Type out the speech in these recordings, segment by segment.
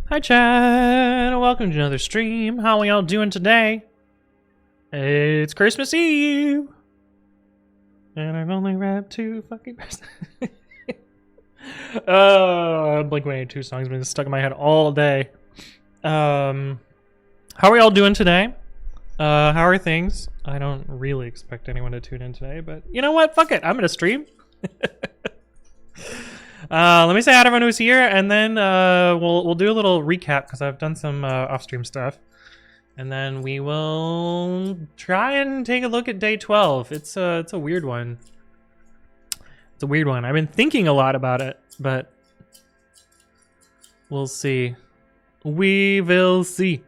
Hi Chad, welcome to another stream. How are y'all doing today? It's Christmas Eve, and I've only read 2 fucking Blink-182 songs been stuck in my head all day. How are y'all doing today? How are things? I don't really expect anyone to tune in today, but you know what? Fuck it, I'm gonna stream. Let me say hi to everyone who's here, and then we'll do a little recap because I've done some off-stream stuff, and then we will try and take a look at day 12. It's a weird one. It's a weird one. I've been thinking a lot about it, but we'll see. We will see.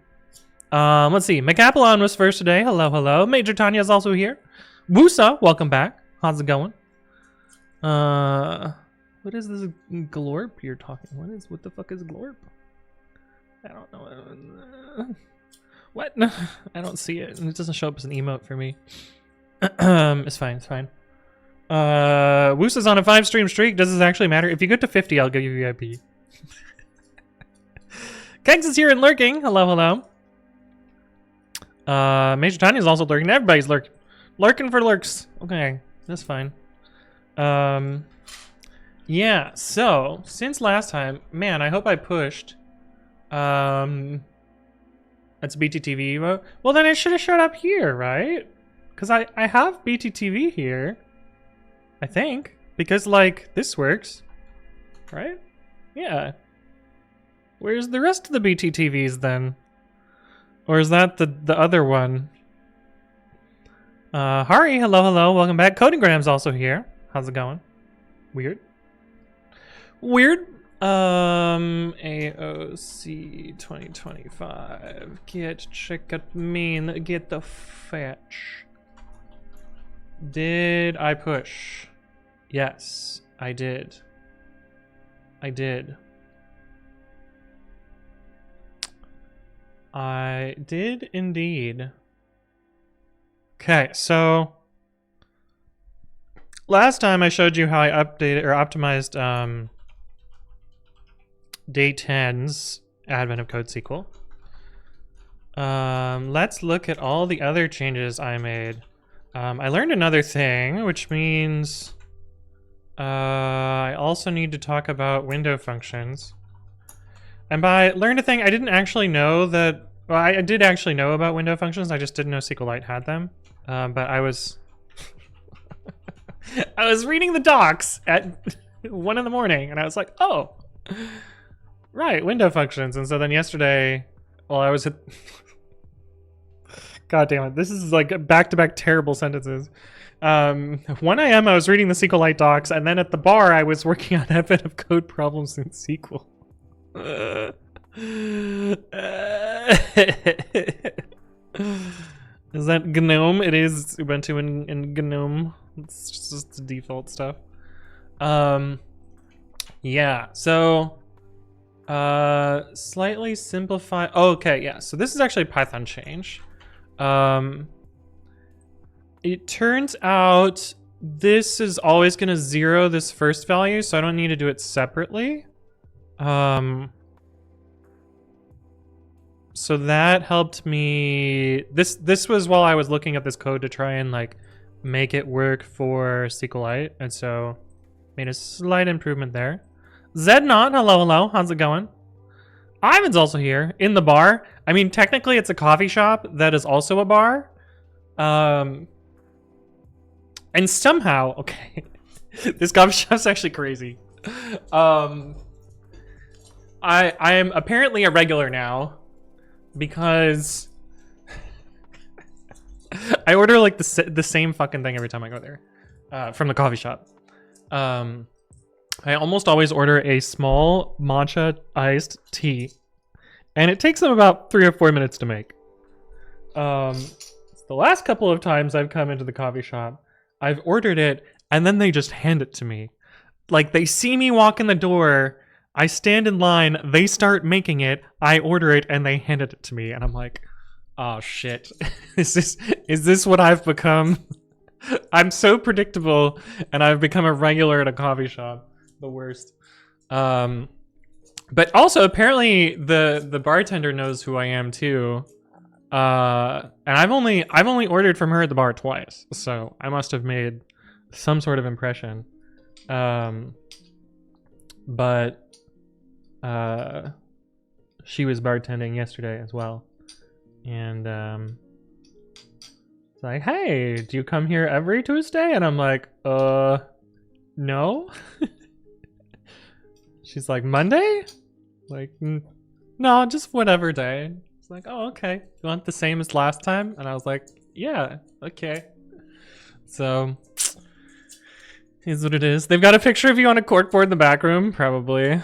Let's see. McApelon was first today. Hello, hello. Major Tanya is also here. Woosa, welcome back. How's it going? What is this glorp you're talking? What the fuck is glorp? I don't know. What? I don't see it. It doesn't show up as an emote for me. It's fine, it's fine. Woosa's on a 5-stream streak. Does this actually matter? If you get to 50, I'll give you VIP. Kegs is here and lurking. Hello, hello. Major Tanya is also lurking. Everybody's lurking. Lurking for lurks. Okay, that's fine. Yeah, so since last time, man, I hope I pushed. That's BTTV emote. Well, then it should have showed up here, right? Because I have BTTV here, I think, because like this works, right? Yeah. Where's the rest of the BTTVs then? Or is that the other one? Hari, hello, hello, welcome back. Codingram's also here. How's it going? Weird. Weird. AOC 2025. Check at mean. Get the fetch. Did I push? Yes, I did. I did. I did indeed. Okay, so last time I showed you how I updated or optimized day 10's advent of CodeSQL. Let's look at all the other changes I made. I learned another thing, which means I also need to talk about window functions. And by learned a thing, I didn't actually know that. Well, I did actually know about window functions. I just didn't know SQLite had them. But I was I was reading the docs at 1 in the morning, and I was like, oh, right, window functions. And so then yesterday, while I was at God damn it, this is like back-to-back terrible sentences. 1 a.m. I was reading the SQLite docs, and then at the bar I was working on advent of code problems in SQL. Is that GNOME? It is Ubuntu and GNOME. It's just the default stuff. Yeah, so slightly simplify. Oh, okay, yeah. So this is actually a Python change. It turns out this is always going to 0 this first value, so I don't need to do it separately. So that helped me. This was while I was looking at this code to try and like make it work for SQLite, and so made a slight improvement there. Zednot, hello, hello, how's it going? Ivan's also here in the bar. I mean, technically it's a coffee shop that is also a bar. And somehow, okay, this coffee shop's actually crazy. I am apparently a regular now because I order like the same fucking thing every time I go there from the coffee shop. I almost always order a small matcha iced tea, and it takes them about 3 or 4 minutes to make. The last couple of times I've come into the coffee shop, I've ordered it, and then they just hand it to me. Like, they see me walk in the door, I stand in line, they start making it, I order it, and they hand it to me, and I'm like, oh shit, is this what I've become? I'm so predictable, and I've become a regular at a coffee shop. The worst. But also apparently the bartender knows who I am too. And I've only ordered from her at the bar twice, so I must have made some sort of impression. But she was bartending yesterday as well, and it's like, hey, do you come here every Tuesday? And I'm like, no. She's like, Monday? Like, no, just whatever day. It's like, oh, okay. You want the same as last time? And I was like, yeah, okay. So, here's what it is. They've got a picture of you on a corkboard in the back room, probably.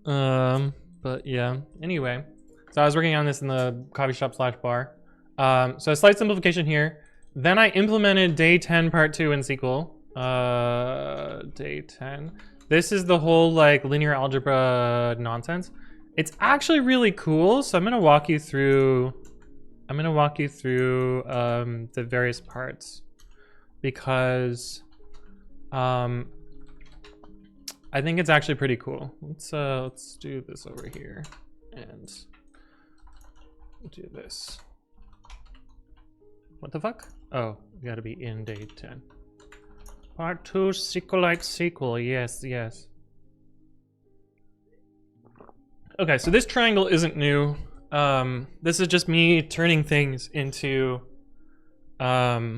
But yeah. Anyway, so I was working on this in the coffee shop / bar. So a slight simplification here. Then I implemented day 10 part 2 in SQL. Day 10. This is the whole like linear algebra nonsense. It's actually really cool. So I'm gonna walk you through the various parts because I think it's actually pretty cool. Let's do this over here and do this. What the fuck? Oh, you gotta be in day 10. Part 2 SQLite SQL. Yes, yes. Okay, so this triangle isn't new. This is just me turning things into JSON.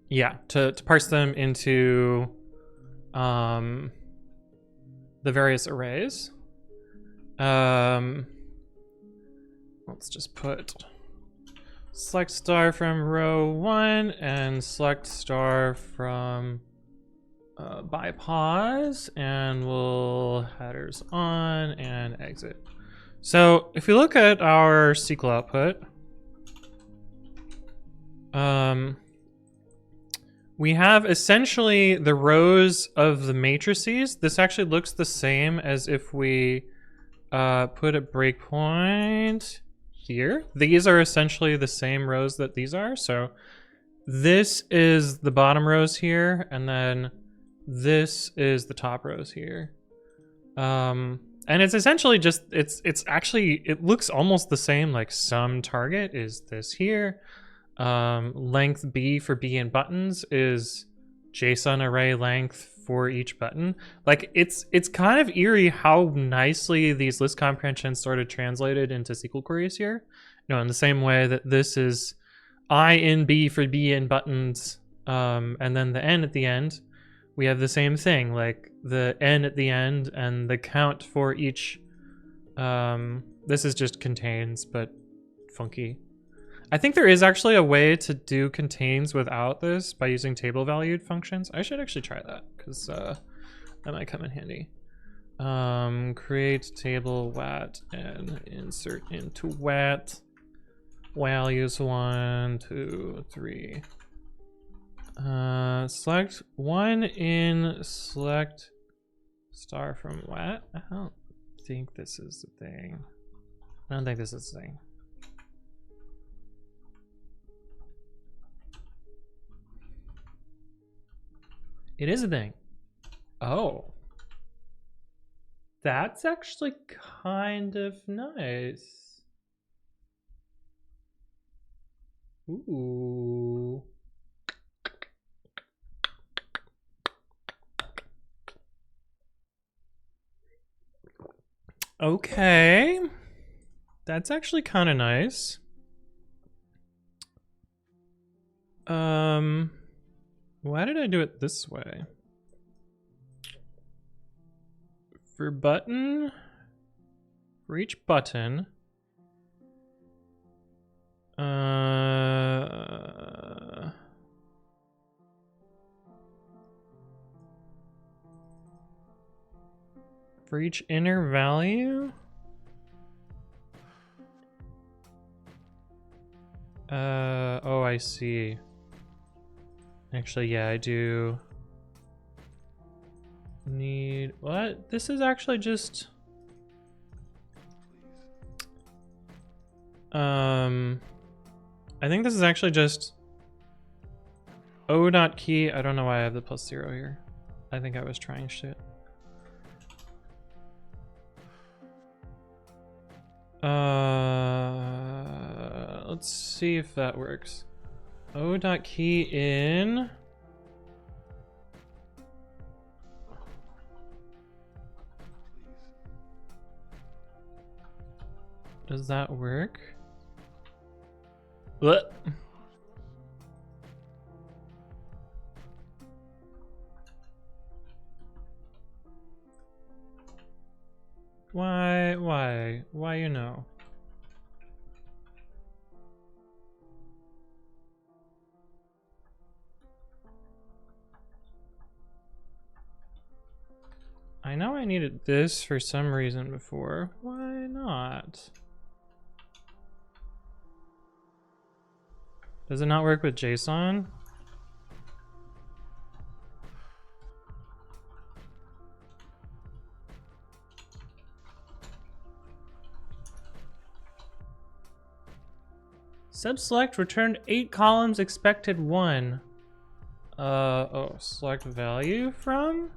Yeah, to parse them into the various arrays. Let's just put select star from row 1 and select star from by pause, and we'll headers on and exit. So if we look at our SQL output, we have essentially the rows of the matrices. This actually looks the same as if we put a breakpoint here. These are essentially the same rows that these are. So this is the bottom rows here, and then this is the top rows here. And it's essentially just, it looks almost the same. Like sum target is this here. Length B for B in buttons is JSON array length for each button. Like it's kind of eerie how nicely these list comprehensions sort of translated into SQL queries here. You know, in the same way that this is I in B for B in buttons, and then the N at the end. We have the same thing, like the N at the end and the count for each. This is just contains, but funky. I think there is actually a way to do contains without this by using table valued functions. I should actually try that because that might come in handy. Create table wat and insert into wat values 1, 2, 3. Select 1 in select star from wat. I don't think this is the thing. I don't think this is the thing. It is a thing. Oh. That's actually kind of nice. Ooh. Okay. That's actually kind of nice. Why did I do it this way? For button, for each button, for each inner value, oh, I see. Actually, yeah, I do need, what? This is actually just, I think this is actually just O dot key. I don't know why I have the +0 here. I think I was trying shit. Let's see if that works. O dot key in. Does that work? What? Why you know? I know I needed this for some reason before. Why not? Does it not work with JSON? Subselect returned 8 columns, expected 1. Oh, select value from?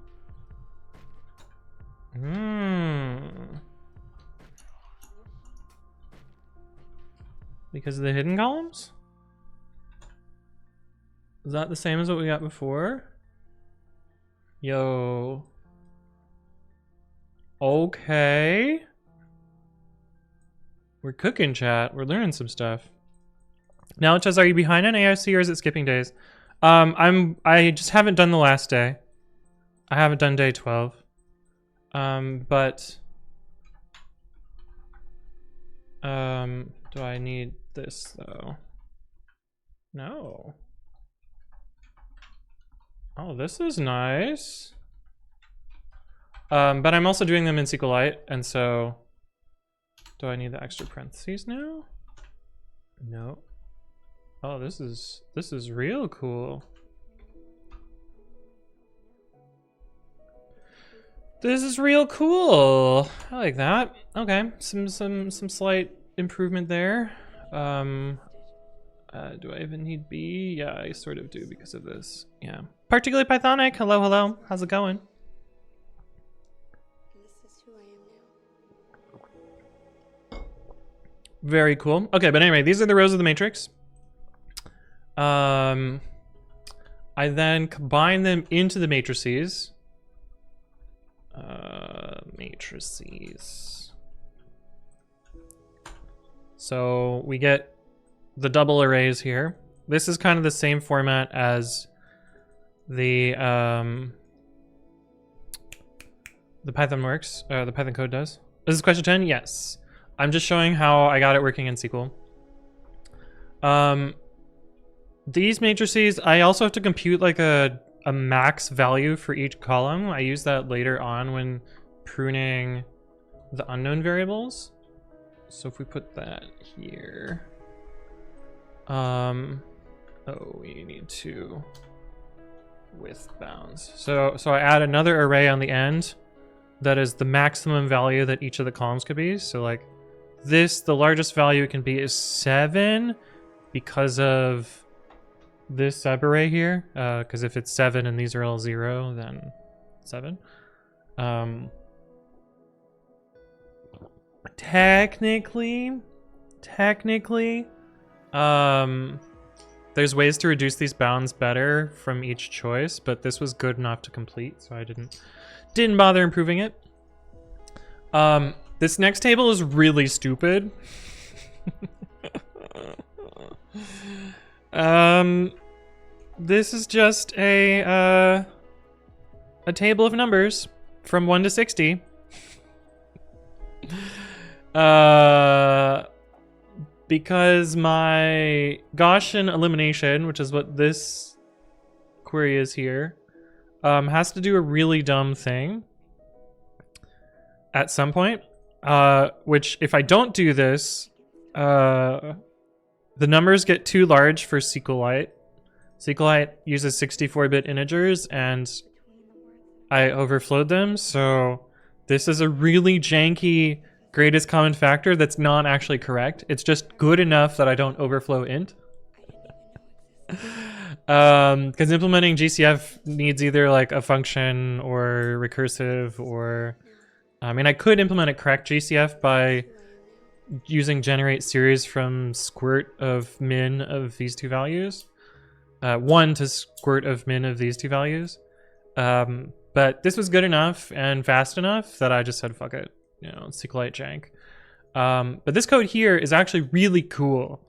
Because of the hidden columns? Is that the same as what we got before? Yo. Okay. We're cooking, chat. We're learning some stuff. Now it says, are you behind on AIC or is it skipping days? I just haven't done the last day. I haven't done day 12. Do I need this though? No. Oh, this is nice. But I'm also doing them in SQLite, and so do I need the extra parentheses now? No. Oh, this is real cool. This is real cool. I like that. Okay, some slight improvement there. Do I even need B? Yeah, I sort of do because of this. Yeah. Particularly Pythonic. Hello, hello. How's it going? This is who I am now. Very cool. Okay, but anyway, these are the rows of the matrix. I then combine them into the matrices. Matrices. So we get the double arrays here. This is kind of the same format as the Python works, the Python code does. This is question 10? Yes. I'm just showing how I got it working in SQL. These matrices, I also have to compute like a max value for each column. I use that later on when pruning the unknown variables. So if we put that here, oh, we need to with bounds. So I add another array on the end that is the maximum value that each of the columns could be. So like this, the largest value it can be is 7 because of this subarray here. Because if it's 7 and these are all 0, then 7. Technically, there's ways to reduce these bounds better from each choice, but this was good enough to complete, so I didn't bother improving it. This next table is really stupid. This is just a table of numbers from 1 to 60. Because my Gaussian elimination, which is what this query is here, has to do a really dumb thing at some point, which if I don't do this, the numbers get too large for SQLite. SQLite uses 64-bit integers and I overflowed them, so this is a really janky greatest common factor that's not actually correct. It's just good enough that I don't overflow int. Because implementing GCF needs either like a function or recursive, or I mean, I could implement a correct GCF by using generate series from squirt of min of these two values, 1 to squirt of min of these two values. But this was good enough and fast enough that I just said fuck it, you know, SQLite jank. But this code here is actually really cool.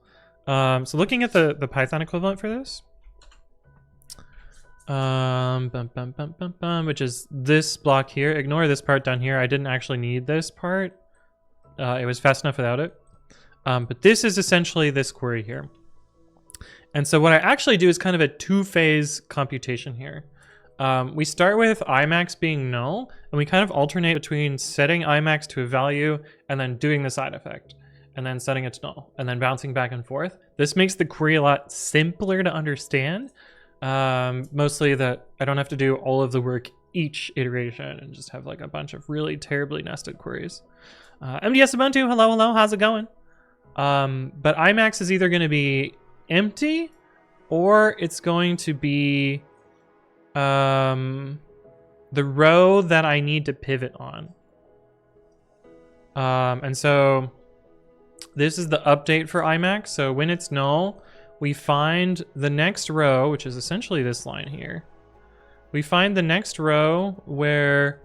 So looking at the Python equivalent for this, which is this block here. Ignore this part down here. I didn't actually need this part. It was fast enough without it. But this is essentially this query here. And so what I actually do is kind of a two-phase computation here. We start with Imax being null, and we kind of alternate between setting Imax to a value and then doing the side effect, and then setting it to null, and then bouncing back and forth. This makes the query a lot simpler to understand. Mostly that I don't have to do all of the work each iteration and just have like a bunch of really terribly nested queries. MDS Ubuntu, hello, how's it going? But Imax is either going to be empty or it's going to be the row that I need to pivot on. And so this is the update for Imax. So when it's null, we find the next row, which is essentially this line here. We find the next row where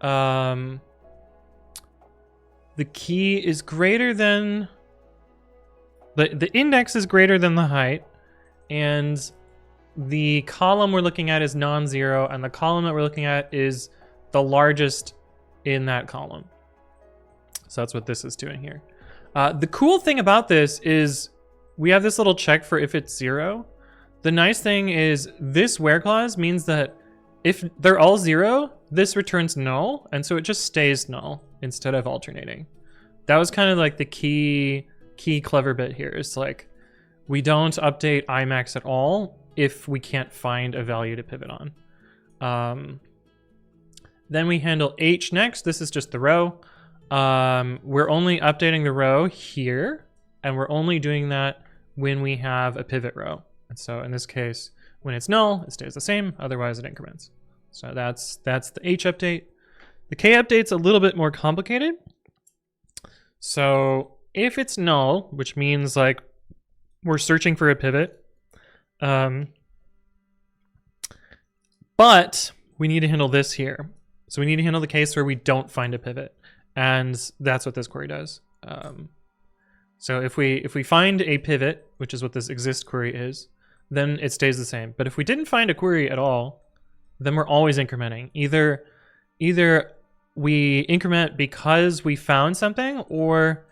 the key is greater than the index is greater than the height, and the column we're looking at is non-zero, and the column that we're looking at is the largest in that column. So that's what this is doing here. The cool thing about this is we have this little check for if it's 0. The nice thing is this where clause means that if they're all 0, this returns null, and so it just stays null instead of alternating. That was kind of like the key clever bit here. It's like we don't update Imax at all if we can't find a value to pivot on. Then we handle H next. This is just the row. We're only updating the row here, and we're only doing that when we have a pivot row. And so in this case, when it's null, it stays the same, otherwise it increments. So that's the H update. The K update's a little bit more complicated. So if it's null, which means like we're searching for a pivot, but we need to handle this here. So we need to handle the case where we don't find a pivot, and that's what this query does. So if we find a pivot, which is what this exist query is, then it stays the same. But if we didn't find a query at all, then we're always incrementing. Either we increment because we found something, or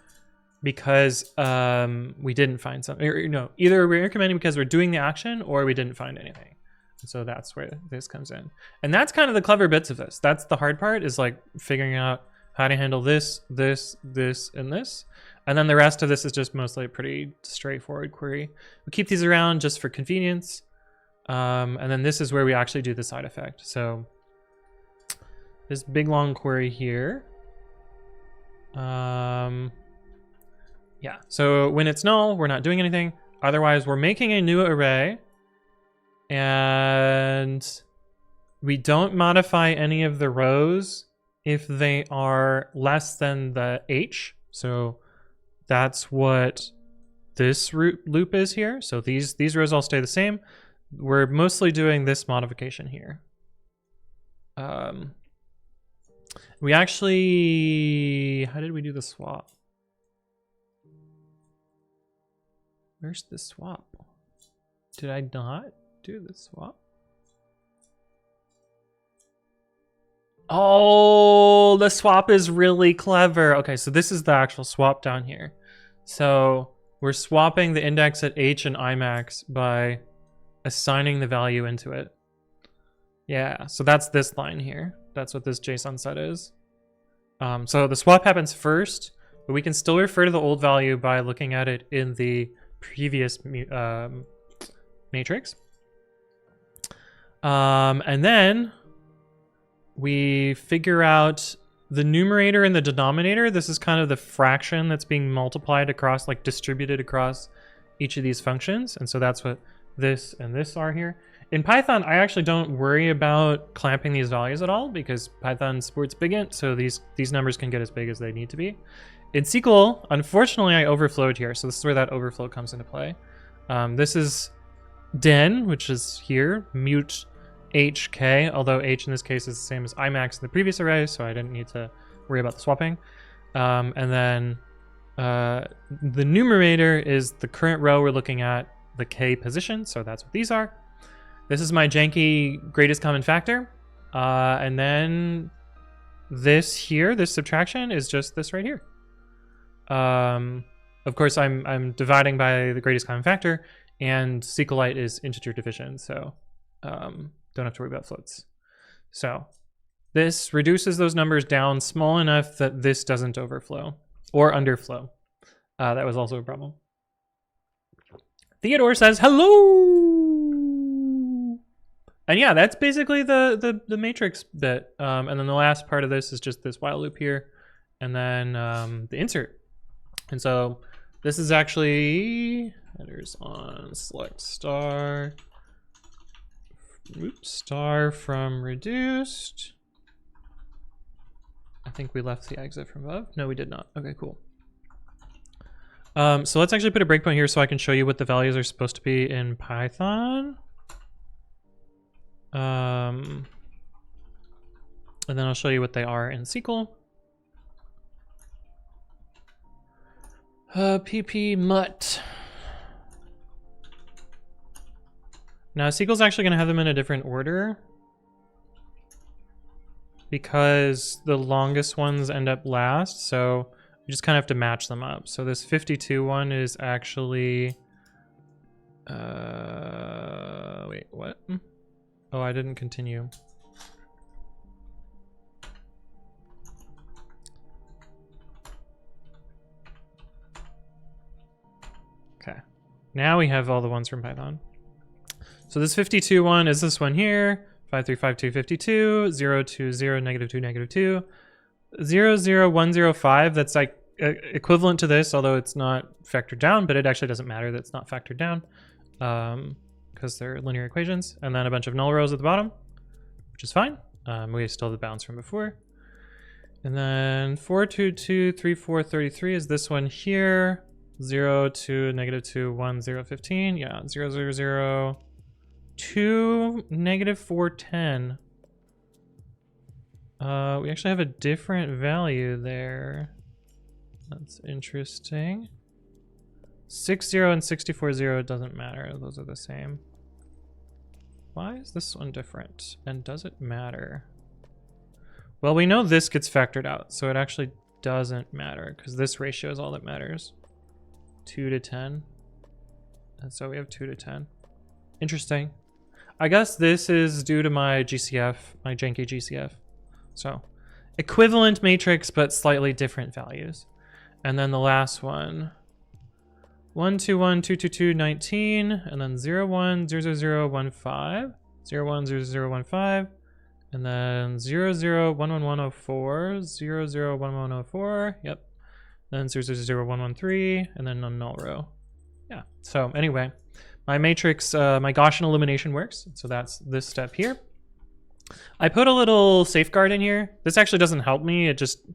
because we didn't find something. Or, no, either we're incrementing because we're doing the action, or we didn't find anything. And so that's where this comes in. And that's kind of the clever bits of this. That's the hard part, is like figuring out how to handle this, this, this, and this. And then the rest of this is just mostly a pretty straightforward query. We keep these around just for convenience. And then this is where we actually do the side effect. So this big long query here. Yeah, so when it's null, we're not doing anything. Otherwise, we're making a new array, and we don't modify any of the rows if they are less than the H. So that's what this loop is here. So these rows all stay the same. We're mostly doing this modification here. We actually, how did we do the swap? Where's the swap? Did I not do the swap? Oh, the swap is really clever. Okay, so this is the actual swap down here. So we're swapping the index at H and Imax by assigning the value into it. Yeah, so that's this line here. That's what this JSON set is. So the swap happens first, but we can still refer to the old value by looking at it in the previous matrix. And then we figure out the numerator and the denominator. This is kind of the fraction that's being multiplied across, like distributed across each of these functions. And so that's what this and this are here. In Python, I actually don't worry about clamping these values at all because Python supports bigint, so these numbers can get as big as they need to be. In SQL, unfortunately, I overflowed here, so this is where that overflow comes into play. This is den, which is here, mute hk, although h in this case is the same as imax in the previous array, so I didn't need to worry about the swapping. And then the numerator is the current row we're looking at, the k position, so that's what these are. This is my janky greatest common factor. And then this here, this subtraction is just this right here. Of course, I'm dividing by the greatest common factor, and SQLite is integer division, so don't have to worry about floats. So this reduces those numbers down small enough that this doesn't overflow or underflow. That was also a problem. Theodore says hello. And yeah, that's basically the matrix bit. And then the last part of this is just this while loop here, and then the insert. And so this is actually headers on select star, oops, star from reduced. I think we left the exit from above. No, we did not. Okay, cool. So let's actually put a breakpoint here so I can show you what the values are supposed to be in Python. And then I'll show you what they are in SQL. pp mut. Now SQL's actually gonna have them in a different order because the longest ones end up last, so we just kind of have to match them up. So this 52 one is actually, wait, what? Oh, I didn't continue. Okay, now we have all the ones from Python. So this 52 one is this one here, 535252, 020, -2, -2, 00105. That's like equivalent to this, although it's not factored down, but it actually doesn't matter that it's not factored down because they're linear equations. And then a bunch of null rows at the bottom, which is fine. We still have the bounds from before. And then 4223433 is this one here, 0 2 -2 1 0 15. Yeah, 0 0 0 2 -410. We actually have a different value there. That's interesting. 60 and 64 doesn't matter. Those are the same. Why is this one different? And does it matter? Well, we know this gets factored out, so it actually doesn't matter because this ratio is all that matters. 2 to 10. And so we have 2 to 10. Interesting. I guess this is due to my GCF, my janky GCF. So equivalent matrix, but slightly different values. And then the last one, 1 2 1 2 2 2 19, and then 0 1 0 0 1 5, 0 1 0 0 1 5, and then 0 0 1 1 1 0 4, 0 0 1 1 0 4. Yep. Then 0 0 0 1 1 3, and then a null row. Yeah. So anyway, my matrix, my Gaussian elimination works. So that's this step here. I put a little safeguard in here. This actually doesn't help me. It just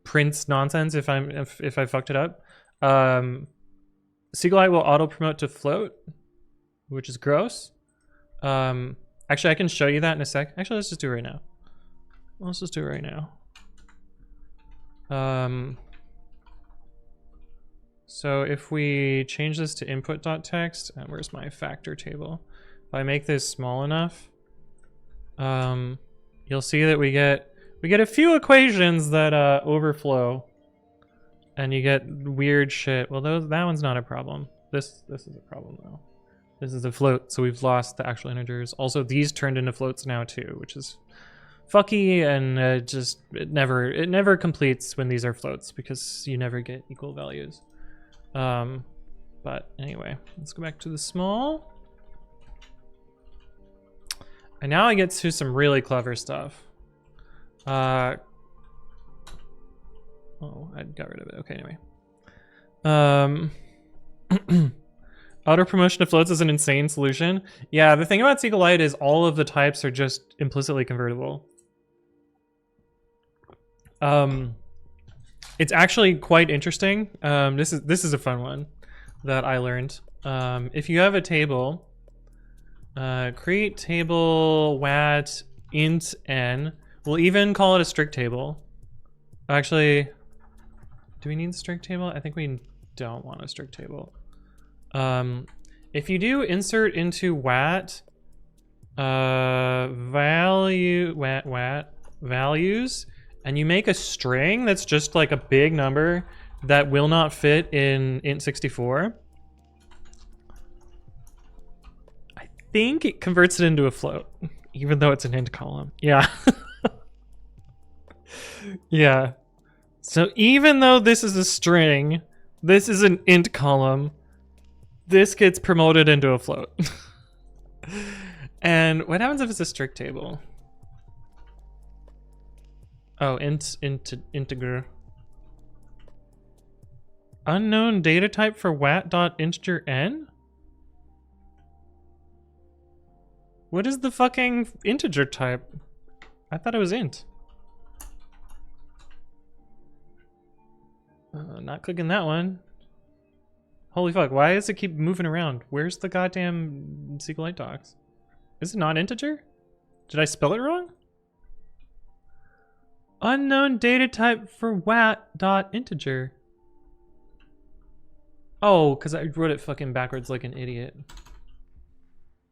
prints nonsense if I fucked it up. SQLite will auto promote to float, which is gross. Actually, I can show you that in a sec. Actually, let's just do it right now. Let's just do it right now. So if we change this to input.txt, and where's my factor table? If I make this small enough, you'll see that we get a few equations that overflow, and you get weird shit. Well, that one's not a problem. This is a problem though. This is a float, so we've lost the actual integers. Also, these turned into floats now too, which is fucky, and it never completes when these are floats because you never get equal values. But anyway, let's go back to the small. And now I get to some really clever stuff. Oh, I got rid of it. Okay, anyway. Auto promotion of floats is an insane solution. Yeah, the thing about SQLite is all of the types are just implicitly convertible. It's actually quite interesting. This is a fun one that I learned. If you have a table, create table wat int n. We'll even call it a strict table. Actually, do we need a strict table? I think we don't want a strict table. If you do insert into wat values, and you make a string that's just like a big number that will not fit in int64, I think it converts it into a float, even though it's an int column. Yeah. Yeah. So even though this is a string, this is an int column, this gets promoted into a float. And what happens if it's a strict table? Oh, integer. Unknown data type for wat.integer n? What is the fucking integer type? I thought it was int. Not clicking that one. Holy fuck, why does it keep moving around? Where's the goddamn SQLite docs? Is it not integer? Did I spell it wrong? Unknown data type for wat.integer. Oh, because I wrote it fucking backwards like an idiot.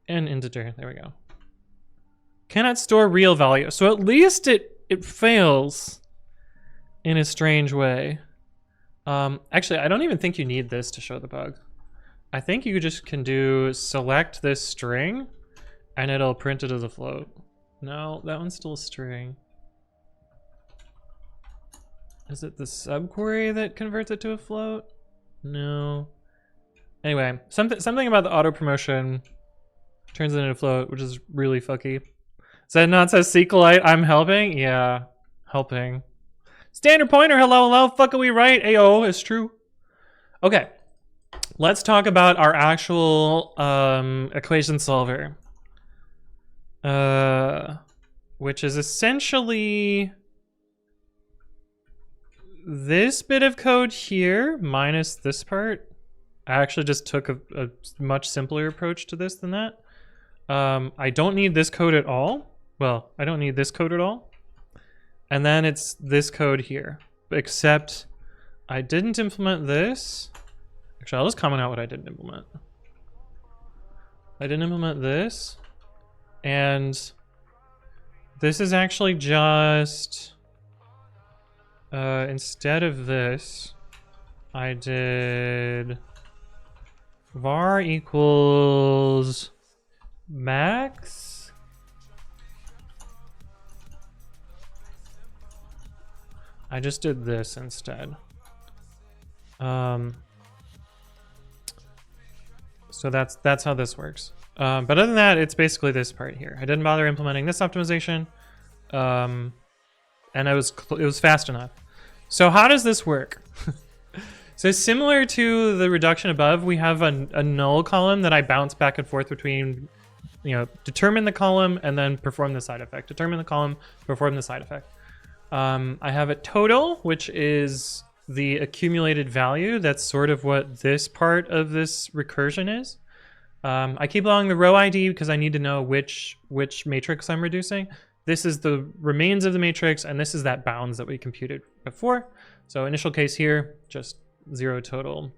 And integer, there we go. Cannot store real value. So at least it fails in a strange way. Actually, I don't even think you need this to show the bug. I think you just can do select this string and it'll print it as a float. No, that one's still a string. Is it the subquery that converts it to a float? No. Anyway, something about the auto promotion turns it into a float, which is really fucky. Said not says SQLite, I'm helping? Yeah, helping. Standard pointer, hello, fuck are we right? Ayo, it's true. Okay, let's talk about our actual equation solver. Which is essentially this bit of code here minus this part. I actually just took a much simpler approach to this than that. I don't need this code at all. Well, I don't need this code at all. And then it's this code here, except I didn't implement this. Actually, I'll just comment out what I didn't implement. I didn't implement this. And this is actually just, instead of this, I did var equals max. I just did this instead. So that's how this works. But other than that, it's basically this part here. I didn't bother implementing this optimization, and it was fast enough. So how does this work? So similar to the reduction above, we have a null column that I bounce back and forth between, determine the column and then perform the side effect. Determine the column, perform the side effect. I have a total, which is the accumulated value. That's sort of what this part of this recursion is. I keep along the row ID because I need to know which matrix I'm reducing. This is the remains of the matrix, and this is that bounds that we computed before. So initial case here, just 0 total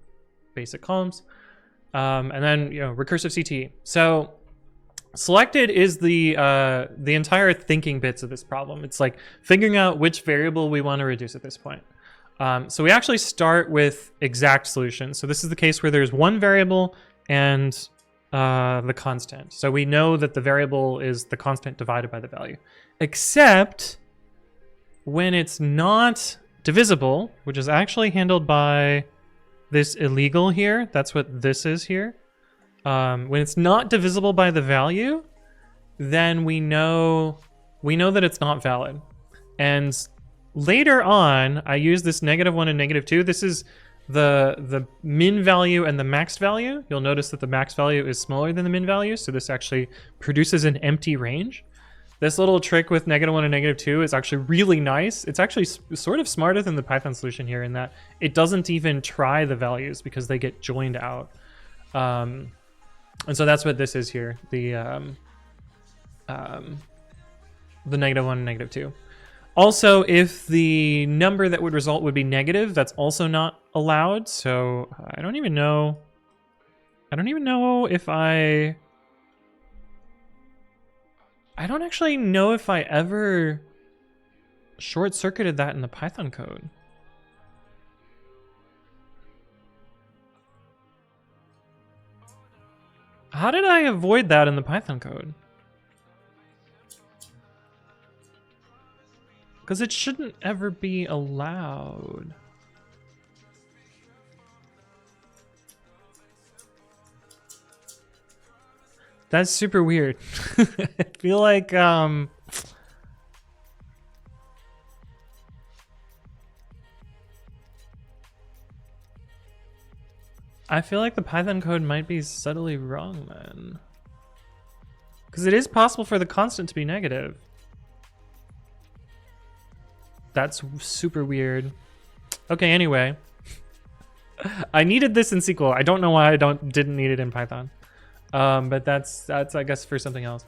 basic columns. And then, recursive CT. So selected is the entire thinking bits of this problem. It's like figuring out which variable we want to reduce at this point. So we actually start with exact solutions. So this is the case where there's one variable and the constant. So we know that the variable is the constant divided by the value, except when it's not divisible, which is actually handled by this illegal here. That's what this is here. When it's not divisible by the value, then we know that it's not valid. And later on, I use this -1 and -2. This is the min value and the max value, you'll notice that the max value is smaller than the min value. So this actually produces an empty range. This little trick with -1 and -2 is actually really nice. It's actually sort of smarter than the Python solution here in that it doesn't even try the values because they get joined out. And so that's what this is here, the -1 and -2. Also, if the number that would result would be negative, that's also not allowed. So I don't even know if I don't actually know if I ever short-circuited that in the Python code. How did I avoid that in the Python code? Because it shouldn't ever be allowed. That's super weird. I feel like the Python code might be subtly wrong then. Because it is possible for the constant to be negative. That's super weird. Okay, anyway. I needed this in SQL. I don't know why I didn't need it in Python. But that's I guess for something else.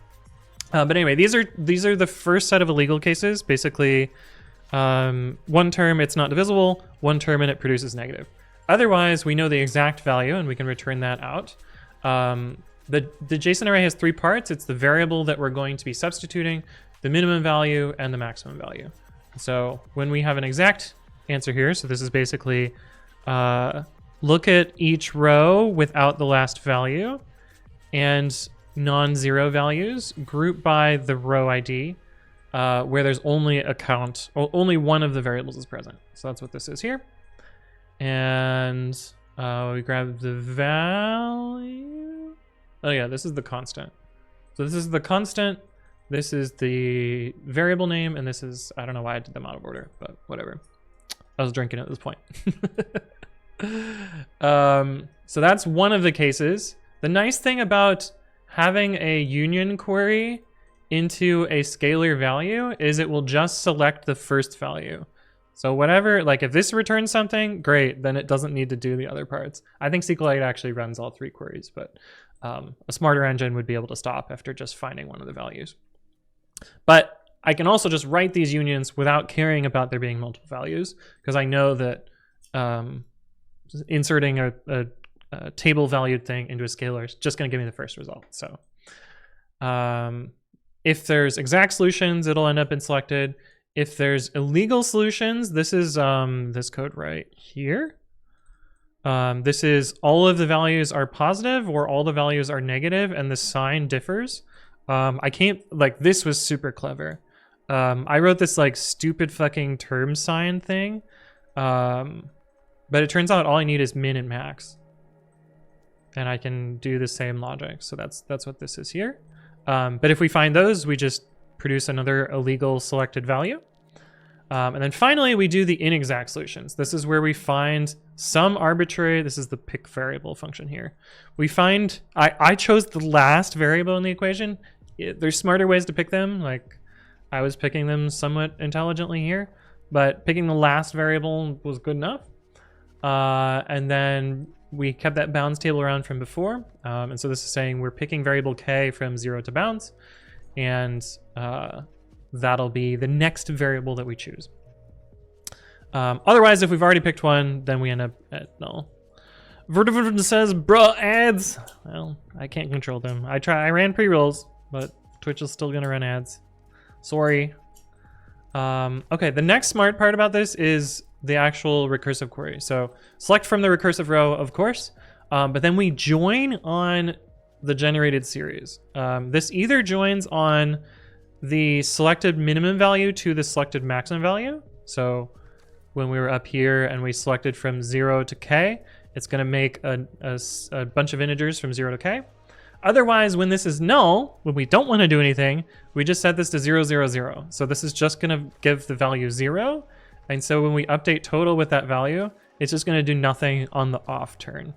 But anyway, these are the first set of illegal cases. Basically, one term it's not divisible, one term and it produces negative. Otherwise, we know the exact value and we can return that out. The JSON array has 3 parts. It's the variable that we're going to be substituting, the minimum value, and the maximum value. So when we have an exact answer here, so this is basically look at each row without the last value and non-zero values, group by the row ID, where there's only a count, or only one of the variables is present. So that's what this is here. And we grab the value. Oh yeah, this is the constant. So this is the constant. This is the variable name, and this is, I don't know why I did them out of order, but whatever. I was drinking at this point. So that's one of the cases. The nice thing about having a union query into a scalar value is it will just select the first value. So whatever, like if this returns something, great, then it doesn't need to do the other parts. I think SQLite actually runs all 3 queries, but a smarter engine would be able to stop after just finding one of the values. But I can also just write these unions without caring about there being multiple values, because I know that inserting a table valued thing into a scalar is just going to give me the first result. So if there's exact solutions, it'll end up in selected. If there's illegal solutions, this is this code right here. This is all of the values are positive or all the values are negative and the sign differs. I can't, like, this was super clever. I wrote this like stupid fucking term sign thing. But it turns out all I need is min and max. And I can do the same logic. So that's what this is here. But if we find those, we just produce another illegal selected value. And then finally, we do the inexact solutions. This is where we find some arbitrary, this is the pick variable function here. We find, I chose the last variable in the equation. There's smarter ways to pick them. Like I was picking them somewhat intelligently here, but picking the last variable was good enough. And then we kept that bounds table around from before. And so this is saying we're picking variable k from 0 to bounds. And that'll be the next variable that we choose. Otherwise, if we've already picked one, then we end up at null. Vertivert says, bruh, ads. Well, I can't control them. I ran pre-rolls, but Twitch is still gonna run ads. Sorry. Okay, the next smart part about this is the actual recursive query. So select from the recursive row, of course, but then we join on the generated series. This either joins on the selected minimum value to the selected maximum value. So when we were up here and we selected from 0 to k, it's going to make a bunch of integers from 0 to k. Otherwise, when this is null, when we don't want to do anything, we just set this to 0, 0, 0. So this is just going to give the value 0. And so when we update total with that value, It's just going to do nothing on the off turn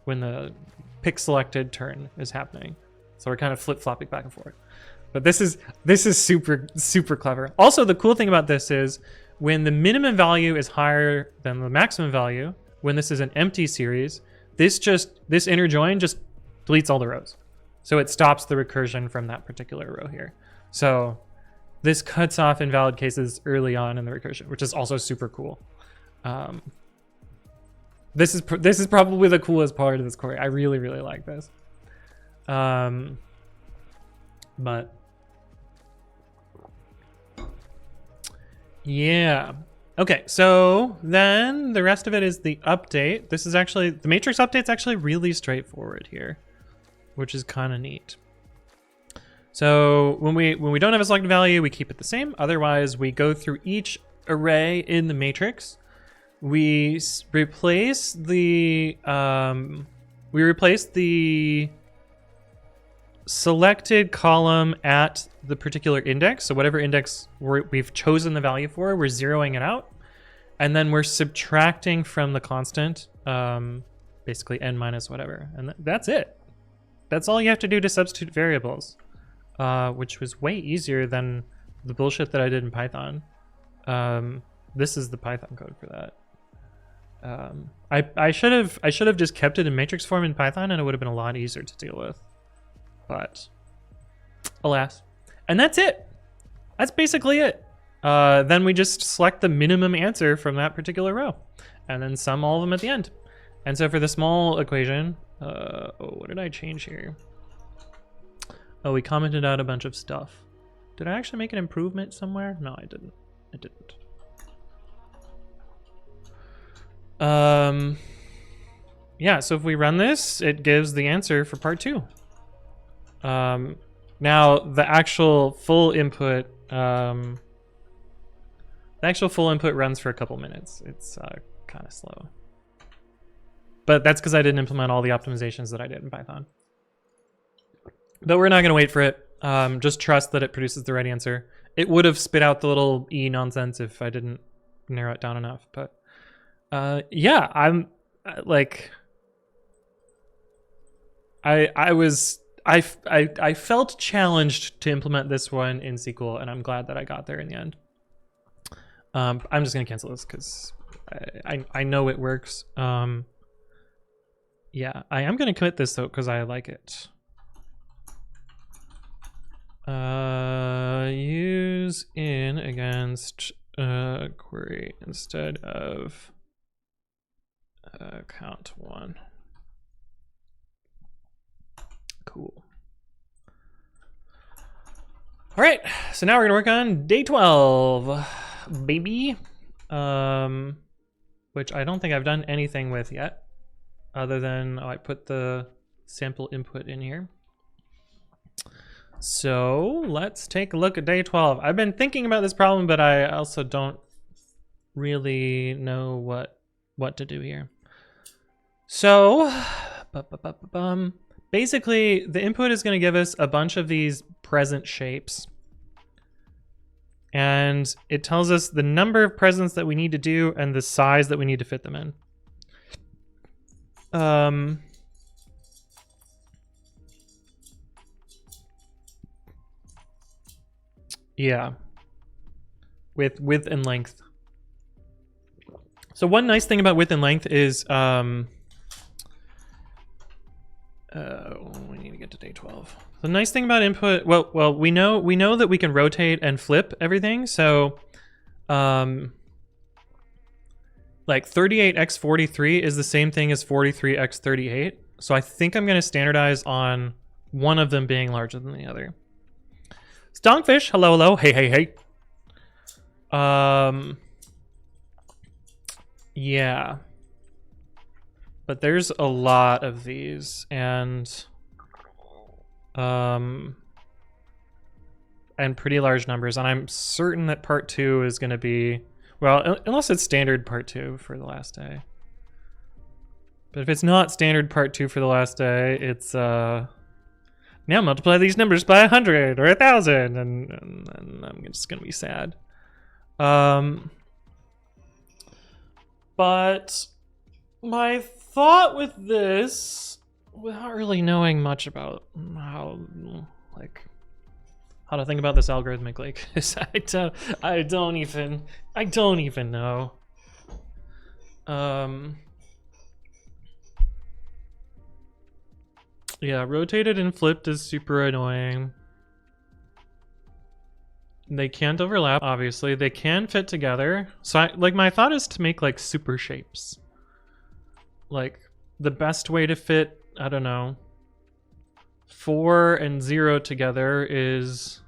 when the pick selected turn is happening. So we're kind of flip-flopping back and forth. But this is super clever. Also, the cool thing about this is when the minimum value is higher than the maximum value, when this is an empty series, this inner join just deletes all the rows. So it stops the recursion from that particular row here. So this cuts off invalid cases early on in the recursion, which is also super cool. This is probably the coolest part of this query. I really like this. But yeah. Okay, so then the rest of it is the update. This is actually, the matrix update's actually really straightforward here, which is kind of neat. So when we don't have a selected value, we keep it the same. Otherwise, we go through each array in the matrix. We replace the selected column at the particular index. So whatever index we've chosen the value for, we're zeroing it out. And then we're subtracting from the constant, basically n minus whatever. And that's it. That's all you have to do to substitute variables, which was way easier than the bullshit that I did in Python. This is the Python code for that. I should have just kept it in matrix form in Python, and it would have been a lot easier to deal with. But alas. And that's it. That's basically it. Then we just select the minimum answer from that particular row and then sum all of them at the end. And so for the small equation, oh, what did I change here? Oh, we commented out a bunch of stuff. Did I actually make an improvement somewhere? No, I didn't. I didn't. Yeah, so if we run this, it gives the answer for part 2. Now the actual full input, runs for a couple minutes. It's kind of slow, but that's because I didn't implement all the optimizations that I did in Python. But we're not going to wait for it. Just trust that it produces the right answer. It would have spit out the little E nonsense if I didn't narrow it down enough. But yeah, I'm like, I felt challenged to implement this one in SQL, and I'm glad that I got there in the end. I'm just gonna cancel this because I know it works. Yeah, I am gonna commit this though because I like it. Use in against query instead of count 1. Cool. All right, so now we're gonna work on day 12, baby. Which I don't think I've done anything with yet, other than I put the sample input in here. So let's take a look at day 12. I've been thinking about this problem, but I also don't really know what to do here. So, basically, the input is going to give us a bunch of these present shapes. And it tells us the number of presents that we need to do and the size that we need to fit them in. Yeah. With width and length. So one nice thing about width and length is we need to get to day 12. The nice thing about input, well, we know that we can rotate and flip everything. So, like 38x43 is the same thing as 43x38. So I think I'm going to standardize on one of them being larger than the other. Stonkfish, hello, hey. Yeah. But there's a lot of these, and pretty large numbers, and I'm certain that part 2 is going to be, well, unless it's standard part 2 for the last day. But if it's not standard part 2 for the last day, it's now multiply these numbers by 100 or 1,000, and I'm just going to be sad. But my thought with this, without really knowing much about how, like, how to think about this algorithmically, because I don't even know. Yeah, rotated and flipped is super annoying. They can't overlap, obviously. They can fit together. So my thought is to make like super shapes. Like the best way to fit, I don't know, 4 and 0 together is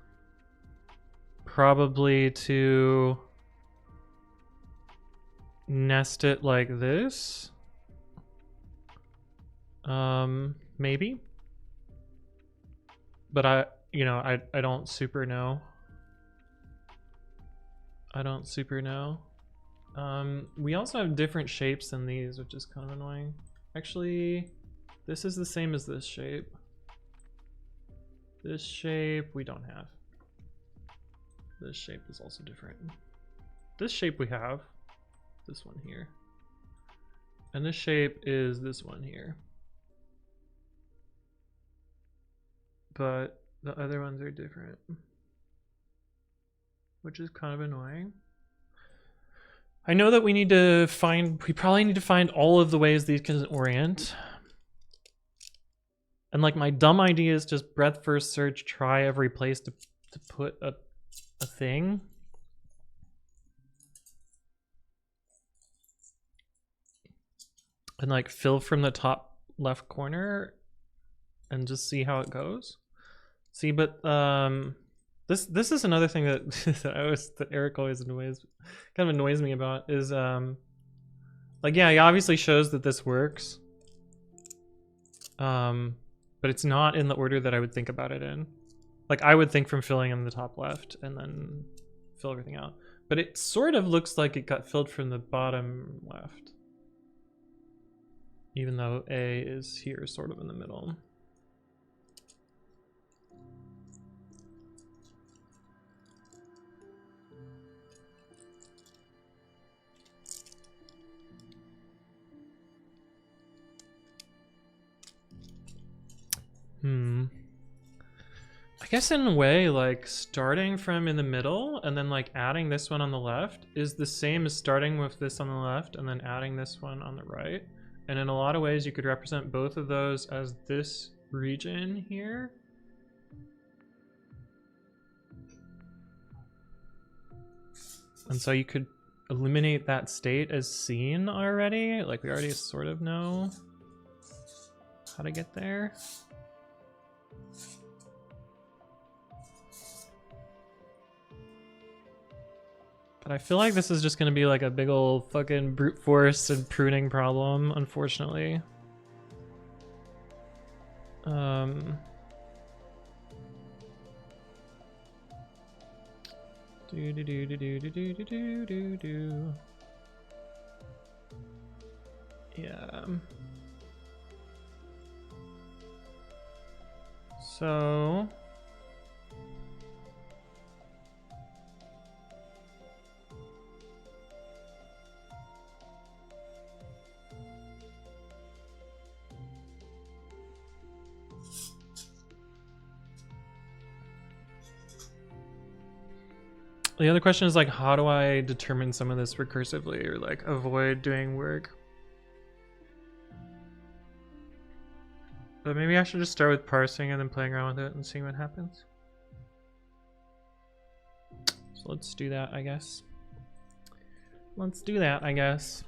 probably to nest it like this. Maybe. But I don't super know. I don't super know. We also have different shapes than these, which is kind of annoying. Actually, this is the same as this shape. This shape we don't have. This shape is also different. This shape we have. This one here. And this shape is this one here. But the other ones are different, which is kind of annoying. I know that we probably need to find all of the ways these can orient. And like my dumb idea is just breadth first search, try every place to put a thing. And like fill from the top left corner and just see how it goes. See, but this is another thing that that Eric always kind of annoys me about is like, yeah, he obviously shows that this works. But it's not in the order that I would think about it in. Like I would think from filling in the top left and then fill everything out. But it sort of looks like it got filled from the bottom left. Even though A is here, sort of in the middle. I guess in a way, like starting from in the middle and then like adding this one on the left is the same as starting with this on the left and then adding this one on the right. And in a lot of ways, you could represent both of those as this region here. And so you could eliminate that state as seen already. Like we already sort of know how to get there. But I feel like this is just gonna be like a big old fucking brute force and pruning problem, unfortunately. Yeah. So the other question is like, how do I determine some of this recursively or like avoid doing work? But maybe I should just start with parsing and then playing around with it and seeing what happens. So let's do that, I guess. Let's do that, I guess.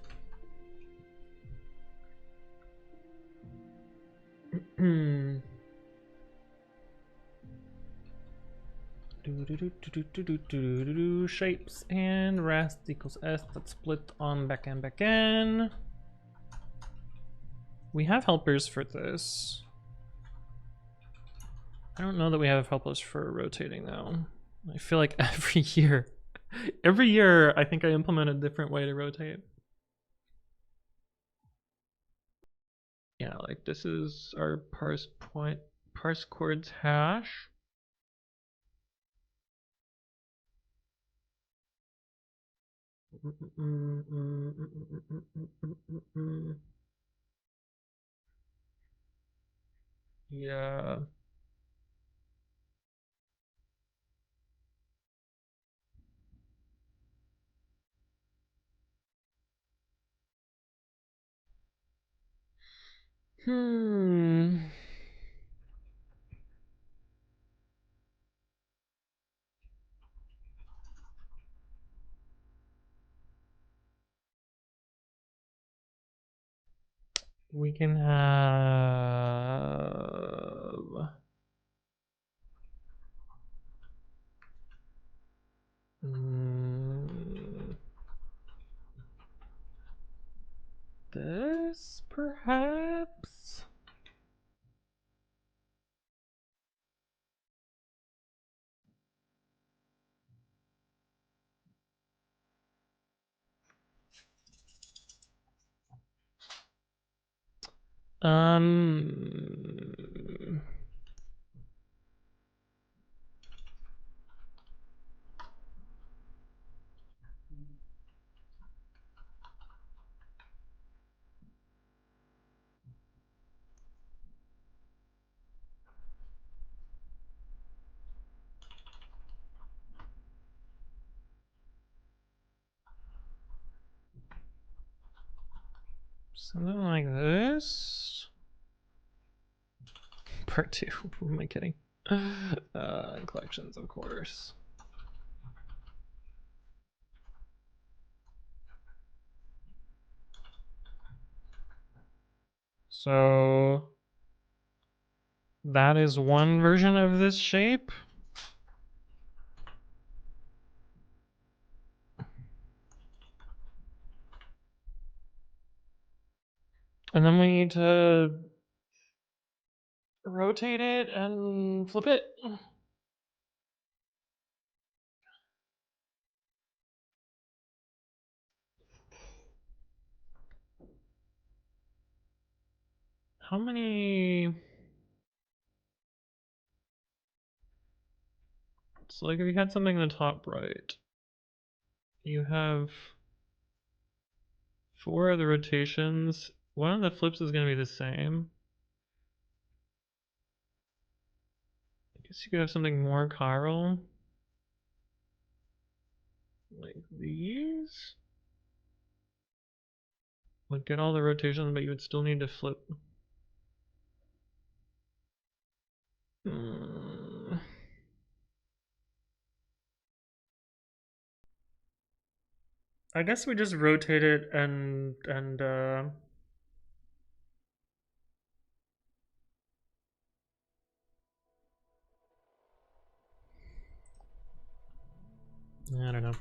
Shapes and rest equals s. Let's split on backend. We have helpers for this. I don't know that we have helpers for rotating though. I feel like every year I think I implement a different way to rotate. Yeah, like this is our parse chords hash. Yeah. Hmm. We can have this perhaps. Um, Something like this. Part 2. Who am I kidding? Collections, of course. So that is one version of this shape. And then we need to rotate it and flip it. How many? So like if you had something in the top right, you have 4 of the rotations. One of the flips is going to be the same. I guess you could have something more chiral. Like these. Like get all the rotations, but you would still need to flip. I guess we just rotate it and I don't know.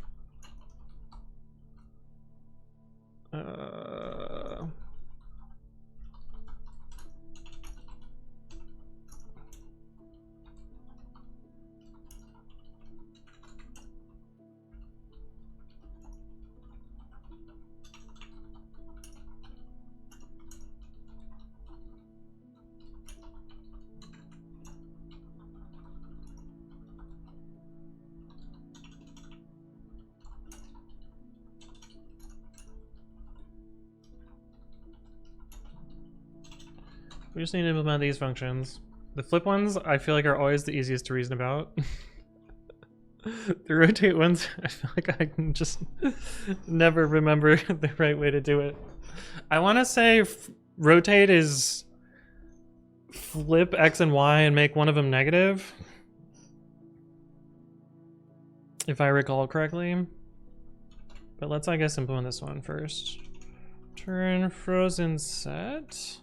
We just need to implement these functions. The flip ones, I feel like, are always the easiest to reason about. The rotate ones, I feel like I can just never remember the right way to do it. I want to say rotate is flip X and Y and make one of them negative, if I recall correctly. But let's, I guess, implement this one first. Turn frozen set.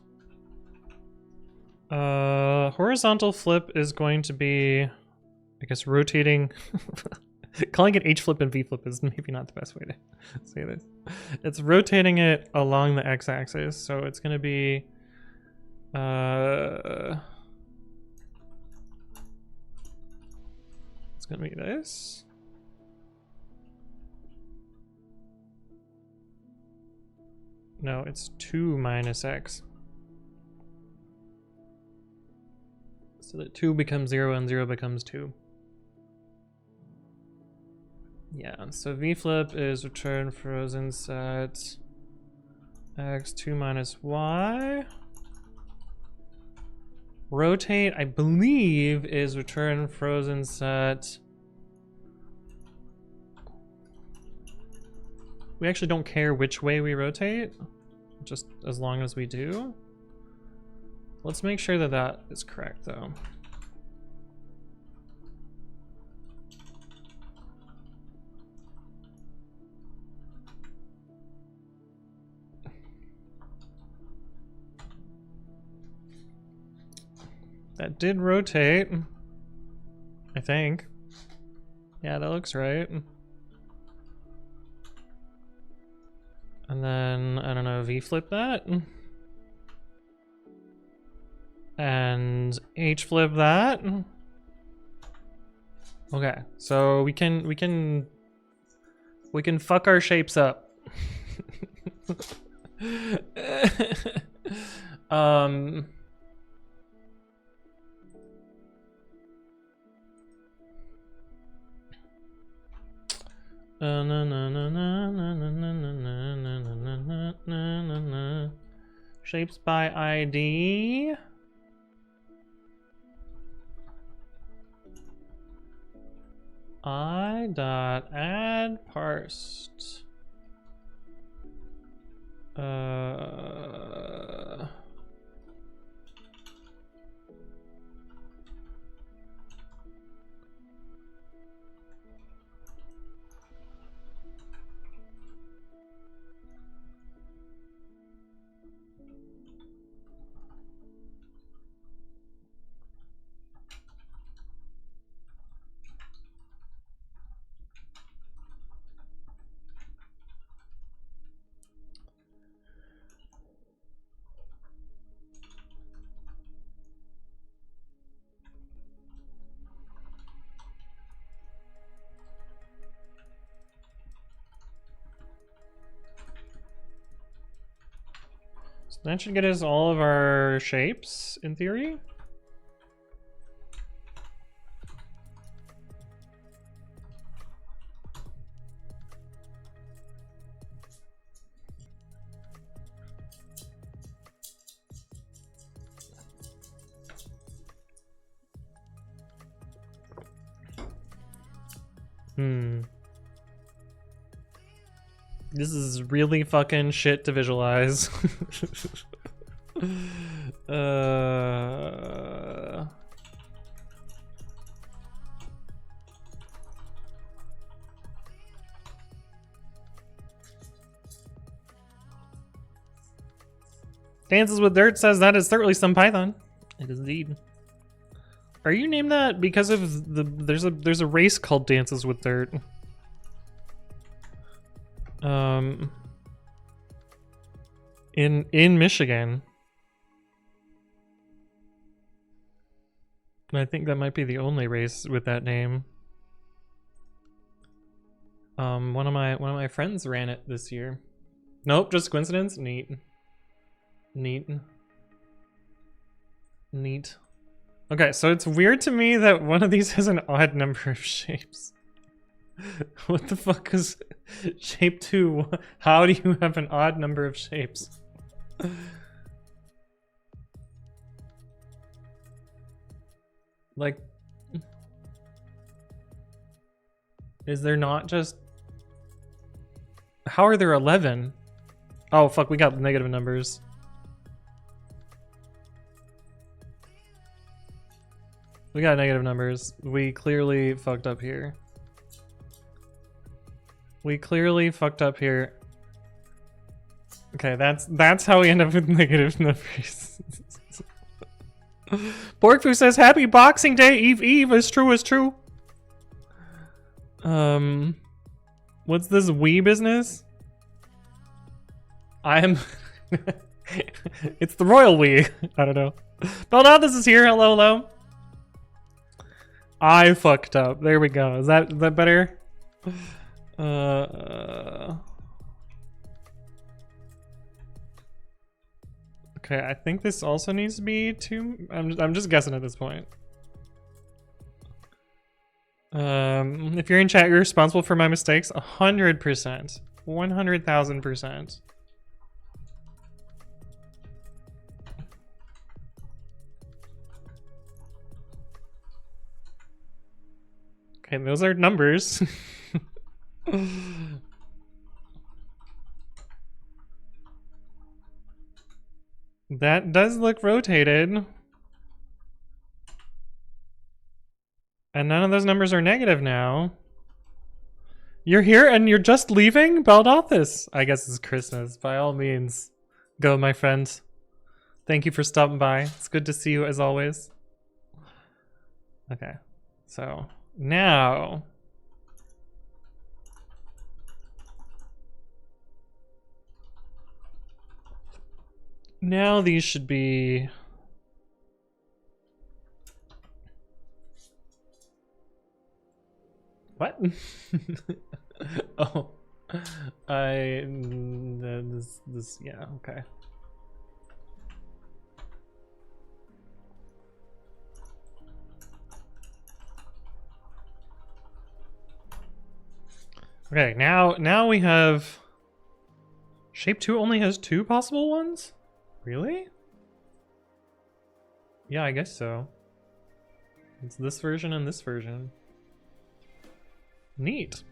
Horizontal flip is going to be, I guess, rotating. Calling it H flip and V flip is maybe not the best way to say this. It's rotating it along the x-axis, so it's going to be it's going to be this. No, it's 2 minus x. So that 2 becomes 0 and 0 becomes 2. Yeah, so v-flip is return frozen set x2 minus y. Rotate, I believe, is return frozen set. We actually don't care which way we rotate, just as long as we do. Let's make sure that that is correct, though. That did rotate, I think. Yeah, that looks right. And then, I don't know, v-flip that. And h-flip that. Okay, so we can fuck our shapes up. Shapes by ID. I.add parsed. So that should get us all of our shapes, in theory. This is really fucking shit to visualize. Dances with Dirt says that is certainly some Python. It is indeed. Are you named that because of the there's a race called Dances with Dirt? In Michigan. I think that might be the only race with that name. One of my friends ran it this year. Nope, just coincidence. Neat. Okay, so it's weird to me that one of these has an odd number of shapes. What the fuck is shape 2? How do you have an odd number of shapes? Like, is there not just... How are there 11? Oh fuck, we got negative numbers. We got negative numbers. We clearly fucked up here. Okay, that's how we end up with negative numbers. Borgfu says, "Happy Boxing Day, Eve. As true as true." What's this Wii business? I am. It's the royal Wii. I don't know. Belnad, this is here. Hello. I fucked up. There we go. Is that better? Okay, I think this also needs to be 2. I'm just guessing at this point. If you're in chat, you're responsible for my mistakes. 100%. 100,000%. Okay, those are numbers. That does look rotated. And none of those numbers are negative now. You're here and you're just leaving? Baldothis. I guess it's Christmas. By all means, go, my friend. Thank you for stopping by. It's good to see you as always. Okay, so now... Now these should be... What? Oh, yeah, okay. Okay, now we have... Shape 2 only has 2 possible ones? Really? Yeah, I guess so. It's this version and this version. Neat.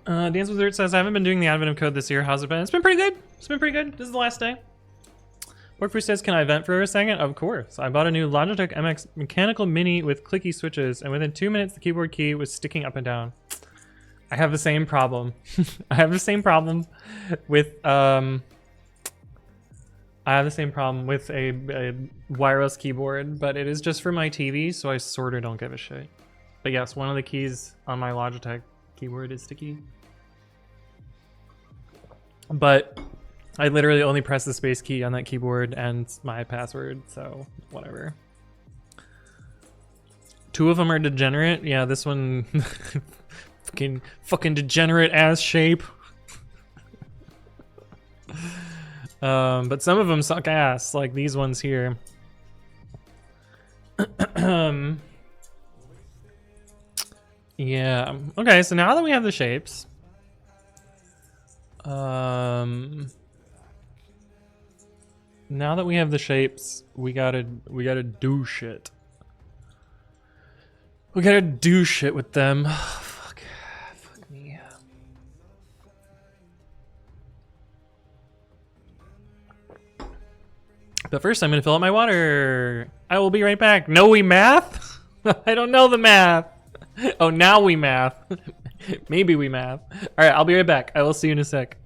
Dance Wizard says, I haven't been doing the advent of code this year. How's it been? It's been pretty good. It's been pretty good. This is the last day. Workforce says, can I vent for a second? Of course. I bought a new Logitech MX mechanical mini with clicky switches, and within 2 minutes, the keyboard key was sticking up and down. I have the same problem. I have the same problem with a wireless keyboard, but it is just for my TV, so I sort of don't give a shit. But yes, one of the keys on my Logitech keyboard is sticky. But I literally only press the space key on that keyboard and my password, so whatever. 2 of them are degenerate. Yeah, this one fucking degenerate ass shape. But some of them suck ass, like these ones here. Yeah. Okay, so now that we have the shapes, now that we have the shapes, we gotta do shit. We gotta do shit with them. Fuck me. But first, I'm gonna fill up my water. I will be right back. No, we math? I don't know the math. Oh, now we math. Maybe we math. All right, I'll be right back. I will see you in a sec.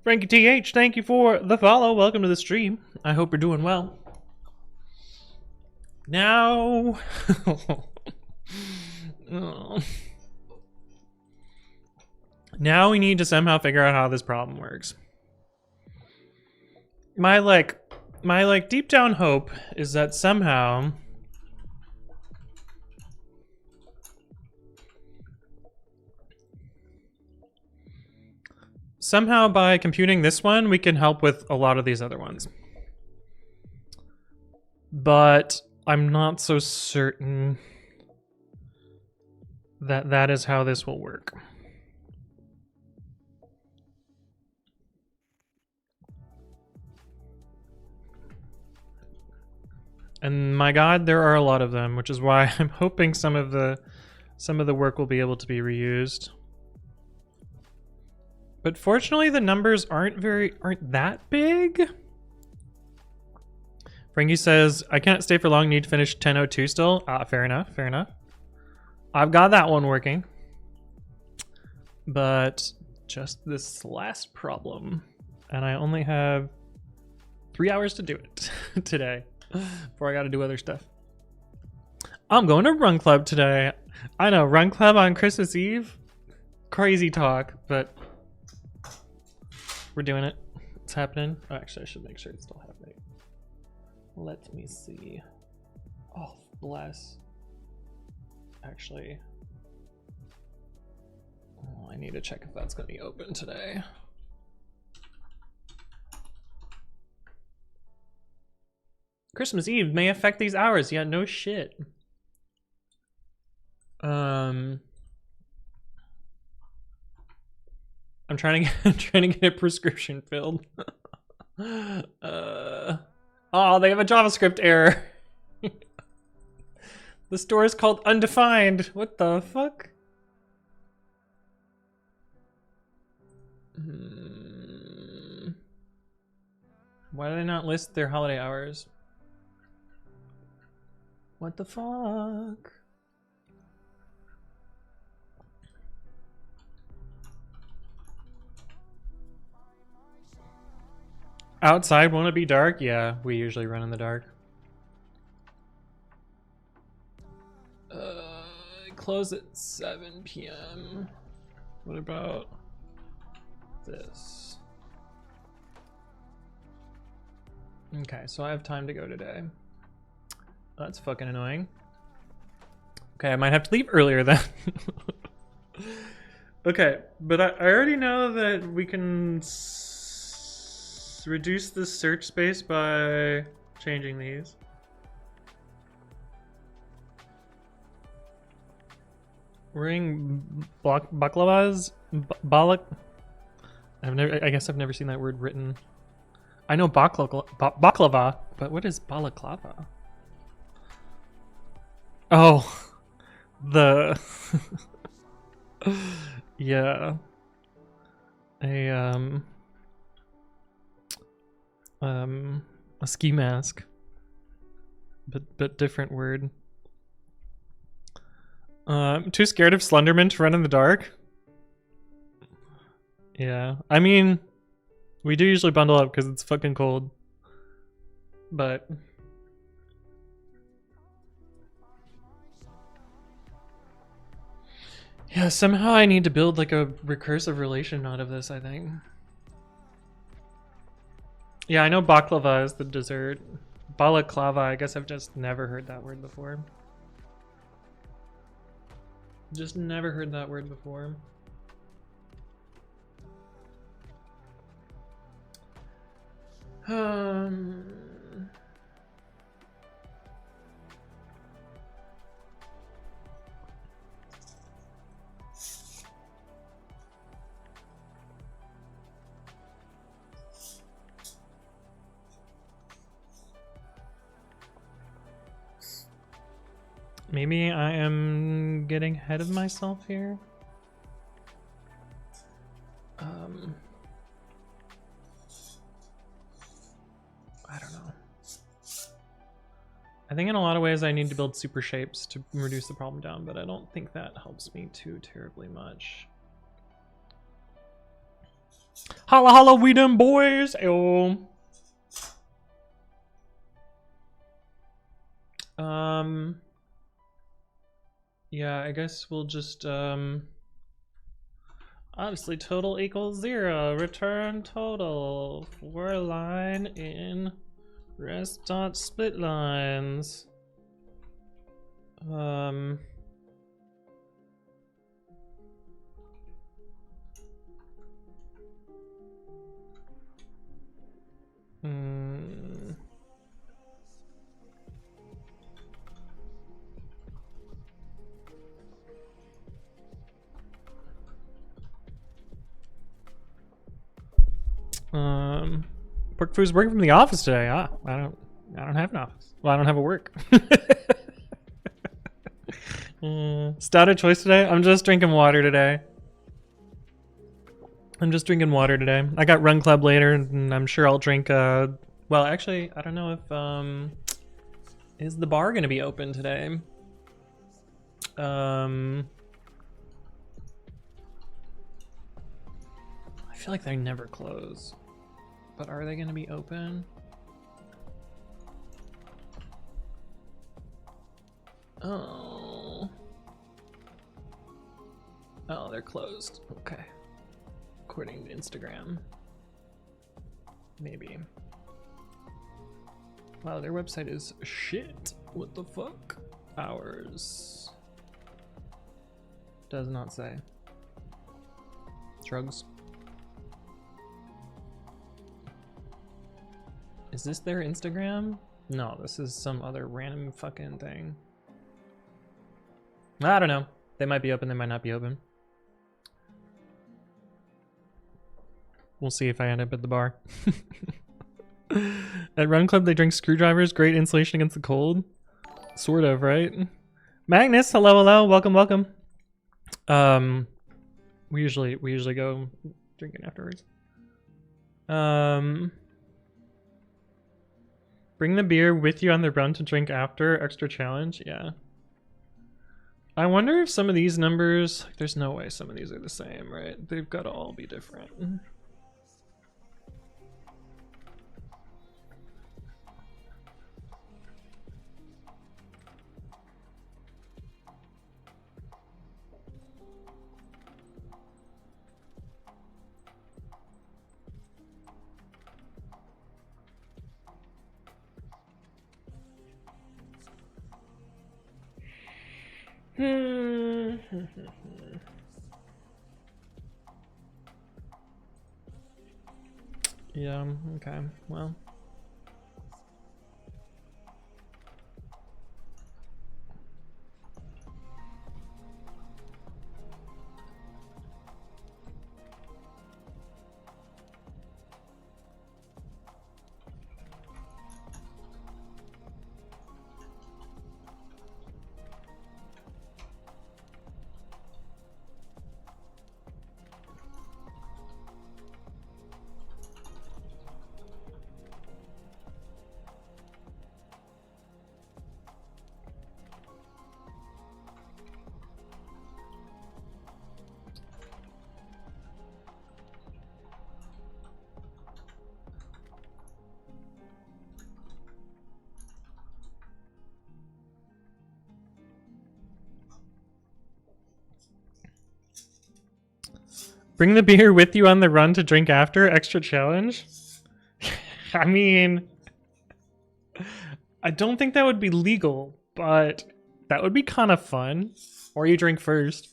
Frankie TH, thank you for the follow. Welcome to the stream. I hope you're doing well. Now... Oh. Now we need to somehow figure out how this problem works. My deep down hope is that somehow by computing this one, we can help with a lot of these other ones. But I'm not so certain that that is how this will work. And my god, there are a lot of them, which is why I'm hoping some of the work will be able to be reused. But fortunately, the numbers aren't that big. Frankie says, I can't stay for long, need to finish 10:02 still. Fair enough, fair enough. I've got that one working. But just this last problem. And I only have 3 hours to do it today before I gotta do other stuff. I'm going to Run Club today. I know, Run Club on Christmas Eve? Crazy talk, but we're doing it. It's happening. Oh, actually, I should make sure it's still happening. Let me see. Oh, bless. Actually, oh, I need to check if that's going to be open today. Christmas Eve may affect these hours. Yeah, no shit. I'm trying to get a prescription filled. Oh, they have a JavaScript error. The store is called Undefined. What the fuck? Why do they not list their holiday hours? What the fuck? Outside, won't it be dark? Yeah, we usually run in the dark. Close at 7 p.m. What about this? Okay, so I have time to go today. That's fucking annoying. Okay, I might have to leave earlier then. Okay, but I already know that we can reduce the search space by changing these. Wearing baklavas? I guess I've never seen that word written. I know baklava, but what is balaclava? Oh, the yeah, a ski mask, but different word. I'm too scared of Slenderman to run in the dark. Yeah, I mean, we do usually bundle up because it's fucking cold, but yeah, somehow I need to build like a recursive relation out of this, I think. Yeah, I know baklava is the dessert. Balaclava, I guess I've just never heard that word before. Just never heard that word before. Maybe I am getting ahead of myself here. I don't know. I think in a lot of ways I need to build super shapes to reduce the problem down, but I don't think that helps me too terribly much. Holla holla, we them boys. Ew. Yeah, I guess we'll just obviously total equals 0. Return total for line in rest dot split lines. Pork Foo's working from the office today. I don't have an office. Well, I don't have a work. Stout of choice today. I'm just drinking water today. I got Run Club later, and I'm sure I'll drink. Well, actually, I don't know if is the bar gonna be open today? I feel like they never close. But are they going to be open? Oh. Oh, they're closed. Okay. According to Instagram. Maybe. Wow, their website is shit. What the fuck? Hours. Does not say. Drugs. Is this their Instagram? No, this is some other random fucking thing. I don't know. They might be open, they might not be open. We'll see if I end up at the bar. At Run Club, they drink screwdrivers. Great insulation against the cold. Sort of, right? Magnus, hello, hello. Welcome, welcome. We usually go drinking afterwards. Bring the beer with you on the run to drink after. Extra challenge, yeah. I wonder if some of these numbers, like, there's no way some of these are the same, right? They've got to all be different. Yeah, okay, well. Bring the beer with you on the run to drink after. Extra challenge? I mean, I don't think that would be legal, but that would be kind of fun. Or you drink first.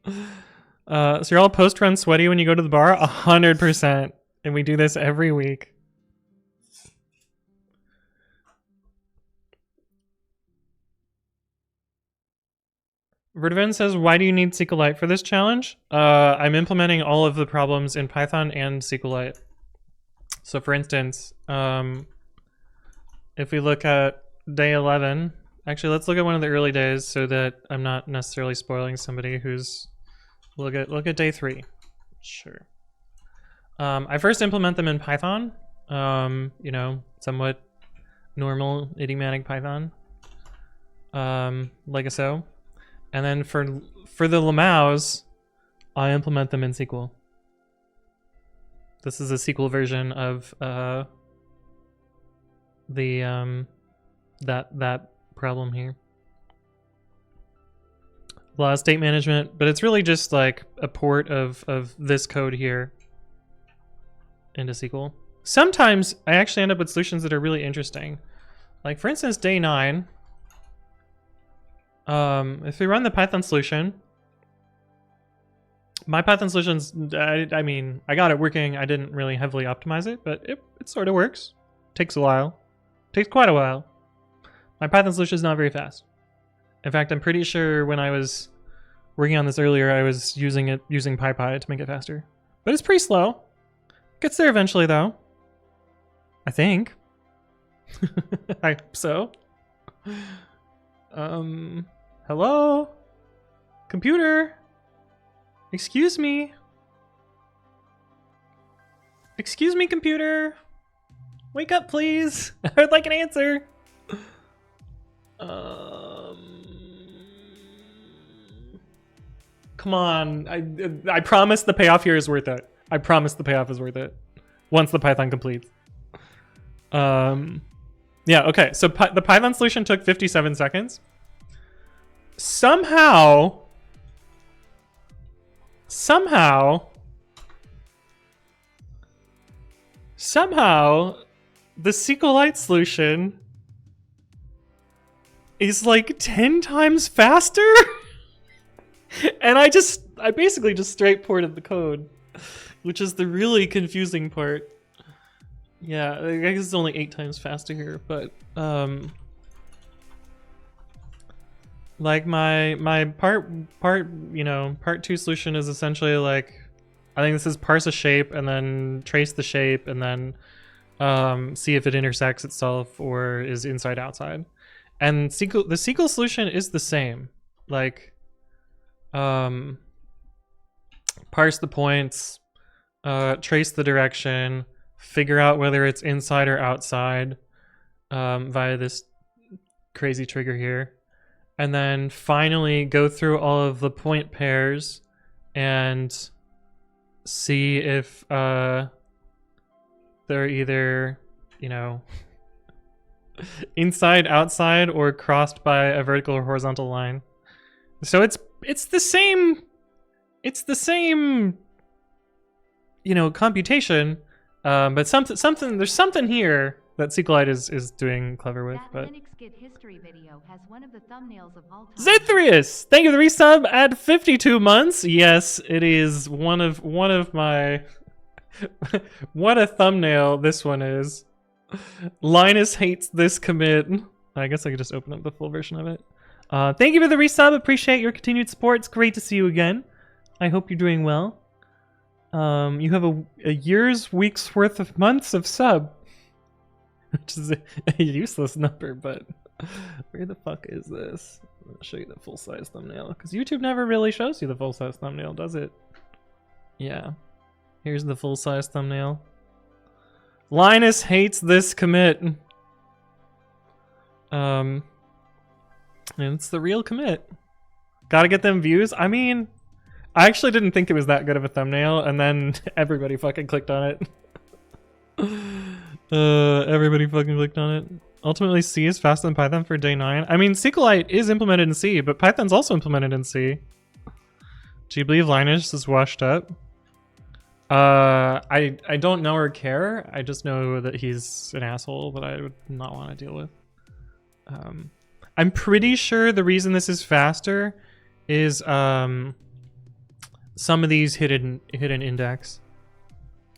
So you're all post-run sweaty when you go to the bar? 100%. And we do this every week. Vertiven says, why do you need SQLite for this challenge? I'm implementing all of the problems in Python and SQLite. So for instance, if we look at day 11, actually let's look at one of the early days so that I'm not necessarily spoiling somebody who's, look at day 3. Sure. I first implement them in Python, you know, somewhat normal idiomatic Python, like so. And then for the Lamaus, I implement them in SQL. This is a SQL version of the that problem here. A lot of state management, but it's really just like a port of this code here into SQL. Sometimes I actually end up with solutions that are really interesting. Like for instance, day 9. If we run the Python solution, my Python solutions, I mean, I got it working. I didn't really heavily optimize it, but it sort of works. Takes a while. Takes quite a while. My Python solution is not very fast. In fact, I'm pretty sure when I was working on this earlier, I was using PyPy to make it faster. But it's pretty slow. Gets there eventually, though. I think. I hope so. Hello? Computer? Excuse me? Excuse me, computer? Wake up, please. I would like an answer. Come on. I promise the payoff here is worth it. I promise the payoff is worth it. Once the Python completes. Yeah, okay. So the Python solution took 57 seconds. Somehow, the SQLite solution is like 10 times faster. And I basically just straight ported the code, which is the really confusing part. Yeah, I guess it's only 8 times faster here, but like my part 2 solution is essentially like, I think this is parse a shape and then trace the shape and then see if it intersects itself or is inside outside. And the SQL solution is the same. Like parse the points, trace the direction, figure out whether it's inside or outside via this crazy trigger here, and then finally go through all of the point pairs and see if they're either, inside, outside, or crossed by a vertical or horizontal line. So it's the same, computation, but there's something here that SQLite is doing clever with. But history video has one of the thumbnails of all time. Zithrius, thank you for the resub at 52 months. Yes, it is one of my what a thumbnail this one is. Linus hates this commit. I guess I could just open up the full version of it. Thank you for the resub. Appreciate your continued support. It's great to see you again. I hope you're doing well. You have a year's week's worth of months of sub, which is a useless number, but where the fuck is this? I'll show you the full-size thumbnail, because YouTube never really shows you the full-size thumbnail, does it? Yeah. Here's the full-size thumbnail. Linus hates this commit. And it's the real commit. Gotta get them views. I mean, I actually didn't think it was that good of a thumbnail, and then everybody fucking clicked on it. Everybody fucking clicked on it. Ultimately, C is faster than Python for day 9. I mean, SQLite is implemented in C, but Python's also implemented in C. Do you believe Linus is washed up? I don't know or care. I just know that he's an asshole that I would not want to deal with. I'm pretty sure the reason this is faster is some of these hidden index.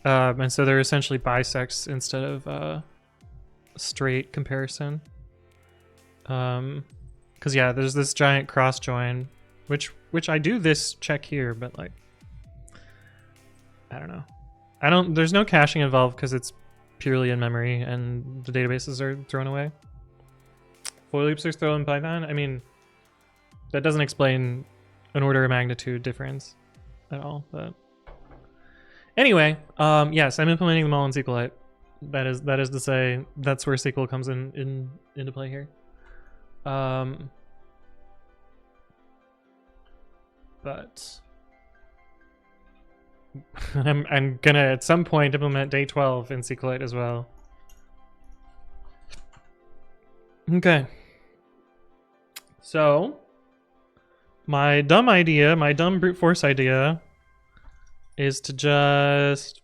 And so they're essentially bisects instead of straight comparison. Because yeah, there's this giant cross join, which I do this check here, but like, I don't know. There's no caching involved because it's purely in memory and the databases are thrown away. For loops are thrown in Python. I mean, that doesn't explain an order of magnitude difference at all, but anyway, yes, I'm implementing them all in SQLite. That is to say, that's where SQL comes into play here. But I'm gonna at some point implement day 12 in SQLite as well. Okay. So my dumb idea, my dumb brute force idea is to just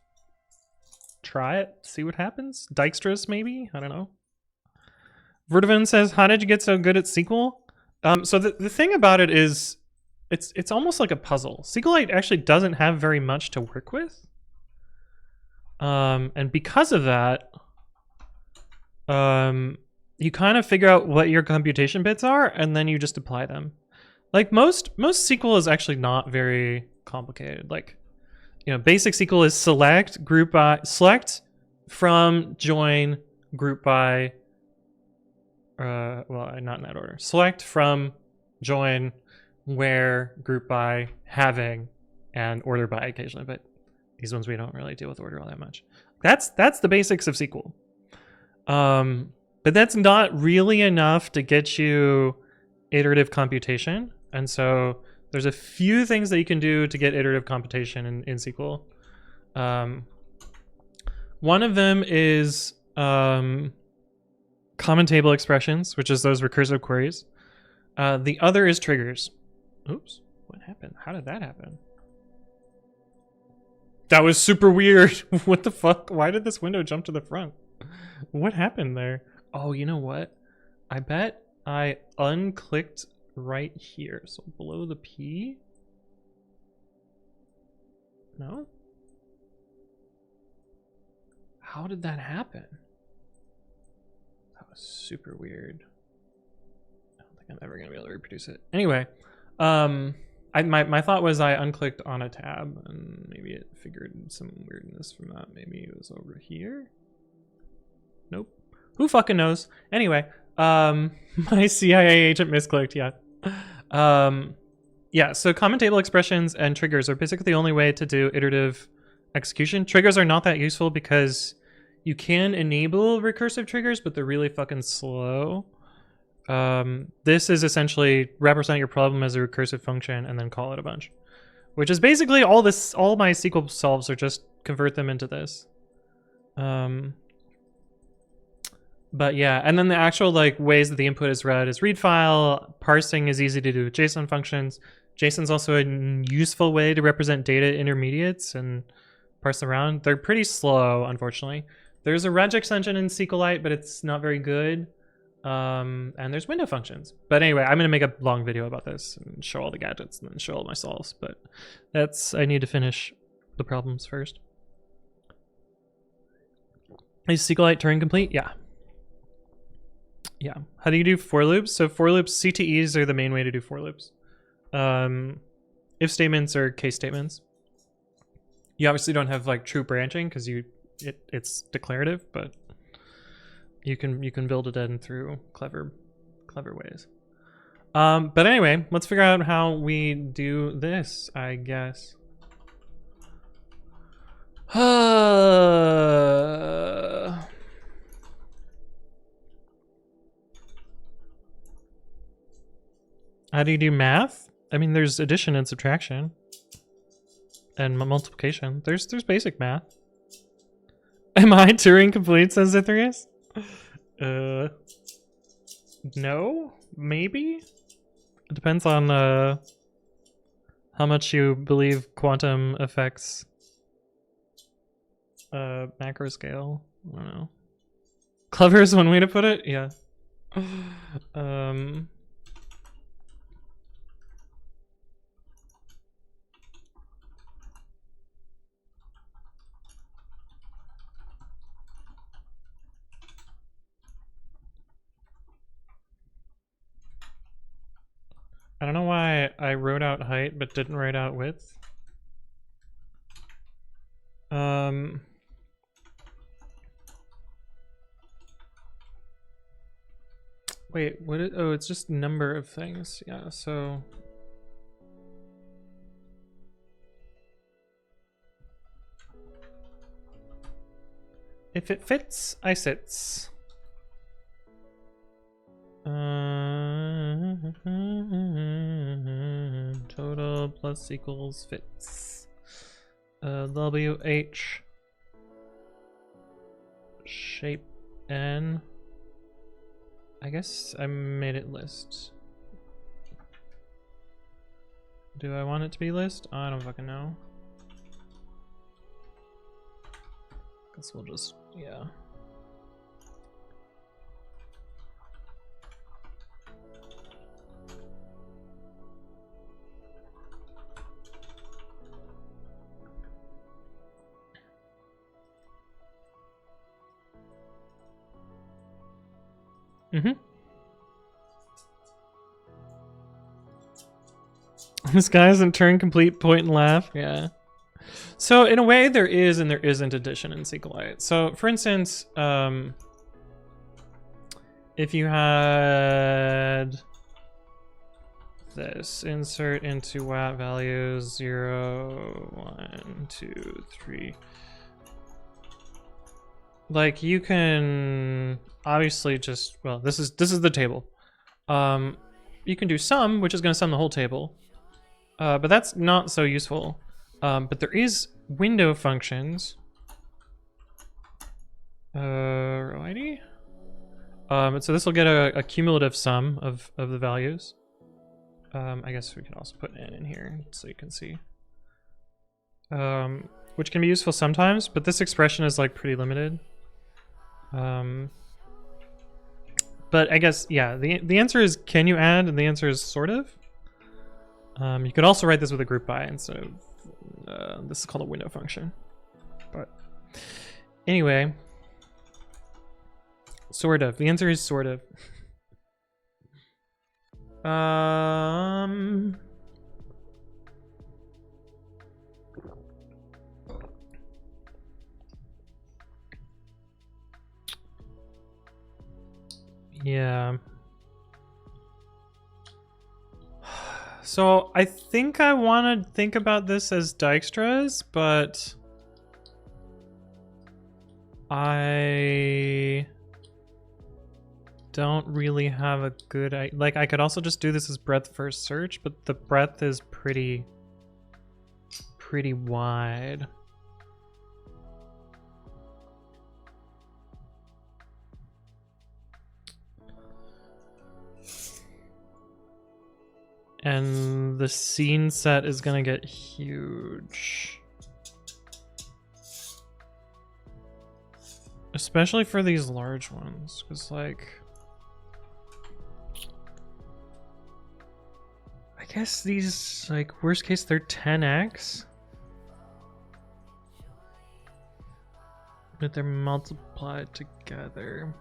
try it, see what happens. Dijkstra's maybe? I don't know. Verdovan says, how did you get so good at SQL? So the thing about it is it's almost like a puzzle. SQLite actually doesn't have very much to work with. And because of that, you kind of figure out what your computation bits are and then you just apply them. Like most SQL is actually not very complicated. Like, you know, basic SQL is select, group by, select from, join, group by, well, not in that order. Select from, join, where, group by, having, and order by occasionally, but these ones we don't really deal with order all that much. That's the basics of SQL. But that's not really enough to get you iterative computation. And so there's a few things that you can do to get iterative computation in SQL. One of them is common table expressions, which is those recursive queries. The other is triggers. Oops, what happened? How did that happen? That was super weird. What the fuck? Why did this window jump to the front? What happened there? Oh, you know what? I bet I unclicked right here. So below the P? No? How did that happen? That was super weird. I don't think I'm ever gonna be able to reproduce it. Anyway, my thought was I unclicked on a tab and maybe it figured some weirdness from that. Maybe it was over here. Nope. Who fucking knows? Anyway, my CIA agent misclicked, yeah. Yeah, so common table expressions and triggers are basically the only way to do iterative execution. Triggers are not that useful because you can enable recursive triggers, but they're really fucking slow. This is essentially represent your problem as a recursive function and then call it a bunch, which is basically all my SQL solves are just convert them into this. But yeah, and then the actual like ways that the input is read is read file. Parsing is easy to do with JSON functions. JSON's also a useful way to represent data intermediates and parse around. They're pretty slow, unfortunately. There's a regex engine in SQLite, but it's not very good. And there's window functions. But anyway, I'm gonna make a long video about this and show all the gadgets and then show all my solves. But I need to finish the problems first. Is SQLite Turing complete? Yeah. Yeah. How do you do for loops? So for loops, CTEs are the main way to do for loops. If statements are case statements. You obviously don't have like true branching because it's declarative, but you can build it in through clever ways. But anyway, let's figure out how we do this, I guess. How do you do math? I mean, there's addition and subtraction and multiplication. There's basic math. Am I Turing complete, says Ithrius? No, maybe. It depends on how much you believe quantum affects macro scale. I don't know. Clever is one way to put it. Yeah. I don't know why I wrote out height but didn't write out width. Wait, oh, it's just number of things. Yeah, so if it fits, I sits. Total plus equals fits. WH shape N. I guess I made it list. Do I want it to be list? I don't fucking know. Guess we'll just, yeah. Mm-hmm. This guy hasn't turned complete, point and laugh. Yeah. So in a way, there is and there isn't addition in SQLite. So for instance, if you had this, insert into WAT values 0, 1, 2, 3. Like you can obviously just, well, this is the table. You can do sum, which is going to sum the whole table. But that's not so useful. But there is window functions. Row ID. So this will get a cumulative sum of the values. I guess we can also put n in here so you can see. Which can be useful sometimes, but this expression is like pretty limited. But I guess, yeah, the answer is can you add, and the answer is sort of. You could also write this with a group by instead of, this is called a window function. But anyway, sort of. The answer is sort of. Yeah. So I think I want to think about this as Dijkstra's, but I don't really have a good idea. Like I could also just do this as breadth first search, but the breadth is pretty wide. And the scene set is gonna get huge. Especially for these large ones, because like... I guess these, like, worst case, they're 10x. But they're multiplied together.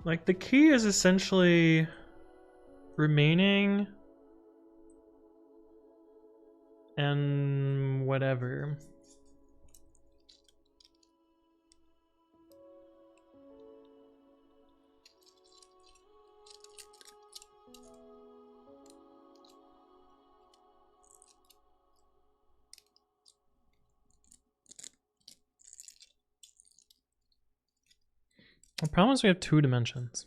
Like the key is essentially remaining and whatever. The problem is we have 2 dimensions.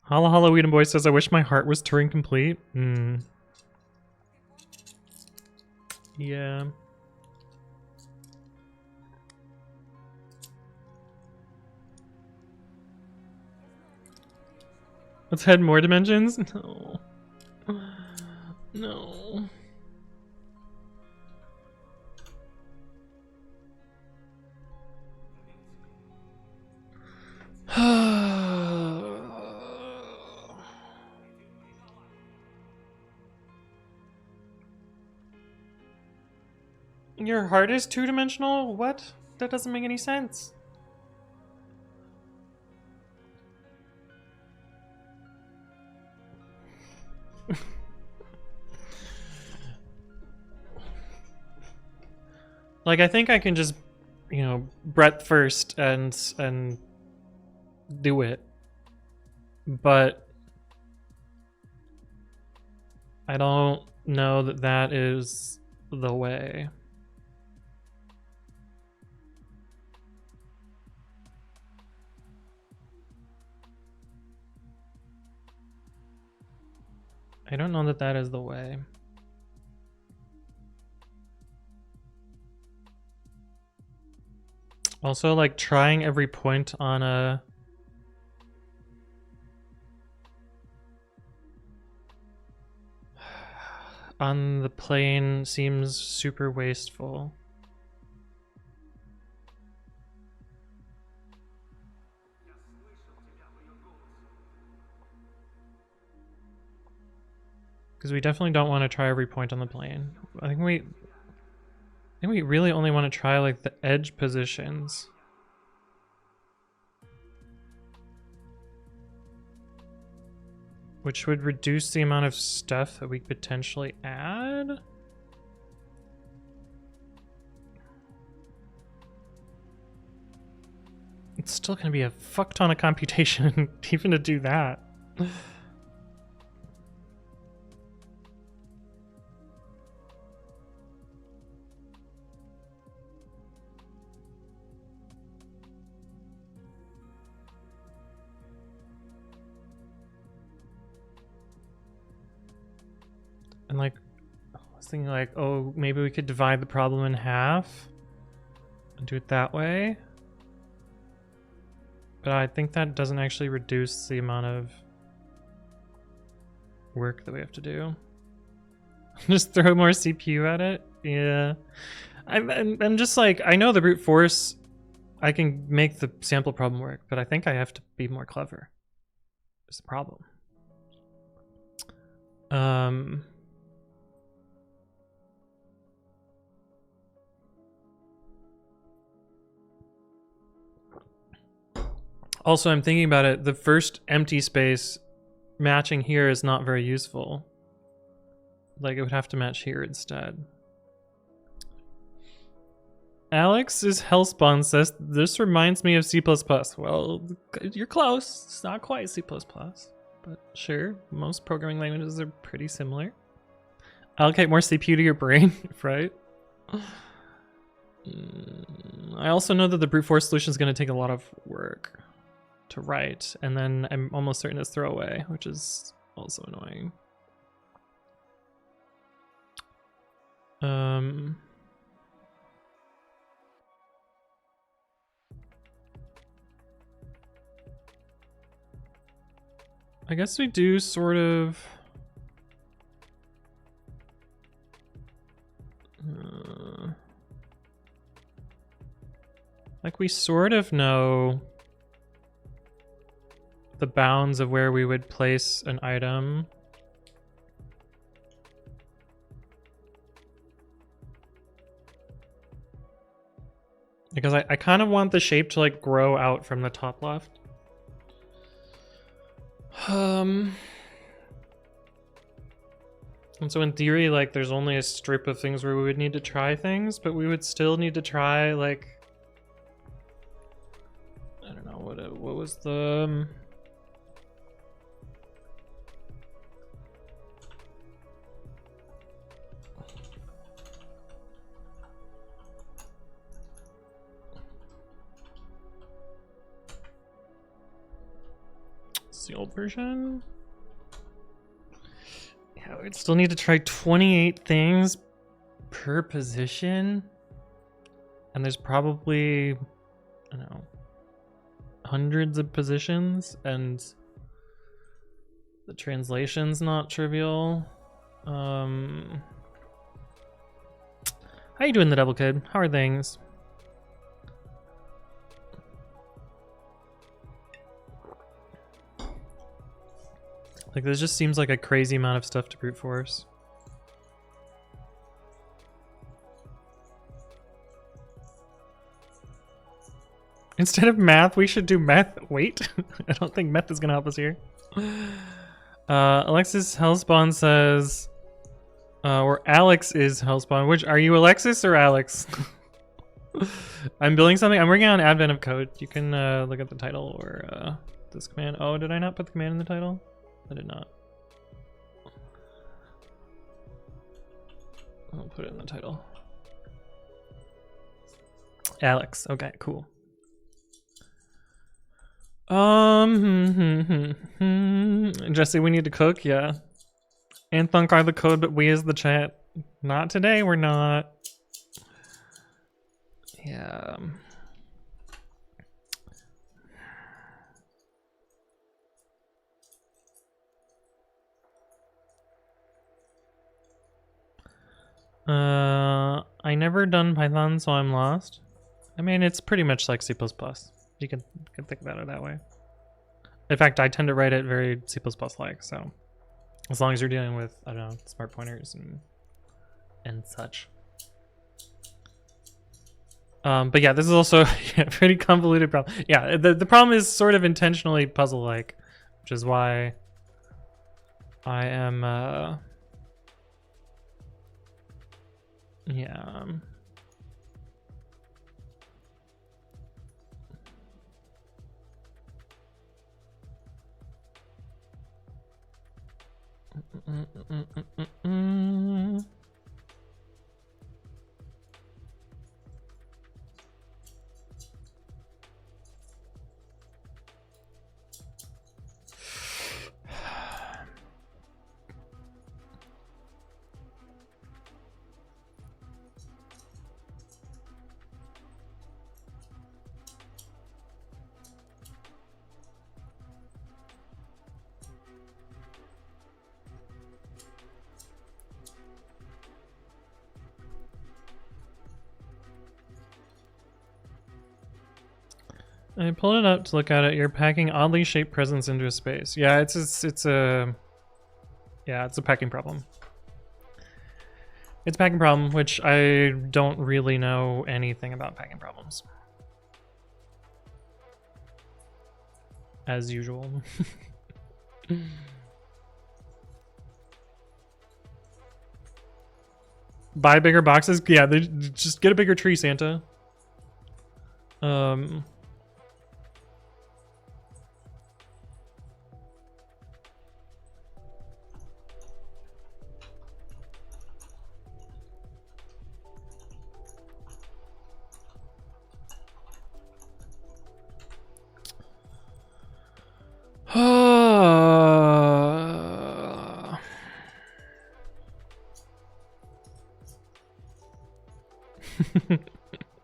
Holla Holla Weedon Boy says, I wish my heart was Turing complete. Yeah. Let's head more dimensions? No. No. Your heart is 2-dimensional? What? That doesn't make any sense. Like, I think I can just, you know, breadth first and do it. But I don't know that that is the way. I don't know that that is the way. Also, like, trying every point on a... on the plane seems super wasteful. Because we definitely don't want to try every point on the plane. I think we really only want to try like the edge positions. Which would reduce the amount of stuff that we could potentially add. It's still going to be a fuck ton of computation even to do that. And like, I was thinking like, oh, maybe we could divide the problem in half and do it that way. But I think that doesn't actually reduce the amount of work that we have to do. Just throw more CPU at it? Yeah. I'm just like, I know the brute force, I can make the sample problem work, but I think I have to be more clever. It's the problem. Also, I'm thinking about it, the first empty space matching here is not very useful. Like, it would have to match here instead. Alex's Hellspawn says, this reminds me of C++. Well, you're close. It's not quite C++, but sure. Most programming languages are pretty similar. Allocate more CPU to your brain, right? I also know that the brute force solution is going to take a lot of work to write, and then I'm almost certain it's throwaway, which is also annoying. I guess we do sort of like we sort of know the bounds of where we would place an item. Because I kind of want the shape to like grow out from the top left. And so in theory, like there's only a strip of things where we would need to try things, but we would still need to try like, I don't know, what was the... the old version. Yeah, we'd still need to try 28 things per position, and there's probably, I don't know, hundreds of positions, and the translation's not trivial. How you doing, the Devil Kid? How are things? Like, this just seems like a crazy amount of stuff to brute force. Instead of math, we should do meth. Wait, I don't think meth is gonna help us here. Alexis Hellspawn says, or Alex is Hellspawn. Which, are you Alexis or Alex? I'm building something. I'm working on Advent of Code. You can look at the title or this command. Oh, did I not put the command in the title? I did not. I'll put it in the title. Alex. Okay, cool. Jesse, we need to cook. Yeah. Anthon got the code, but we is the chat. Not today, we're not. Yeah. I never done Python, so I'm lost. I mean, it's pretty much like C++. You can think about it that way. In fact, I tend to write it very C++-like, so as long as you're dealing with, I don't know, smart pointers and such. But yeah, this is also a pretty convoluted problem. Yeah, the problem is sort of intentionally puzzle-like, which is why I am, yeah. I pulled it up to look at it. You're packing oddly shaped presents into a space. Yeah, it's a packing problem. It's a packing problem, which I don't really know anything about packing problems. As usual. Buy bigger boxes? Yeah, just get a bigger tree, Santa.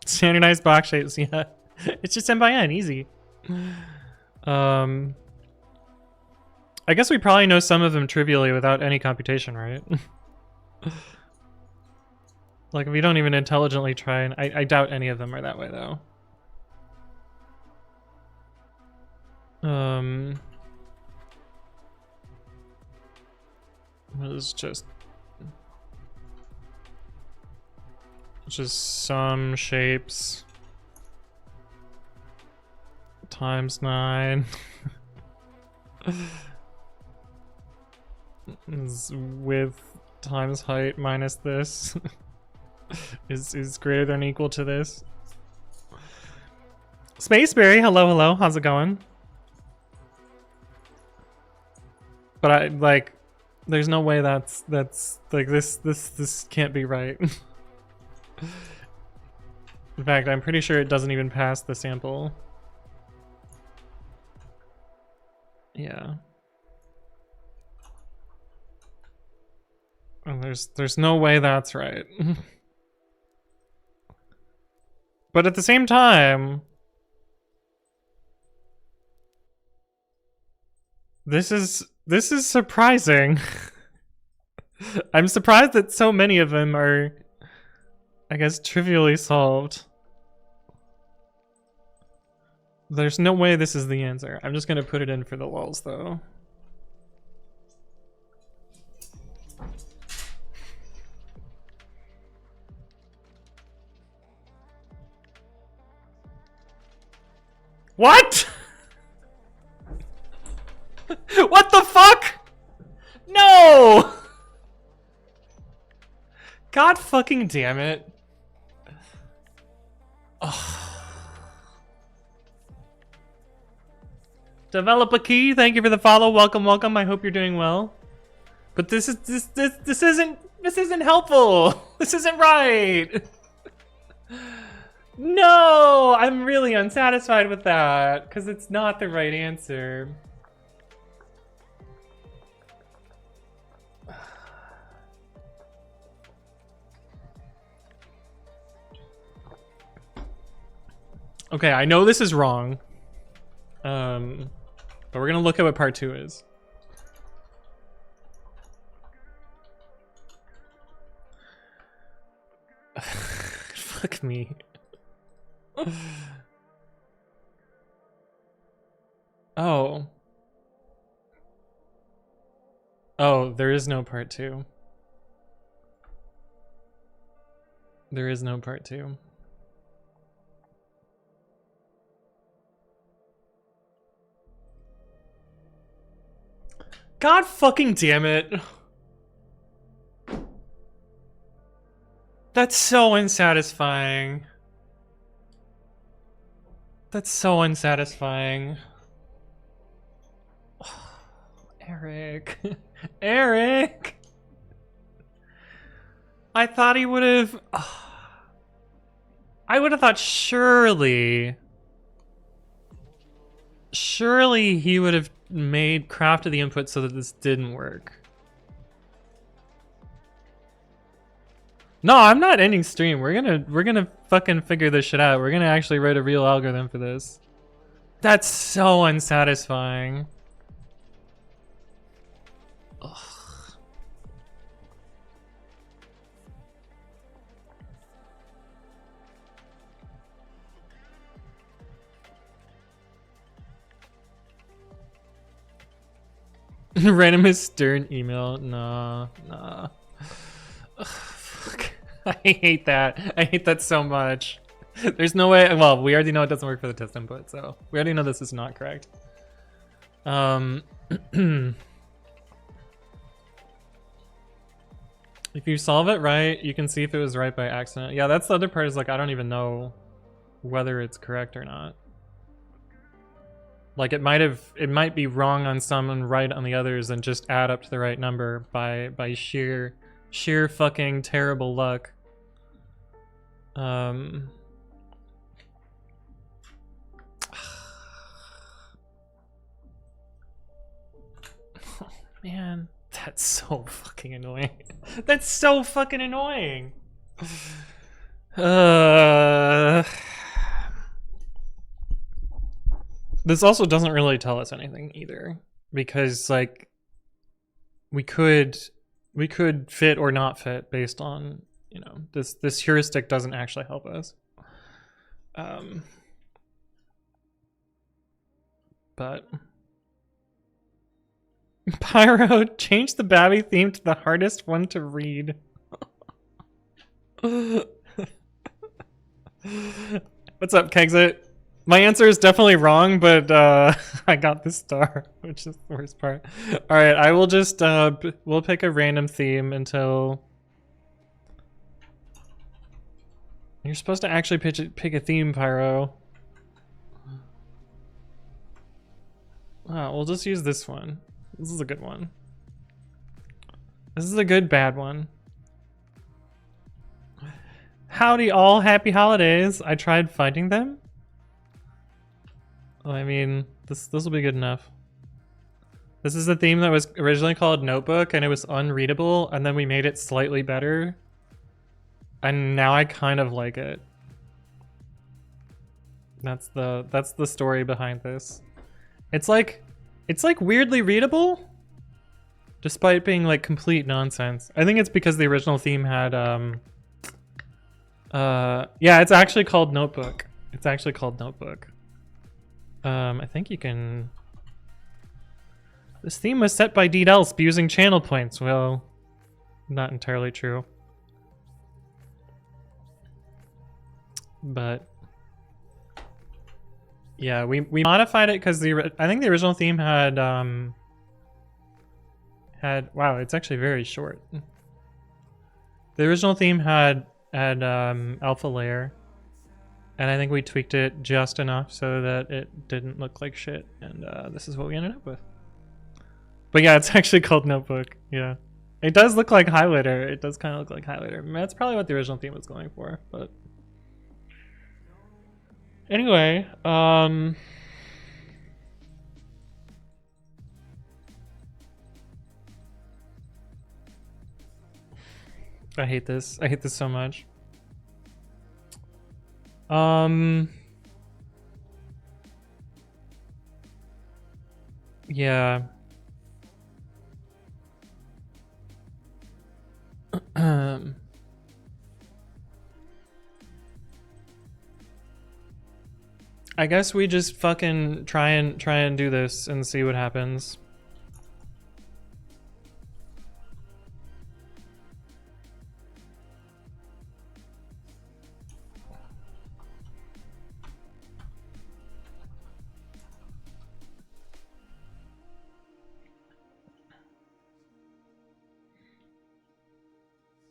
Standardized box shapes, yeah. It's just M by N, easy. I guess we probably know some of them trivially without any computation, right? Like, if we don't even intelligently try, and I doubt any of them are that way, though. It's just some shapes times 9 is width times height minus this is greater than or equal to this. Spaceberry, hello, how's it going? But I like, there's no way that's like this can't be right. In fact, I'm pretty sure it doesn't even pass the sample. Yeah. And there's no way that's right. But at the same time, this is surprising. I'm surprised that so many of them are, I guess, trivially solved. There's no way this is the answer. I'm just gonna put it in for the lulz, though. What? What the fuck? No! God fucking damn it. Ugh. Develop a key, thank you for the follow. Welcome. I hope you're doing well. But this isn't helpful. This isn't right. No, I'm really unsatisfied with that because it's not the right answer. Okay, I know this is wrong. But we're gonna look at what part 2 is. Fuck me. Oh. Oh, there is no part 2. There is no part 2. God fucking damn it. That's so unsatisfying. That's so unsatisfying. Eric. Eric! I thought he would have... I would have thought surely he would have crafted the input so that this didn't work. No, I'm not ending stream. We're gonna fucking figure this shit out. We're gonna actually write a real algorithm for this. That's so unsatisfying. Ugh. Randomest Stern email. Nah. Ugh, fuck. I hate that. I hate that so much. There's no way. Well, we already know it doesn't work for the test input, so we already know this is not correct. If you solve it right, you can see if it was right by accident. Yeah, that's the other part, is like I don't even know whether it's correct or not. Like it might be wrong on some and right on the others, and just add up to the right number by sheer fucking terrible luck. Man, that's so fucking annoying. That's so fucking annoying. This also doesn't really tell us anything either, because like we could fit or not fit based on, you know, this heuristic doesn't actually help us. But Pyro, change the Babby theme to the hardest one to read. What's up, Kexit? My answer is definitely wrong, but I got the star, which is the worst part. All right, I will just we'll pick a random theme until you're supposed to actually pick a theme, Pyro. We'll just use this one. This is a good one. This is a good bad one. Howdy all, happy holidays. I tried finding them. Well, I mean, this will be good enough. This is the theme that was originally called Notebook, and it was unreadable, and then we made it slightly better. And now I kind of like it. That's the story behind this. It's like weirdly readable, despite being like complete nonsense. I think it's because the original theme had yeah, it's actually called Notebook. It's actually called Notebook. I think you can... This theme was set by DDelsp using channel points. Well, not entirely true. But yeah, we modified it because I think the original theme had wow, it's actually very short. The original theme had alpha layer, and I think we tweaked it just enough so that it didn't look like shit, and this is what we ended up with. But yeah, it's actually called Notebook. Yeah, it does look like highlighter. It does kind of look like highlighter. I mean, that's probably what the original theme was going for, but anyway, I hate this. I hate this so much. Yeah. I guess we just fucking try and do this and see what happens.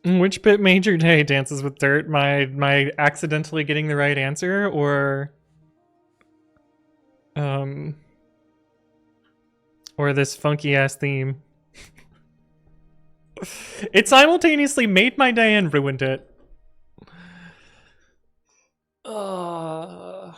Which bit made your day? Dances with Dirt? My accidentally getting the right answer, or this funky ass theme? It simultaneously made my day and ruined it. Oh.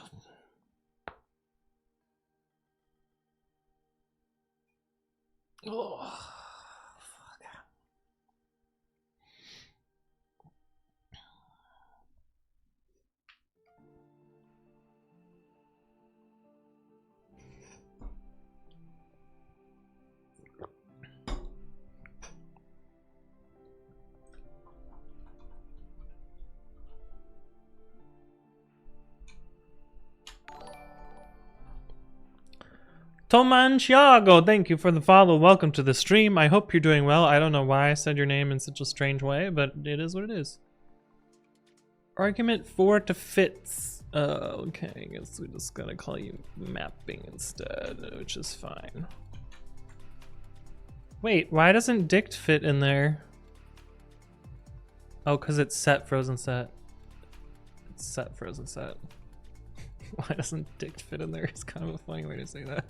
Tomanchiago, thank you for the follow. Welcome to the stream. I hope you're doing well. I don't know why I said your name in such a strange way, but it is what it is. Argument 4 to fits. Okay, I guess we just gotta call you mapping instead, which is fine. Wait, why doesn't dict fit in there? Oh, because it's set, frozen set. It's set, frozen set. Why doesn't dict fit in there? It's kind of a funny way to say that.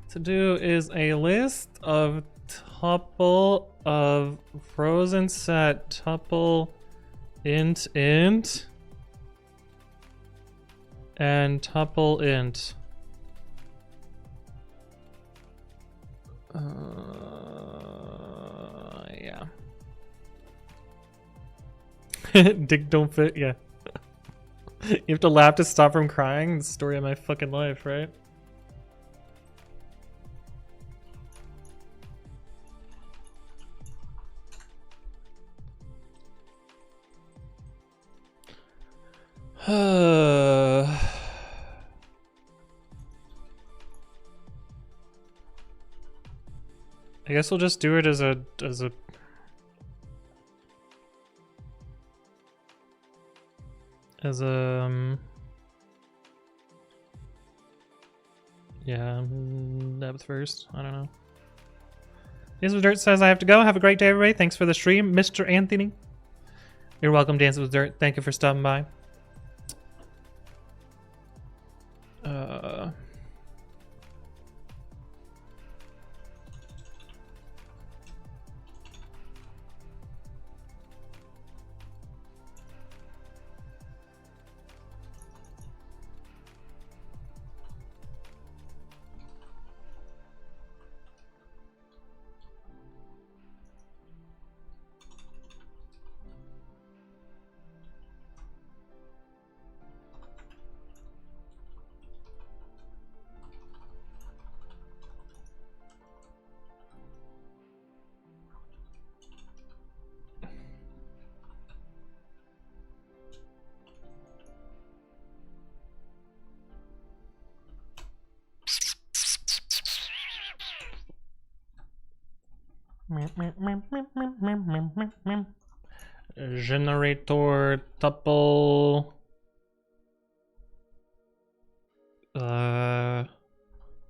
To do is a list of tuple of frozen set tuple int int and tuple int. Yeah. Dick don't fit, yeah. You have to laugh to stop from crying? It's the story of my fucking life, right? I guess we'll just do it as a yeah, depth first. I don't know. Dance with Dirt says I have to go. Have a great day, everybody. Thanks for the stream, Mr. Anthony. You're welcome, Dance with Dirt. Thank you for stopping by. Generator tuple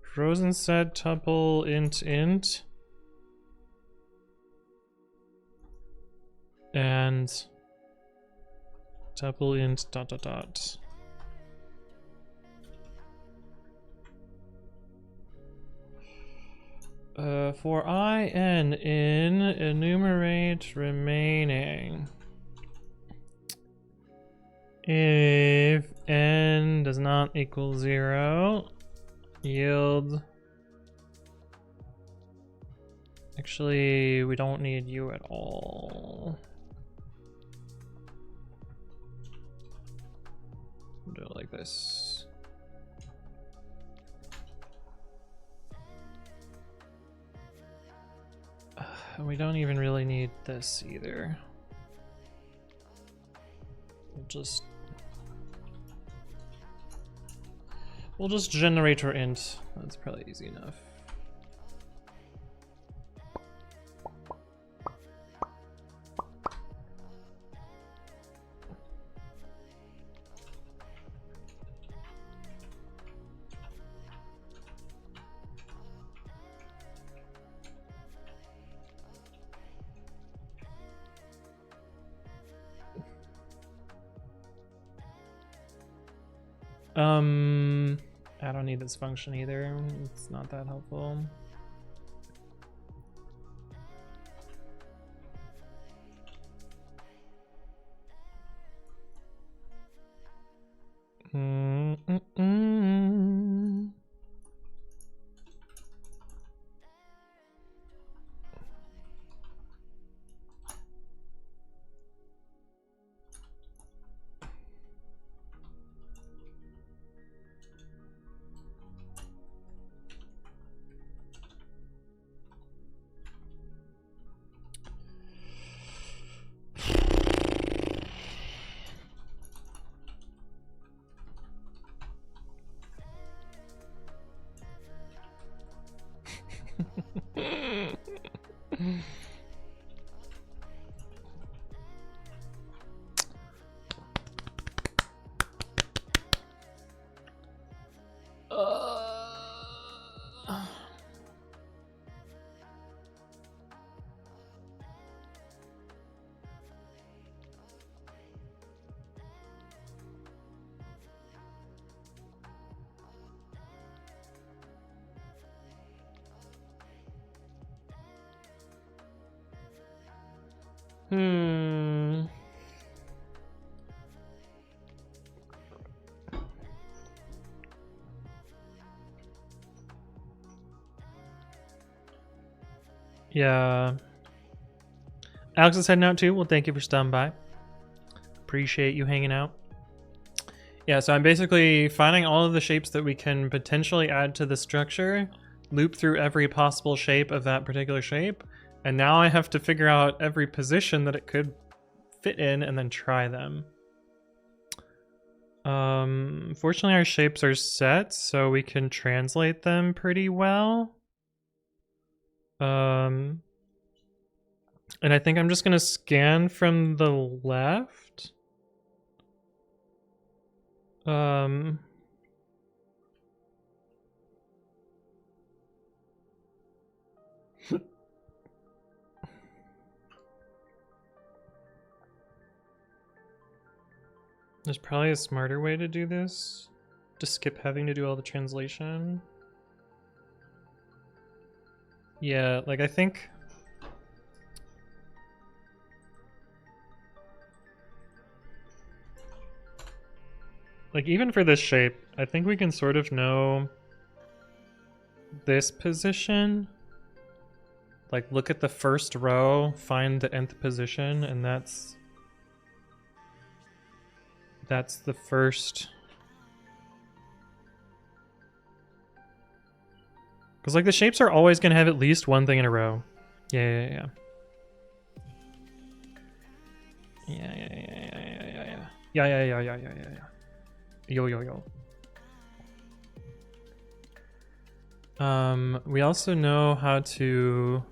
frozen set tuple int int and tuple int dot dot dot. For in enumerate remaining. If n does not equal 0, yield. Actually, we don't need you at all. Do it like this. We don't even really need this either. We'll just generate our int. That's probably easy enough. I don't need this function either. It's not that helpful. Yeah. Alex is heading out too. Well, thank you for stopping by. Appreciate you hanging out. Yeah, so I'm basically finding all of the shapes that we can potentially add to the structure, loop through every possible shape of that particular shape, and now I have to figure out every position that it could fit in and then try them. Fortunately our shapes are set, so we can translate them pretty well. And I think I'm just gonna scan from the left. There's probably a smarter way to do this, to skip having to do all the translation. Yeah, like I think like even for this shape, I think we can sort of know this position. Like look at the first row, find the nth position, and that's the first. Because like the shapes are always going to have at least one thing in a row. Yeah. Yo. We also know how to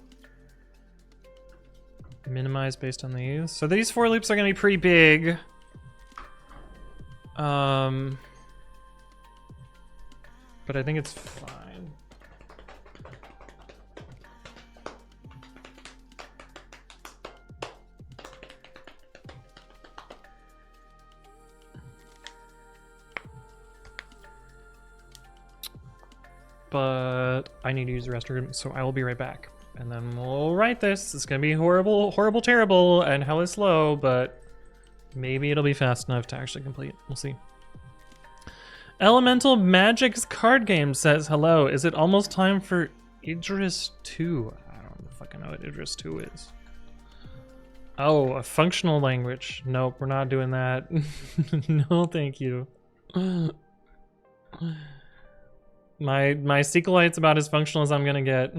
minimize based on these. So these for loops are going to be pretty big. But I think it's fine. But I need to use the restroom, so I will be right back. And then we'll write this. It's gonna be horrible, terrible, and hella slow, but maybe it'll be fast enough to actually complete. We'll see. Elemental Magic's card game says hello. Is it almost time for Idris 2? I don't fucking know what Idris 2 is. Oh, a functional language. Nope, we're not doing that. No, thank you. My SQLite's about as functional as I'm gonna get.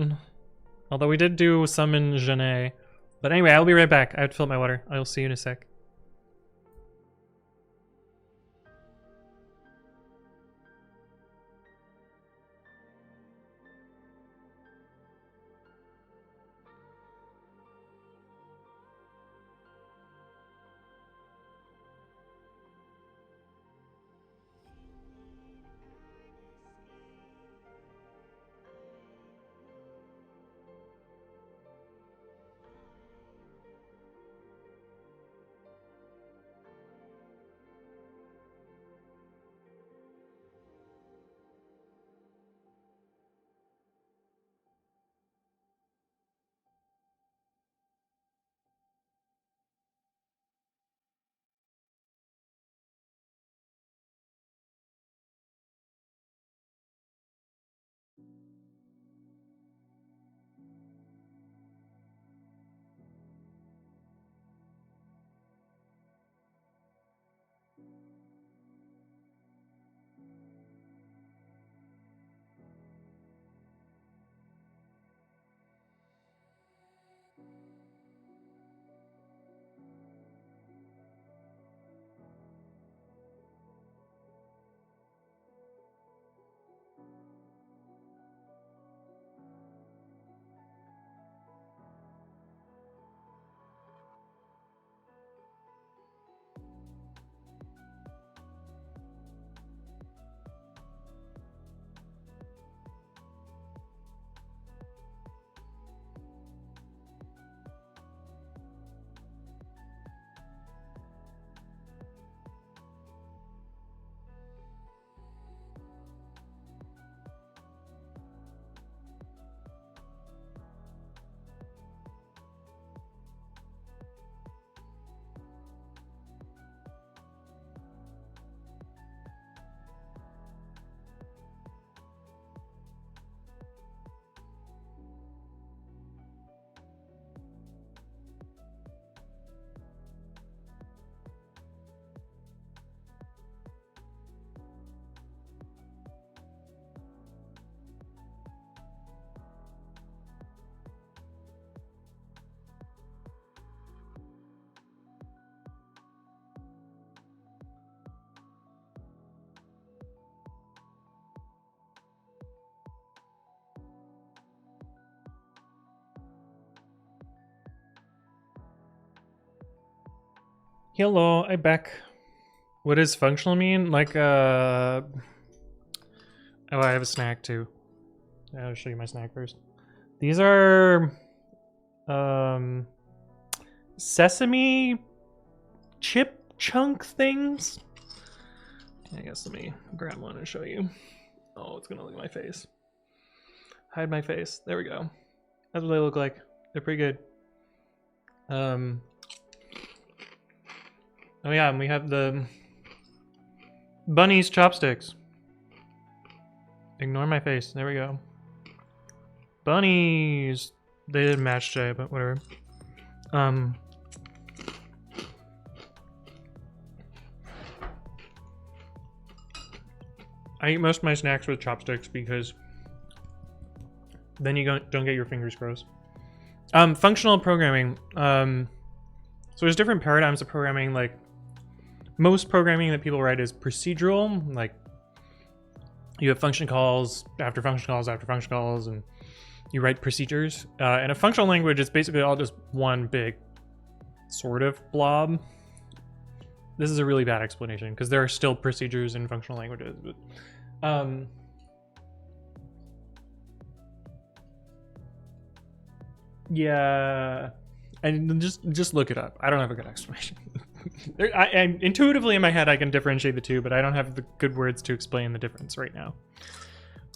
Although we did do some in Genet. But anyway, I'll be right back. I have to fill up my water. I'll see you in a sec. Hello, I'm back. What does functional mean? Like, oh, I have a snack too. I'll show you my snack first. These are, sesame chip chunk things. I guess let me grab one and show you. Oh, it's gonna look at my face. Hide my face. There we go. That's what they look like. They're pretty good. Oh yeah, and we have the bunny's chopsticks. Ignore my face. There we go. Bunnies. They didn't match today, but whatever. I eat most of my snacks with chopsticks because then you don't get your fingers gross. Functional programming. So there's different paradigms of programming. Like, most programming that people write is procedural. Like, you have function calls after function calls after function calls, and you write procedures. And a functional language is basically all just one big sort of blob. This is a really bad explanation because there are still procedures in functional languages, but yeah, and just look it up. I don't have a good explanation. I intuitively in my head I can differentiate the two, but I don't have the good words to explain the difference right now.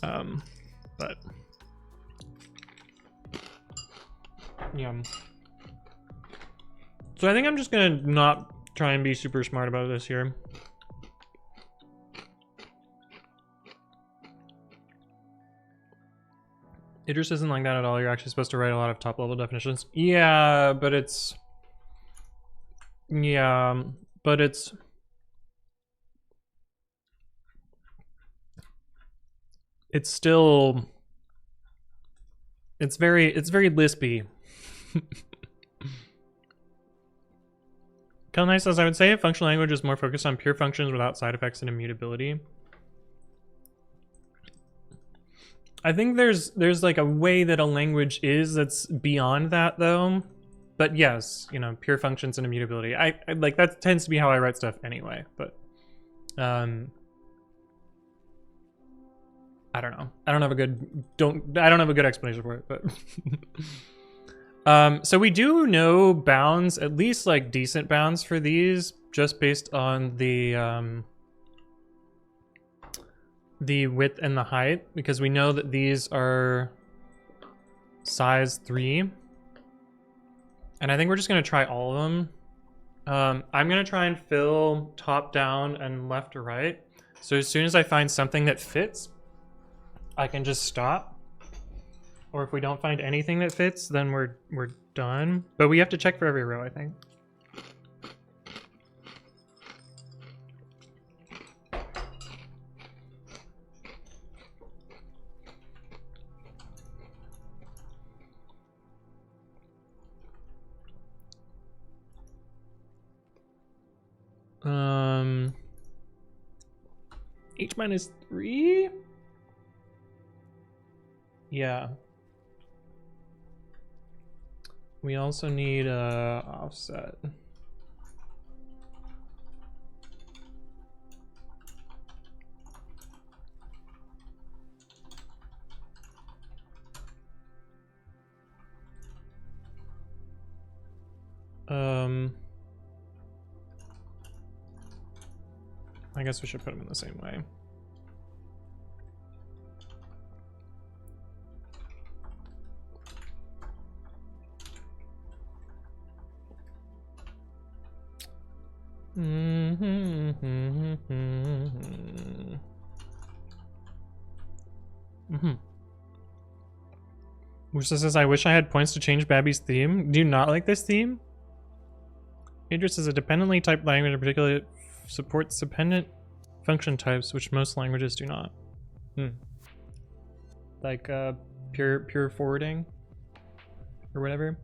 But yeah. So I think I'm just gonna not try and be super smart about this here. It just isn't like that at all. You're actually supposed to write a lot of top level definitions. Yeah, but it's... Yeah, but it's... It's still... It's very lispy. Kelnice says, I would say a functional language is more focused on pure functions without side effects and immutability. I think there's like a way that a language is that's beyond that though. But yes, you know, pure functions and immutability. I like that tends to be how I write stuff anyway, but I don't know. I don't have a good explanation for it, but so we do know bounds, at least like decent bounds for these, just based on the width and the height, because we know that these are size 3. And I think we're just gonna try all of them. I'm gonna try and fill top down and left to right. So as soon as I find something that fits, I can just stop. Or if we don't find anything that fits, then we're done. But we have to check for every row, I think. H-3? Yeah. We also need a offset. I guess we should put them in the same way. Musa says, I wish I had points to change Babby's theme. Do you not like this theme? Idris is a dependently typed language, in particular it supports dependent function types, which most languages do not. Like pure forwarding or whatever.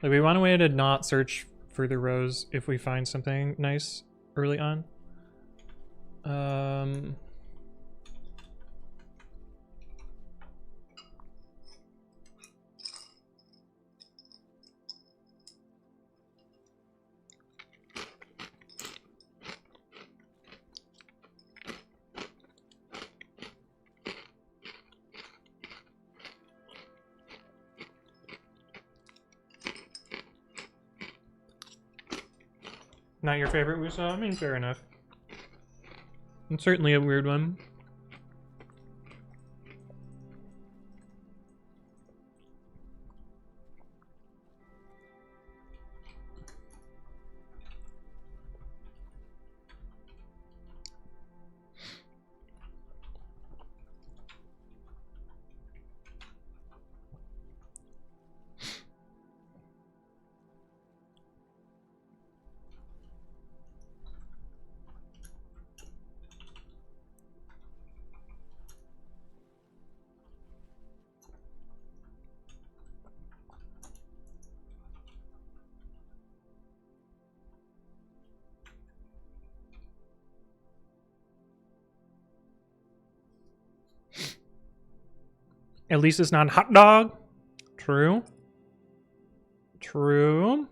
Like we want a way to not search further rows if we find something nice early on. Not your favorite, Wusa? I mean, fair enough. It's certainly a weird one. At least it's not hot dog. True. True.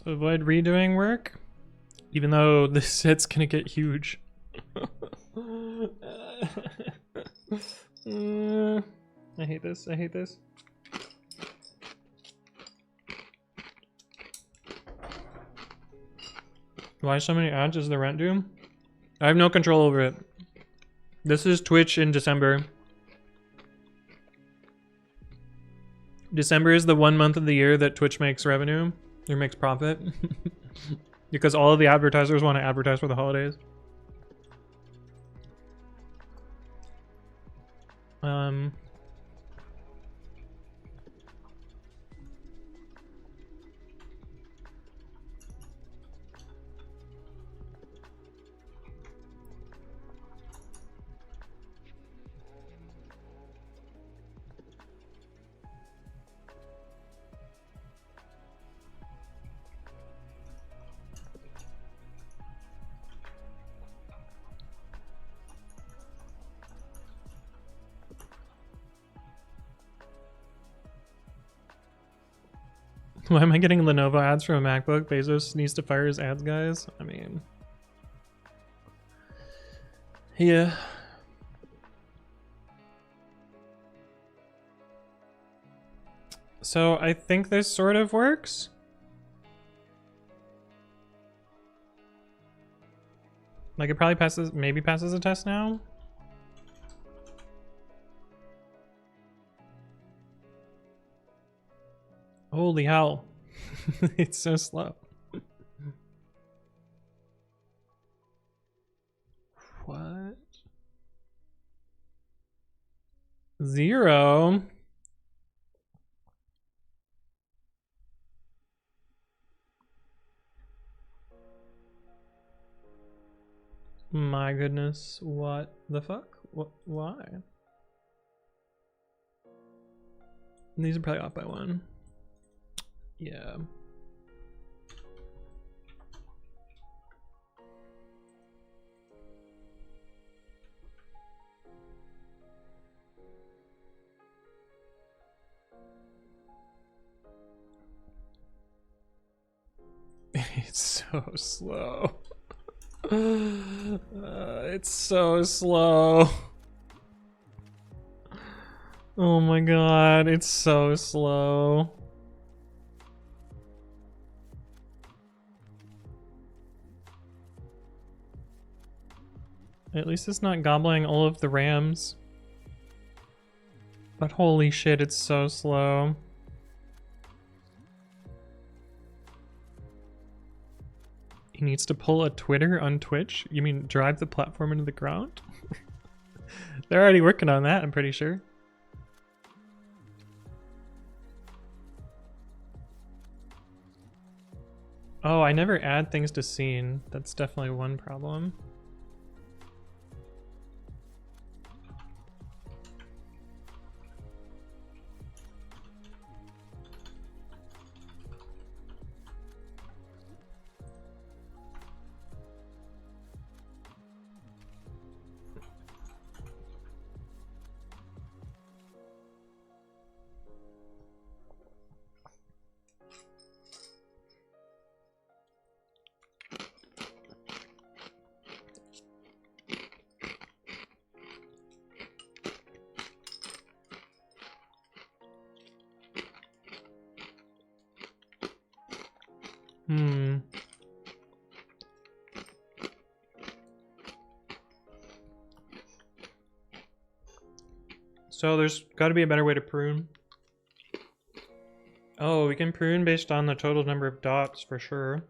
So avoid redoing work, even though this set's gonna get huge. I hate this. I hate this. Why so many ads? Is the rent due? I have no control over it. This is Twitch in December. December is the 1 month of the year that Twitch makes revenue or makes profit because all of the advertisers want to advertise for the holidays. Why am I getting Lenovo ads from a MacBook? Bezos needs to fire his ads guys. I mean, yeah. So I think this sort of works. Like it probably passes, maybe passes a test now. Holy hell. It's so slow. What? 0? My goodness, what the fuck? What? Why? These are probably off by 1. Yeah. It's so slow. It's so slow. Oh my god, it's so slow. At least it's not gobbling all of the RAMs. But holy shit, it's so slow. He needs to pull a Twitter on Twitch? You mean drive the platform into the ground? They're already working on that, I'm pretty sure. Oh, I never add things to scene. That's definitely one problem. So there's got to be a better way to prune. Oh, we can prune based on the total number of dots for sure.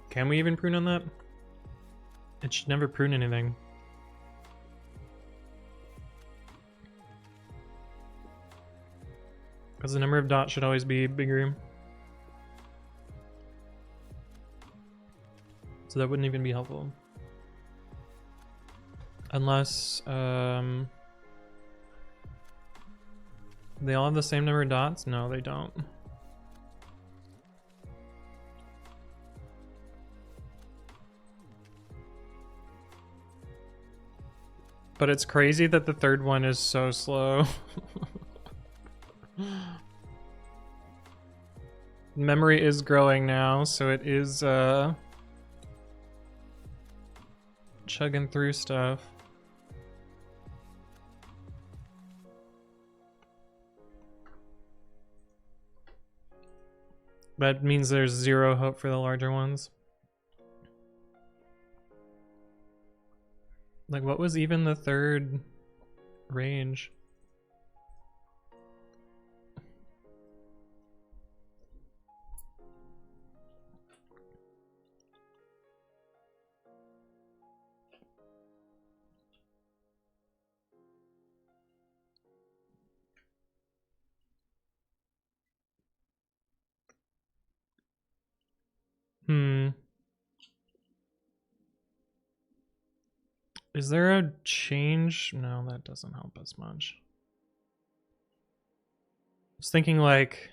Can we even prune on that? It should never prune anything. Because the number of dots should always be bigger. So that wouldn't even be helpful. Unless, they all have the same number of dots? No, they don't. But it's crazy that the third one is so slow. Memory is growing now, so it is chugging through stuff. That means there's zero hope for the larger ones. Like, what was even the third range? Is there a change? No, that doesn't help us much. I was thinking, like,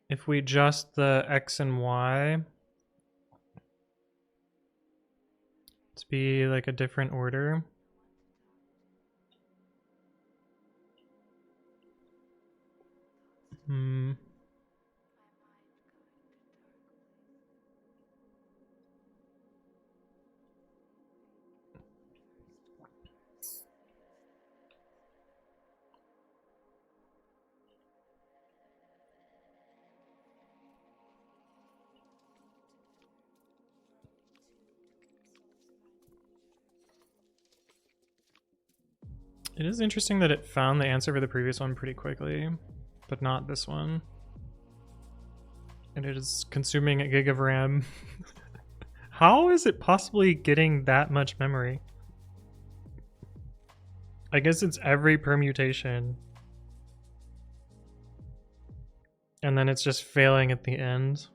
if we adjust the X and Y to be like a different order. It is interesting that it found the answer for the previous one pretty quickly, but not this one. And it is consuming a gig of RAM. How is it possibly getting that much memory? I guess it's every permutation. And then it's just failing at the end.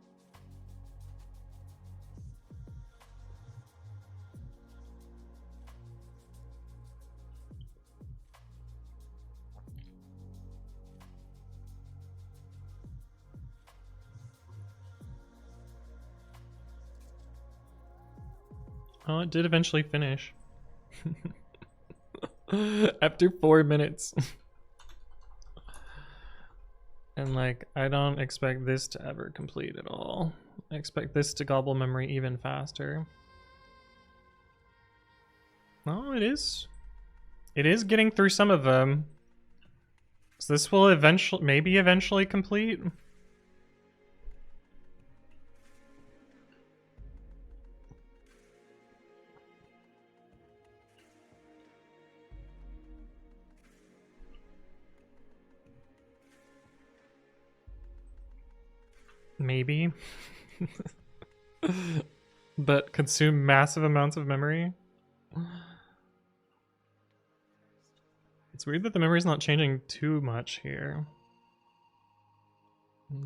Oh, it did eventually finish. After 4 minutes. And like, I don't expect this to ever complete at all. I expect this to gobble memory even faster. No, it is. It is getting through some of them. So this will eventually, maybe eventually complete. Maybe. But consume massive amounts of memory. It's weird that the memory's not changing too much here.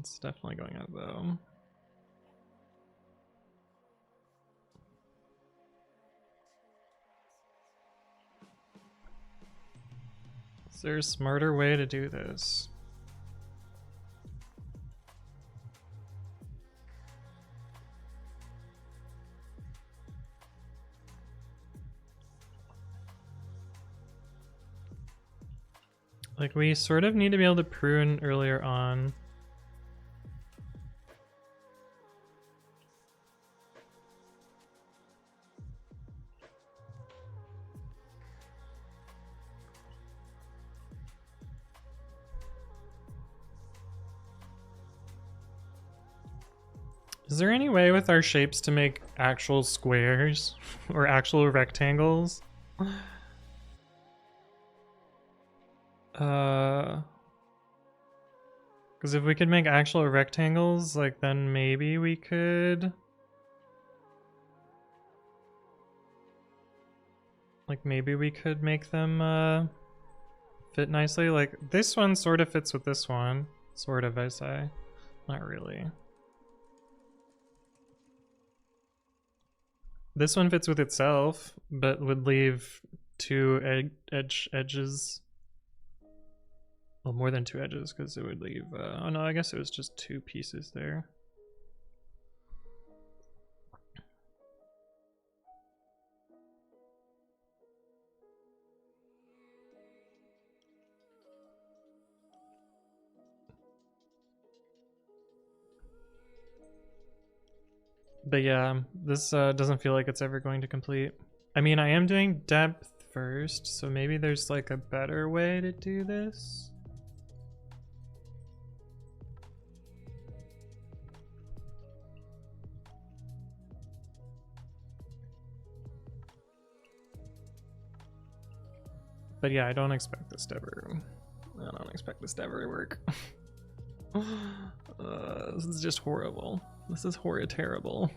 It's definitely going up though. Is there a smarter way to do this? Like, we sort of need to be able to prune earlier on. Is there any way with our shapes to make actual squares or actual rectangles? Because if we could make actual rectangles, like, then maybe we could Like maybe we could make them fit nicely. Like this one sort of fits with this one. Sort of, I say. Not really. This one fits with itself, but would leave two edges. Well, more than two edges, because it would leave... oh no, I guess it was just two pieces there. But yeah, this doesn't feel like it's ever going to complete. I mean, I am doing depth first, so maybe there's like a better way to do this. But yeah, I don't expect this to ever work. This is just horrible. This is terrible.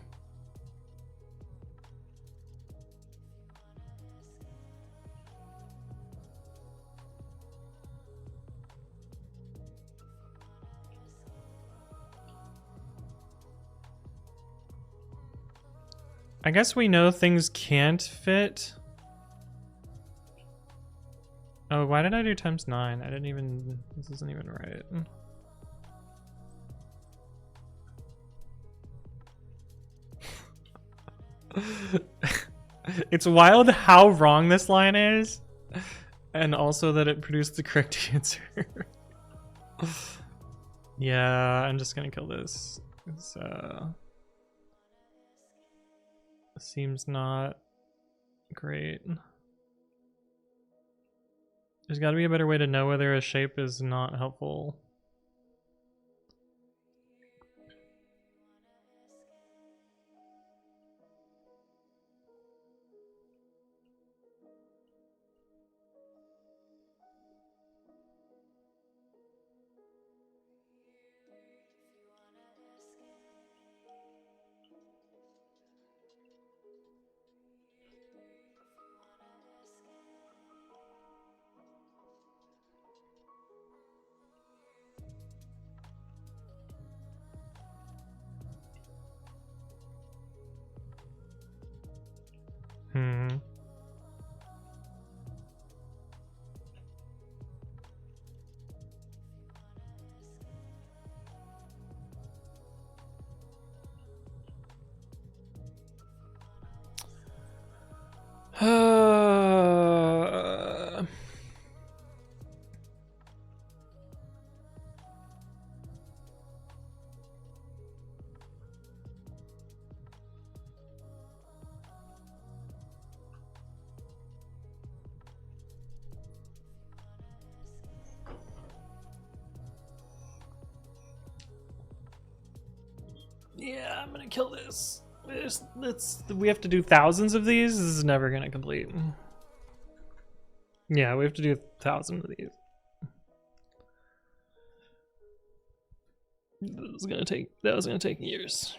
I guess we know things can't fit. Oh, why did I do times 9? I didn't even... This isn't even right. It's wild how wrong this line is, and also that it produced the correct answer. Yeah, I'm just gonna kill this. It's, seems not great. There's got to be a better way to know whether a shape is not helpful. Yeah, I'm gonna kill this. We have to do thousands of these. This is never gonna complete. Yeah, we have to do 1,000 of these. That was gonna take years.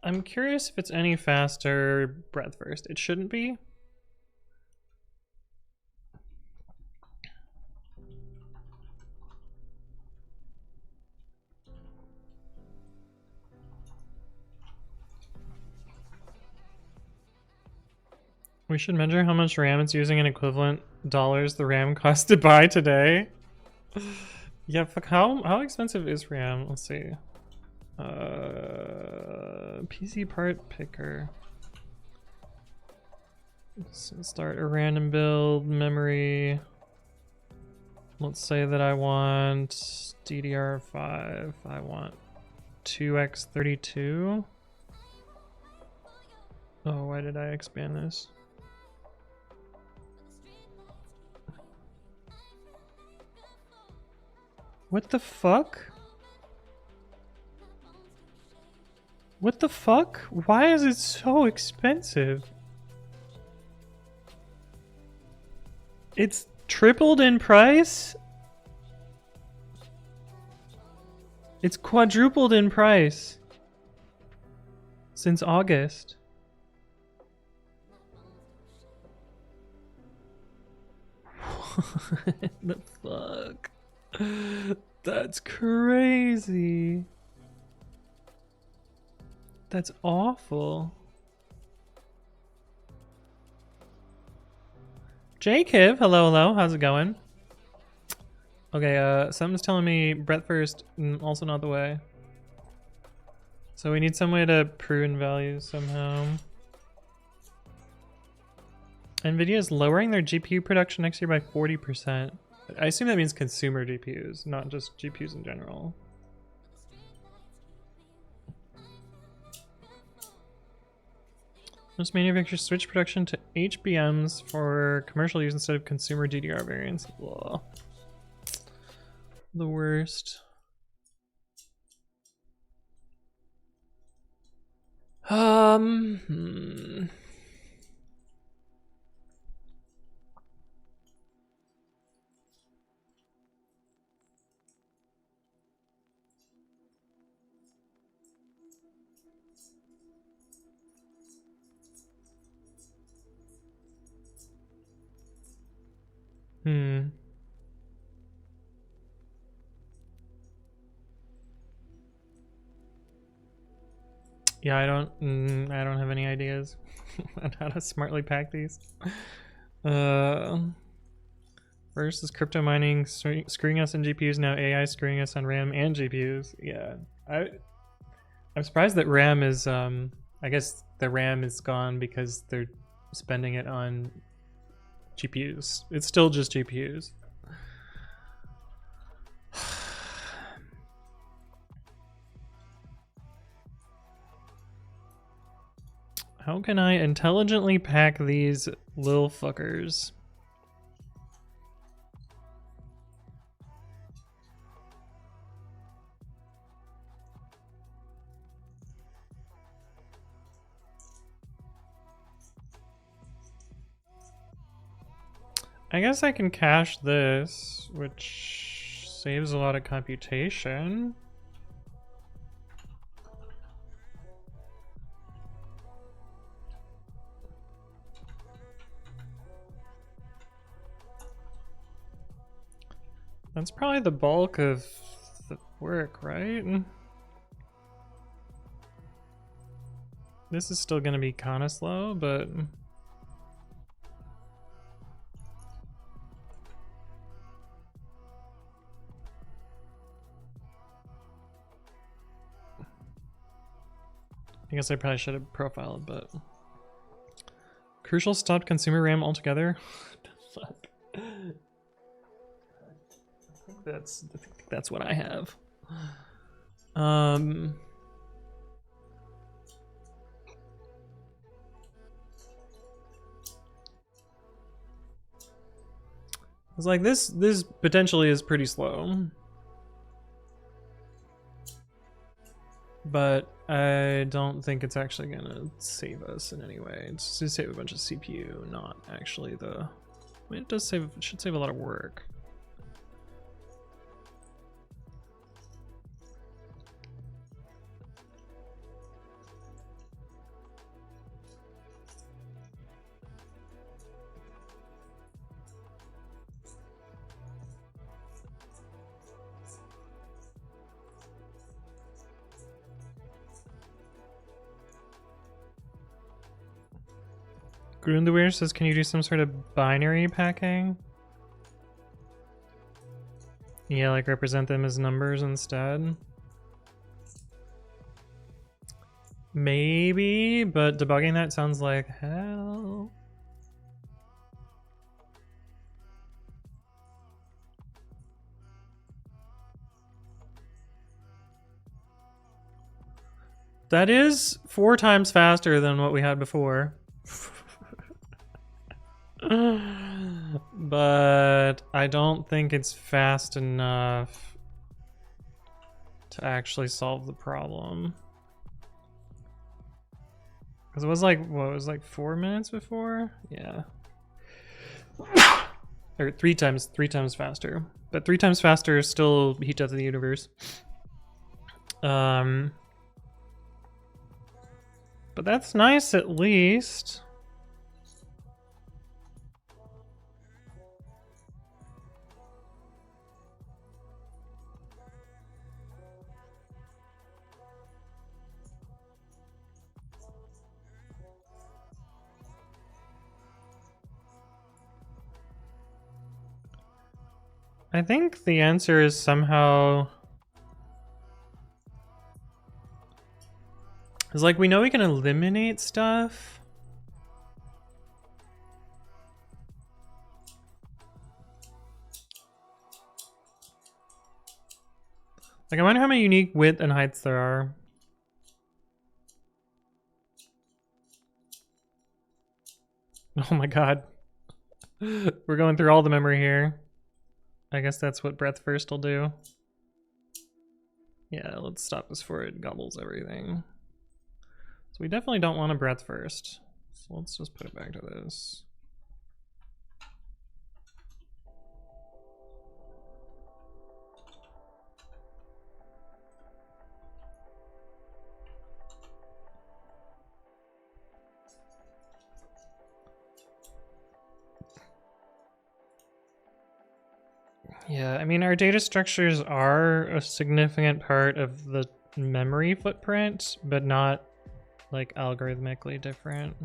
I'm curious if it's any faster breadth first. It shouldn't be. We should measure how much RAM it's using in equivalent dollars the RAM cost to buy today. Yeah, fuck, how expensive is RAM? Let's see. PC part picker. Let's start a random build, memory. Let's say that I want DDR5. I want 2x32. Oh, why did I expand this? What the fuck? What the fuck? Why is it so expensive? It's tripled in price? It's quadrupled in price since August. The fuck? That's crazy. That's awful. Jacob, hello, how's it going? Okay, something's telling me breadth first, also not the way. So we need some way to prune values somehow. NVIDIA is lowering their GPU production next year by 40%. I assume that means consumer GPUs, not just GPUs in general. Most manufacturers switch production to HBMs for commercial use instead of consumer DDR variants. Ugh. The worst. Hmm. Yeah, I don't have any ideas on how to smartly pack these. First is crypto mining screwing us in GPUs, now AI screwing us on RAM and GPUs. Yeah, I'm surprised that RAM is I guess the RAM is gone because they're spending it on GPUs. It's still just GPUs. How can I intelligently pack these little fuckers? I guess I can cache this, which saves a lot of computation. That's probably the bulk of the work, right? This is still gonna be kinda slow, but I guess I probably should have profiled, but Crucial stopped consumer RAM altogether. What the fuck? I think that's what I have. It's like this potentially is pretty slow. But I don't think it's actually gonna save us in any way. It's to save a bunch of CPU, not actually the... I mean, it does save, it should save a lot of work. Grundwehr says, can you do some sort of binary packing? Yeah, like represent them as numbers instead. Maybe, but debugging that sounds like hell. That is 4 times faster than what we had before. But I don't think it's fast enough to actually solve the problem. Because it was like, what, it was like 4 minutes before? Yeah. Or 3 times faster. But 3 times faster is still heat death of the universe. But that's nice at least. I think the answer is somehow... It's like we know we can eliminate stuff. Like I wonder how many unique width and heights there are. Oh my god. We're going through all the memory here. I guess that's what breath first will do. Yeah, let's stop this before it gobbles everything. So we definitely don't want a breath first. So let's just put it back to this. Yeah, I mean, our data structures are a significant part of the memory footprint, but not like algorithmically different.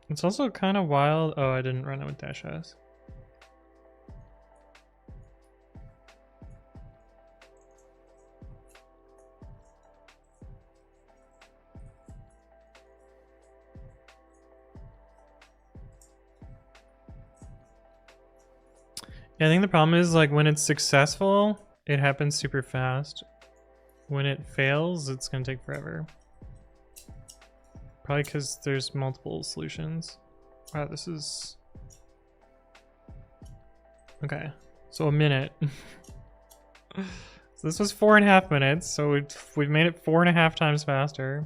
It's also kind of wild. Oh, I didn't run it with dash s. Yeah, I think the problem is like when it's successful, it happens super fast. When it fails, it's gonna take forever. Probably because there's multiple solutions. Wow, this is... Okay, so a minute. So this was 4.5 minutes, so we've made it 4.5 times faster.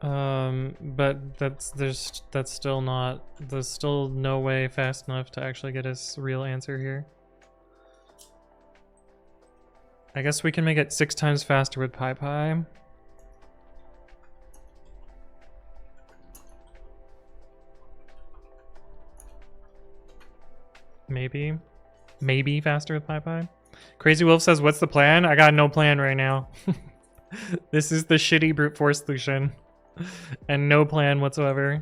But that's still not, there's still no way fast enough to actually get us a real answer here. I guess we can make it 6 times faster with PyPy. Maybe faster with PyPy. Crazy Wolf says, what's the plan? I got no plan right now. This is the shitty brute force solution. And no plan whatsoever.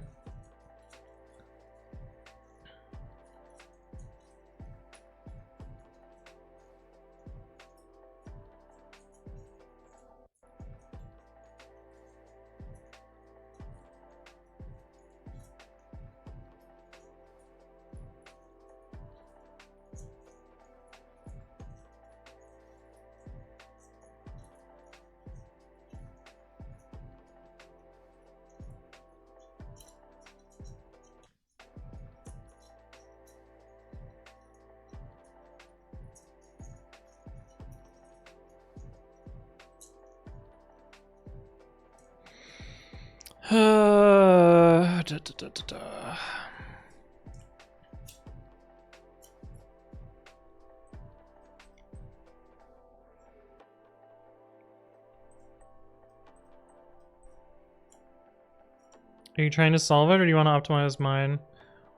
Are you trying to solve it or do you want to optimize mine?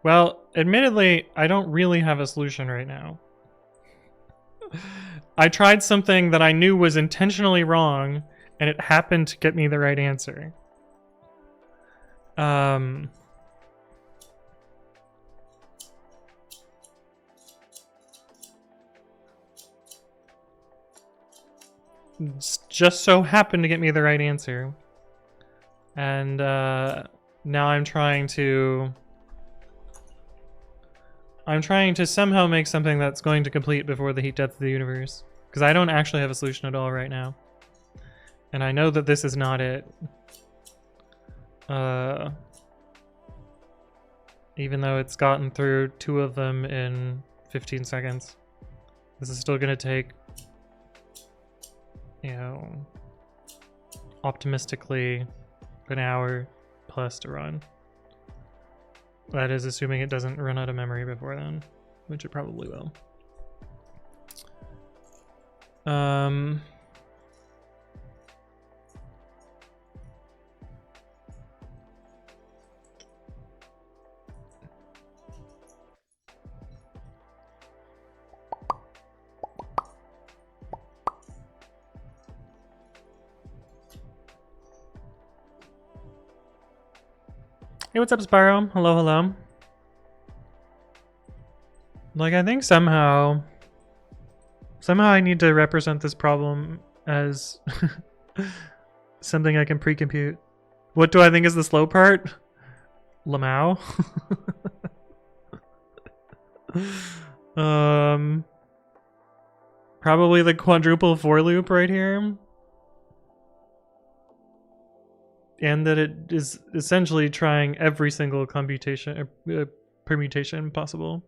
Well, admittedly, I don't really have a solution right now. I tried something that I knew was intentionally wrong and it happened to get me the right answer. Just so happened to get me the right answer. And now I'm trying to somehow make something that's going to complete before the heat death of the universe. Because I don't actually have a solution at all right now. And I know that this is not it. Even though it's gotten through 2 of them in 15 seconds. This is still going to take, you know, optimistically an hour plus to run. That is assuming it doesn't run out of memory before then, which it probably will. Hey, what's up, Spyro? Hello, hello. Like, I think somehow I need to represent this problem as something I can pre-compute. What do I think is the slow part? Lamau. Probably the quadruple for loop right here. And that it is essentially trying every single computation permutation possible.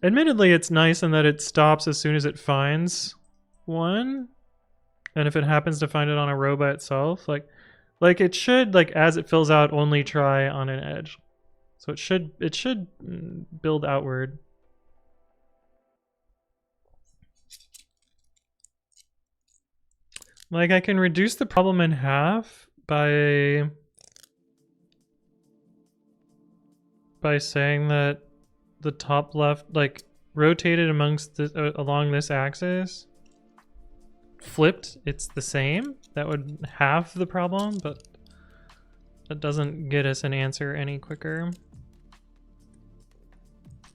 Admittedly, it's nice in that it stops as soon as it finds one. And if it happens to find it on a row by itself, like it should, like, as it fills out, only try on an edge. So it should build outward. Like, I can reduce the problem in half by saying that the top left, like, rotated amongst the, along this axis, flipped, it's the same. That would halve the problem, but that doesn't get us an answer any quicker.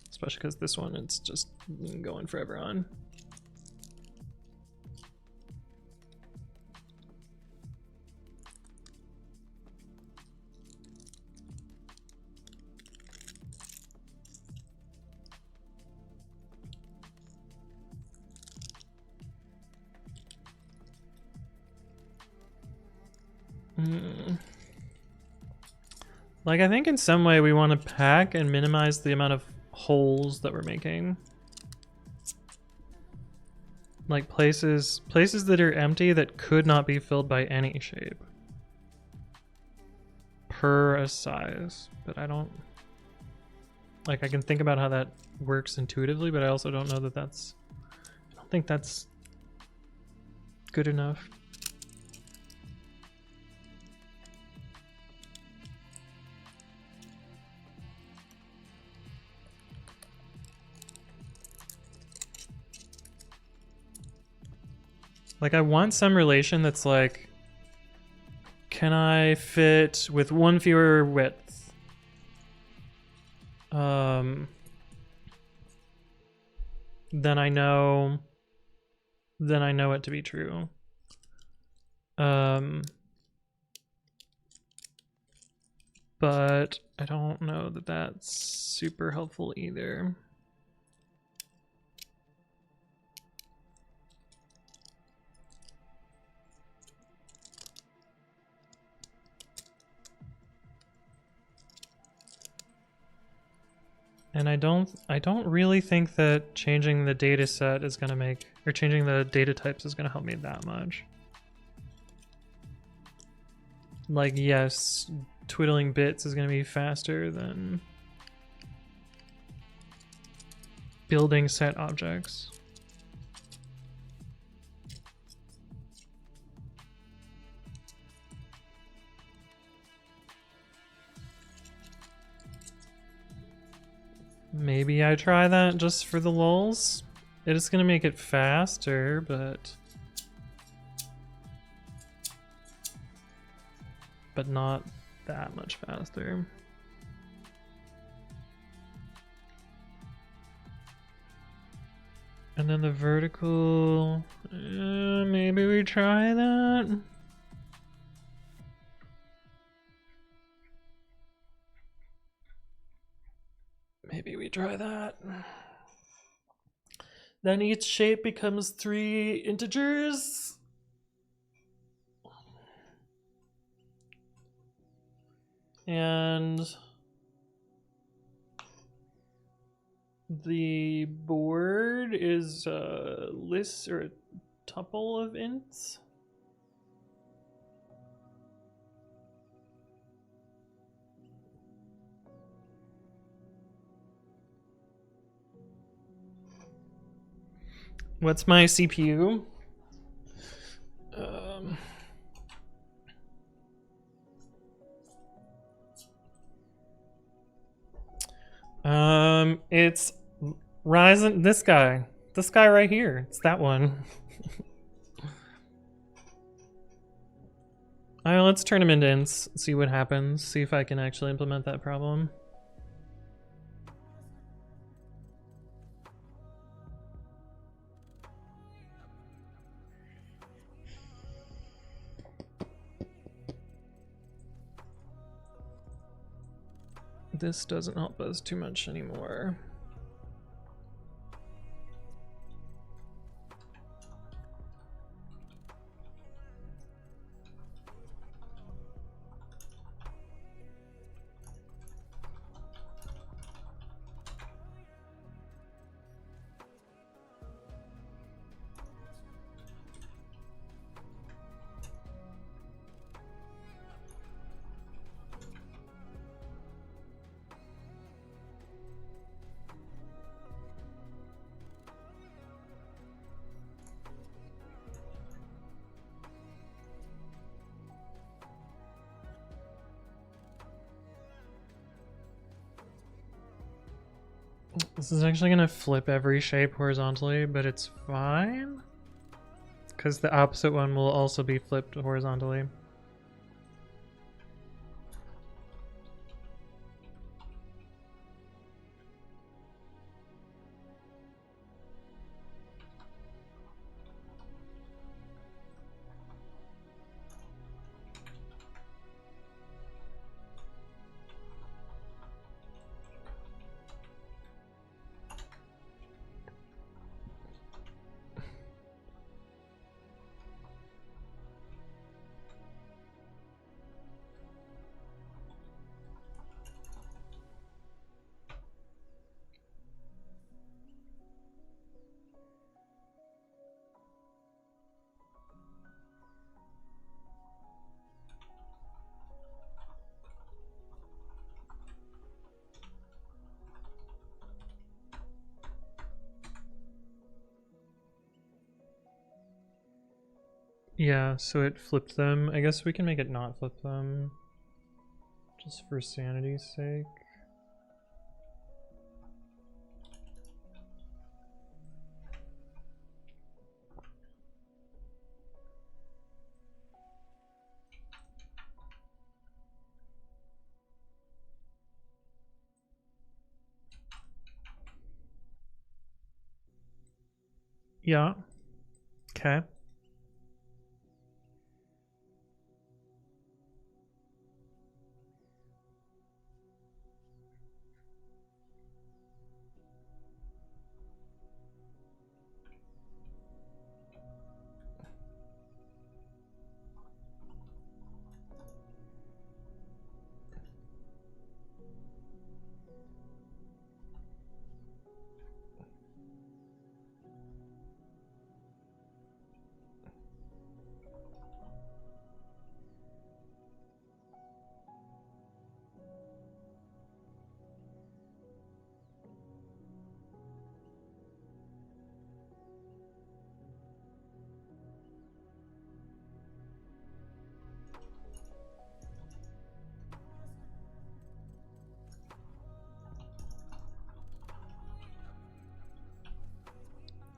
Especially because this one, it's just going forever on. Like, I think in some way we want to pack and minimize the amount of holes that we're making. Like places that are empty that could not be filled by any shape. Per a size. But I don't... Like, I can think about how that works intuitively, but I also don't know that that's... I don't think that's good enough. Like, I want some relation that's like, can I fit with one fewer width? Then I know it to be true. But I don't know that that's super helpful either. And I don't really think that changing the data set is gonna make, or changing the data types is gonna help me that much. Like, yes, twiddling bits is gonna be faster than building set objects. Maybe I try that just for the lulz. It is gonna make it faster, but not that much faster. And then the vertical, maybe we try that. Maybe we try that. Then each shape becomes 3 integers. And the board is a list or a tuple of ints. What's my CPU? It's Ryzen, this guy right here. It's that one. Alright, let's turn them into ints, see what happens, see if I can actually implement that problem. This doesn't help us too much anymore. This is actually gonna flip every shape horizontally, but it's fine. Because the opposite one will also be flipped horizontally. Yeah, so it flipped them. I guess we can make it not flip them. Just for sanity's sake. Yeah. Okay.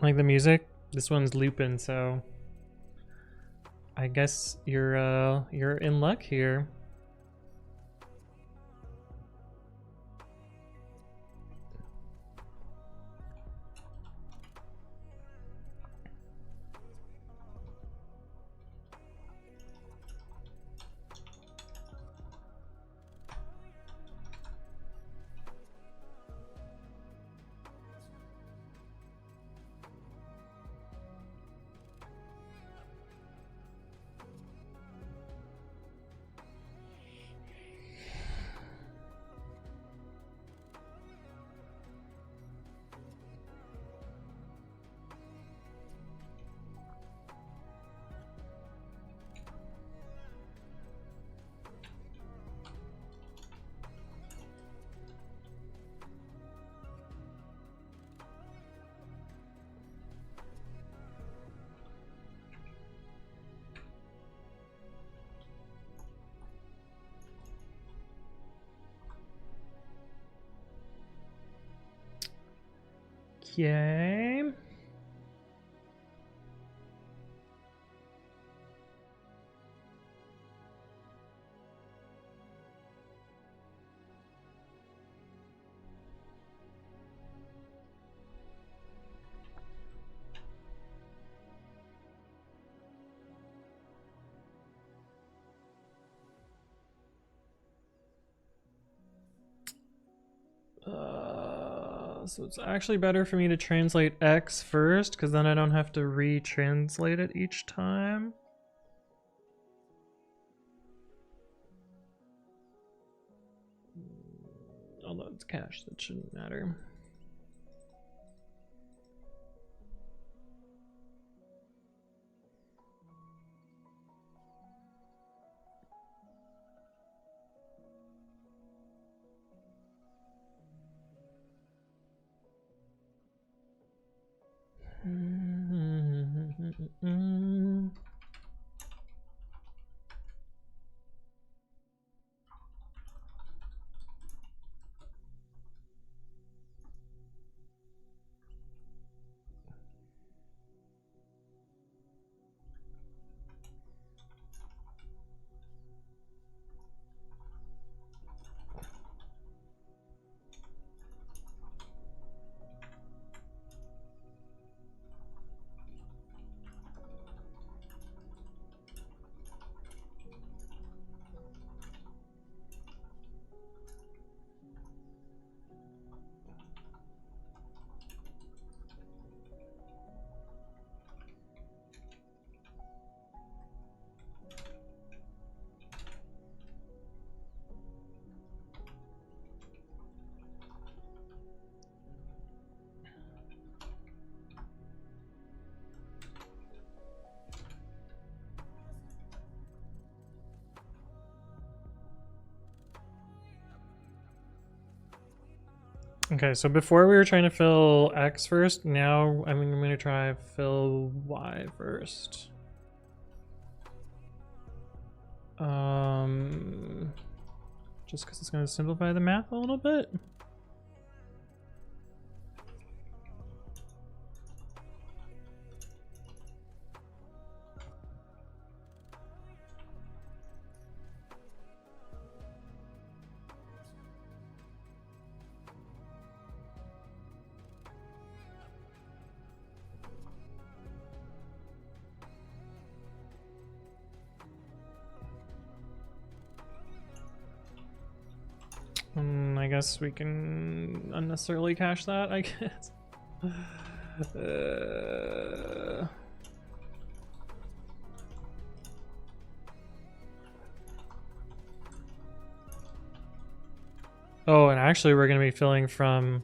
Like the music? This one's looping, so I guess you're in luck here. Okay. So it's actually better for me to translate X first, because then I don't have to retranslate it each time. Although it's cache, that shouldn't matter. Okay, so before we were trying to fill X first, now I'm going to try fill Y first. Just because it's going to simplify the math a little bit. I guess we can unnecessarily cache that, I guess. Oh, and actually we're going to be filling from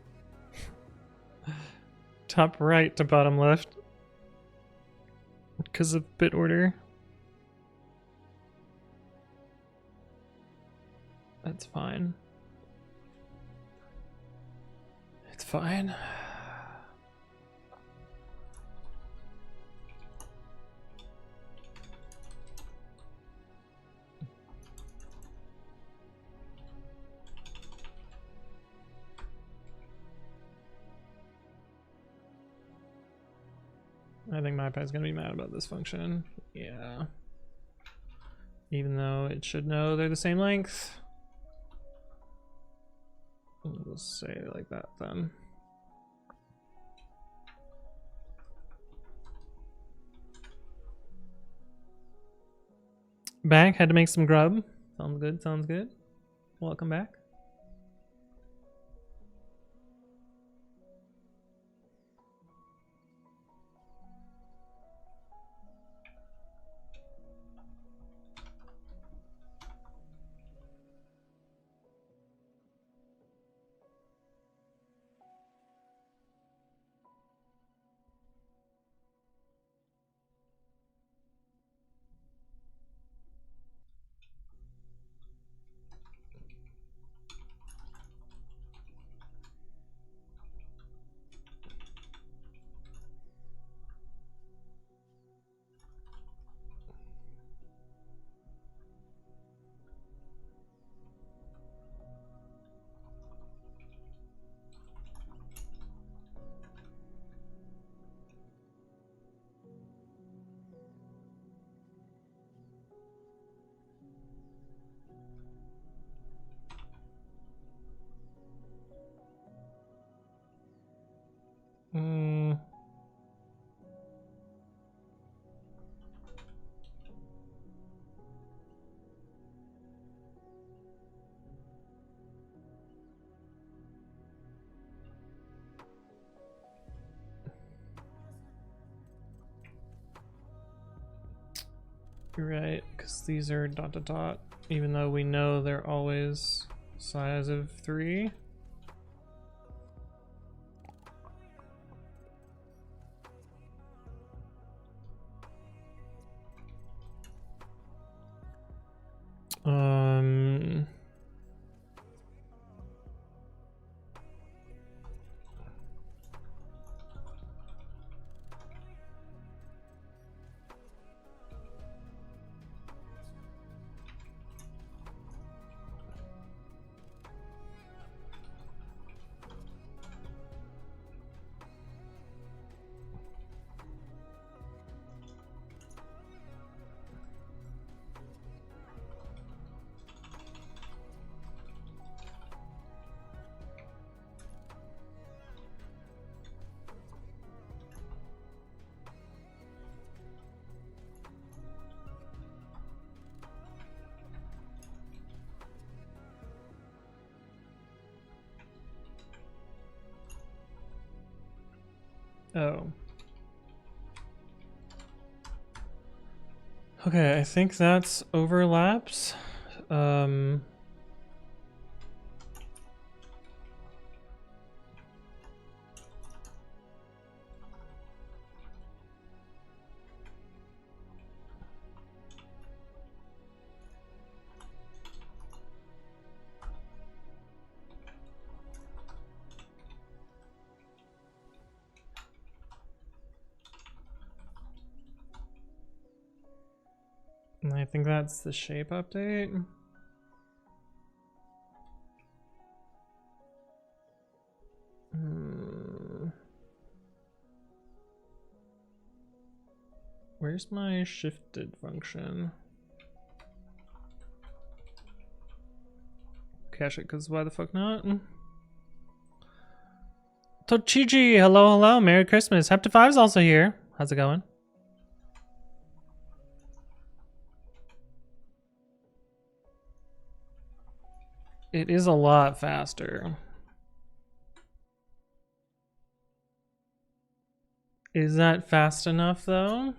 top right to bottom left because of bit order. That's fine. It's fine. I think MyPy's gonna be mad about this function. Yeah. Even though it should know they're the same length. We'll say it like that then. Back, had to make some grub. Sounds good, sounds good. Welcome back. Right, because these are dot dot dot, even though we know they're always size of 3. Oh. Okay, I think that's overlaps. And I think that's the shape update. Where's my shifted function? Cache it, because why the fuck not? Tochiji, hello, hello, Merry Christmas. Hepta5's also here. How's it going? It is a lot faster. Is that fast enough though?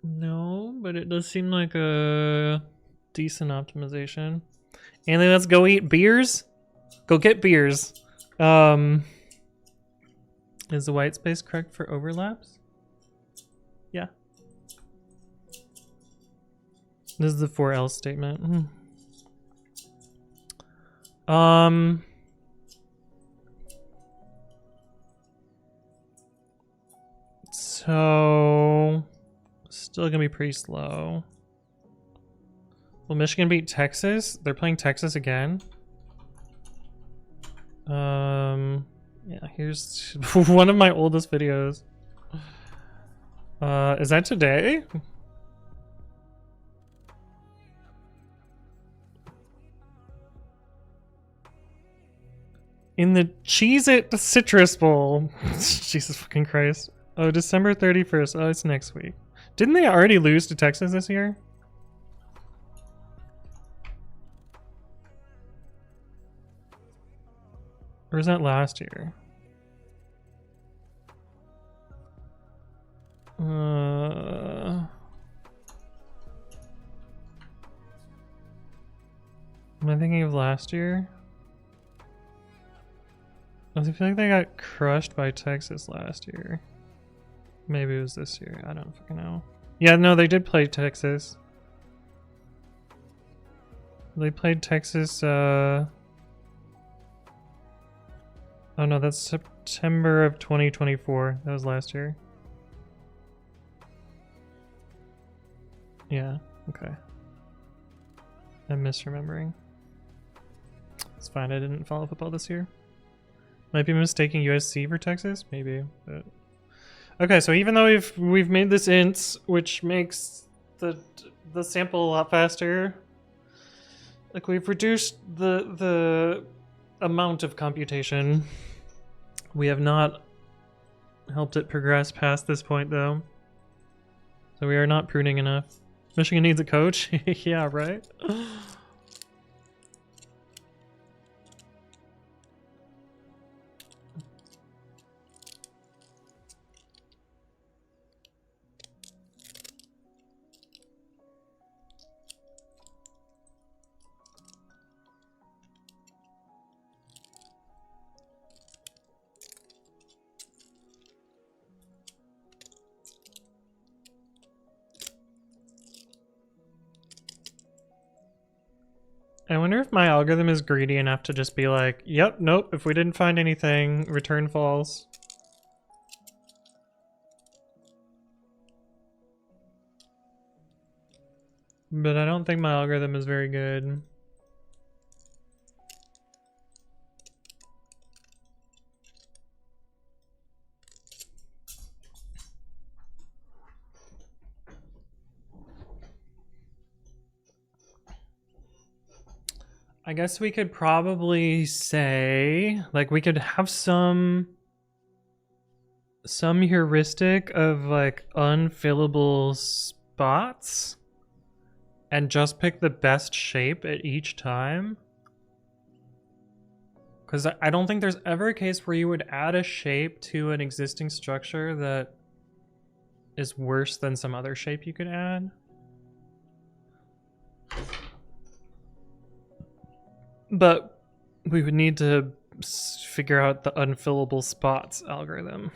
No, but it does seem like a decent optimization. And then let's go eat beers. Go get beers. Is the white space correct for overlaps? Yeah. This is the 4L statement. So still gonna be pretty slow. Will Michigan beat Texas? They're playing Texas again. Yeah, here's one of my oldest videos. Is that today? In the Cheez-It Citrus Bowl. Jesus fucking Christ. Oh, December 31st. Oh, it's next week. Didn't they already lose to Texas this year? Or was that last year? Am I thinking of last year? I feel like they got crushed by Texas last year. Maybe it was this year. I don't fucking know. Yeah, no, they did play Texas. They played Texas, oh no, that's September of 2024. That was last year. Yeah, okay. I'm misremembering. It's fine, I didn't follow football this year. Might be mistaking USC for Texas, maybe. But okay, so even though we've made this int, which makes the sample a lot faster, like we've reduced the amount of computation. We have not helped it progress past this point, though. So we are not pruning enough. Michigan needs a coach. Yeah, right. I wonder if my algorithm is greedy enough to just be like, yep, nope, if we didn't find anything, return false. But I don't think my algorithm is very good. I guess we could probably say, like, we could have some heuristic of like unfillable spots and just pick the best shape at each time. Because I don't think there's ever a case where you would add a shape to an existing structure that is worse than some other shape you could add. But we would need to figure out the unfillable spots algorithm.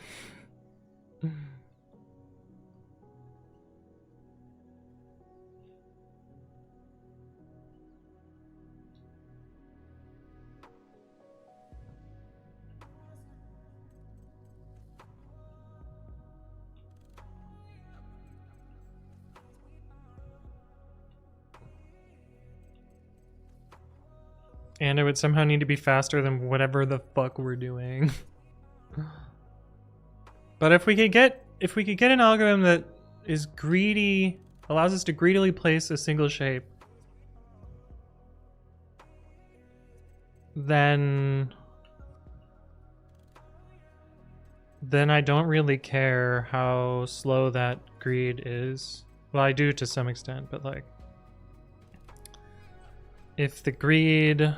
And it would somehow need to be faster than whatever the fuck we're doing. But if we could get an algorithm that is greedy, allows us to greedily place a single shape, then I don't really care how slow that greed is. Well, I do to some extent, but like, if the greed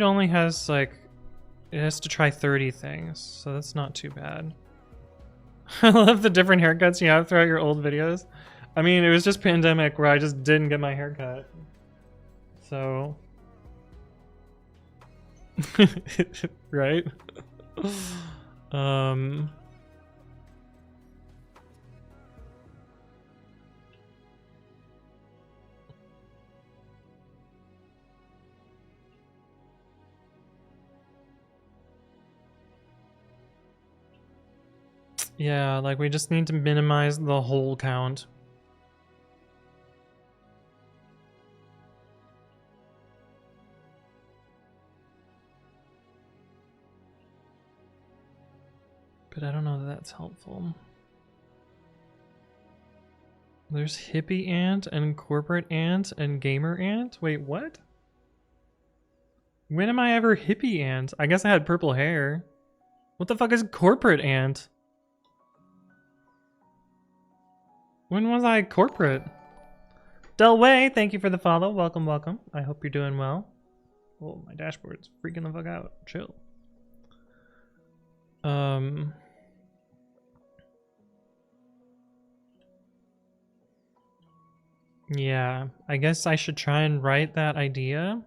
only has like, it has to try 30 things, so that's not too bad. I love the different haircuts you have throughout your old videos. I mean, it was just pandemic where I just didn't get my haircut. So right? Yeah, like we just need to minimize the whole count. But I don't know that that's helpful. There's hippie ant and corporate ant and gamer ant. Wait, what? When am I ever hippie ant? I guess I had purple hair. What the fuck is corporate ant? When was I corporate? Delway, thank you for the follow. Welcome, welcome. I hope you're doing well. Oh, my dashboard's freaking the fuck out. Chill. Yeah, I guess I should try and write that idea.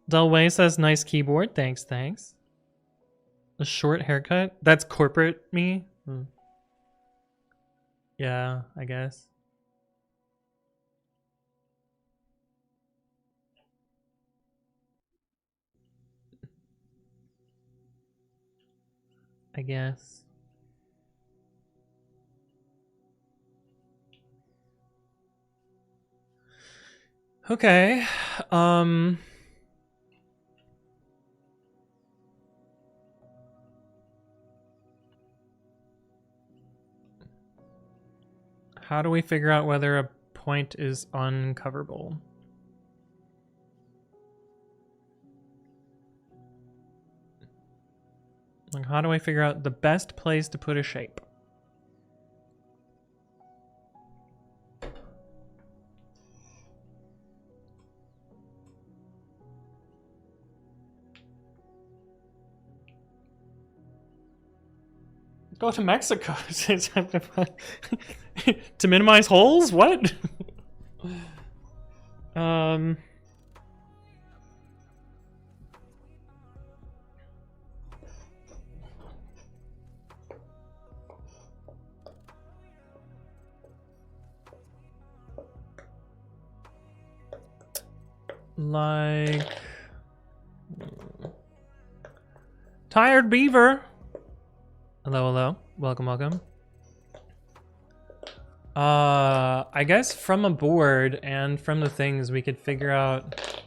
Delway says nice keyboard. Thanks, thanks. A short haircut? That's corporate me? Yeah, I guess. I guess. Okay. How do we figure out whether a point is uncoverable? Like, how do I figure out the best place to put a shape? Go to Mexico to minimize holes? What? like Tired Beaver. Hello, hello. Welcome, welcome. I guess from a board and from the things we could figure out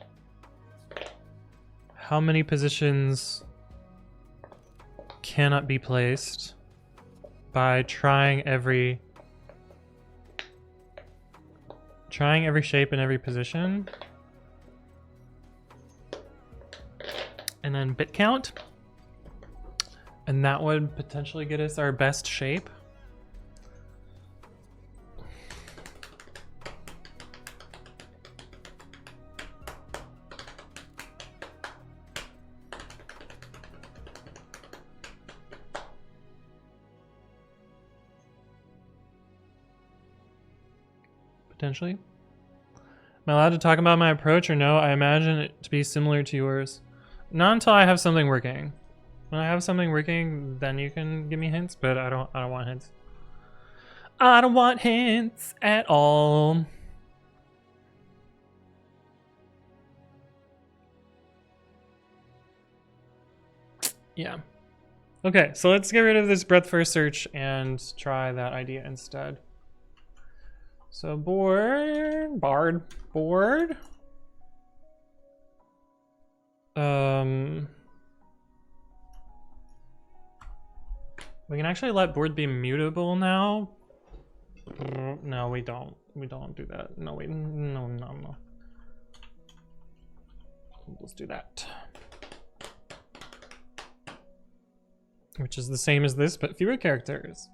how many positions cannot be placed by trying every shape in every position. And then bit count. And that would potentially get us our best shape. Potentially. Am I allowed to talk about my approach or no? I imagine it to be similar to yours. Not until I have something working. When I have something working, then you can give me hints, but I don't want hints. I don't want hints at all. Yeah. Okay, so let's get rid of this breadth first search and try that idea instead. So board. We can actually let board be mutable now. No, we don't. We don't do that. No, wait. No. Let's do that. Which is the same as this, but fewer characters.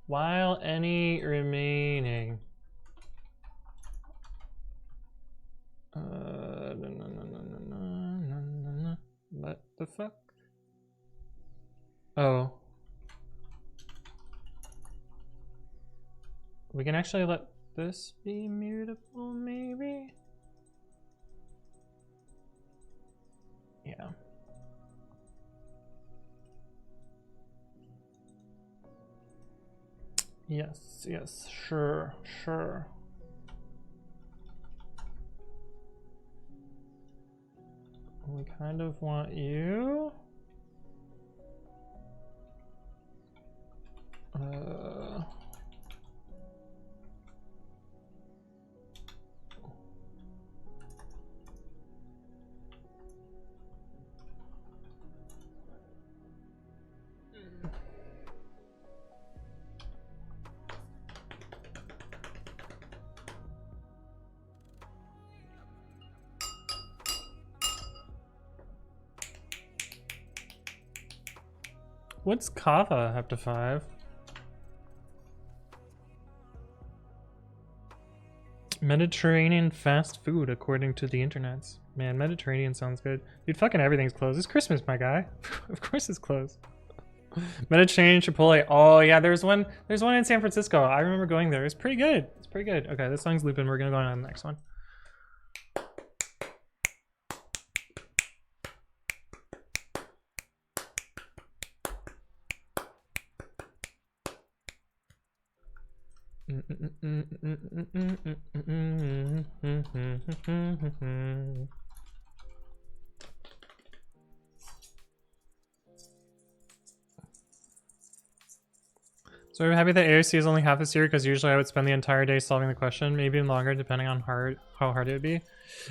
While any remaining. What the fuck? Oh. We can actually let this be mutable, maybe? Yeah. Yes, sure. We kind of want you. What's kava up to 5? Mediterranean fast food, according to the internets. Man, Mediterranean sounds good. Dude, fucking everything's closed. It's Christmas, my guy. Of course it's closed. Mediterranean Chipotle. Oh yeah, there's one in San Francisco. I remember going there. It's pretty good. Okay, this song's looping. We're gonna go on to the next one. So I'm happy that AOC is only half this year because usually I would spend the entire day solving the question, maybe even longer depending on how hard it would be.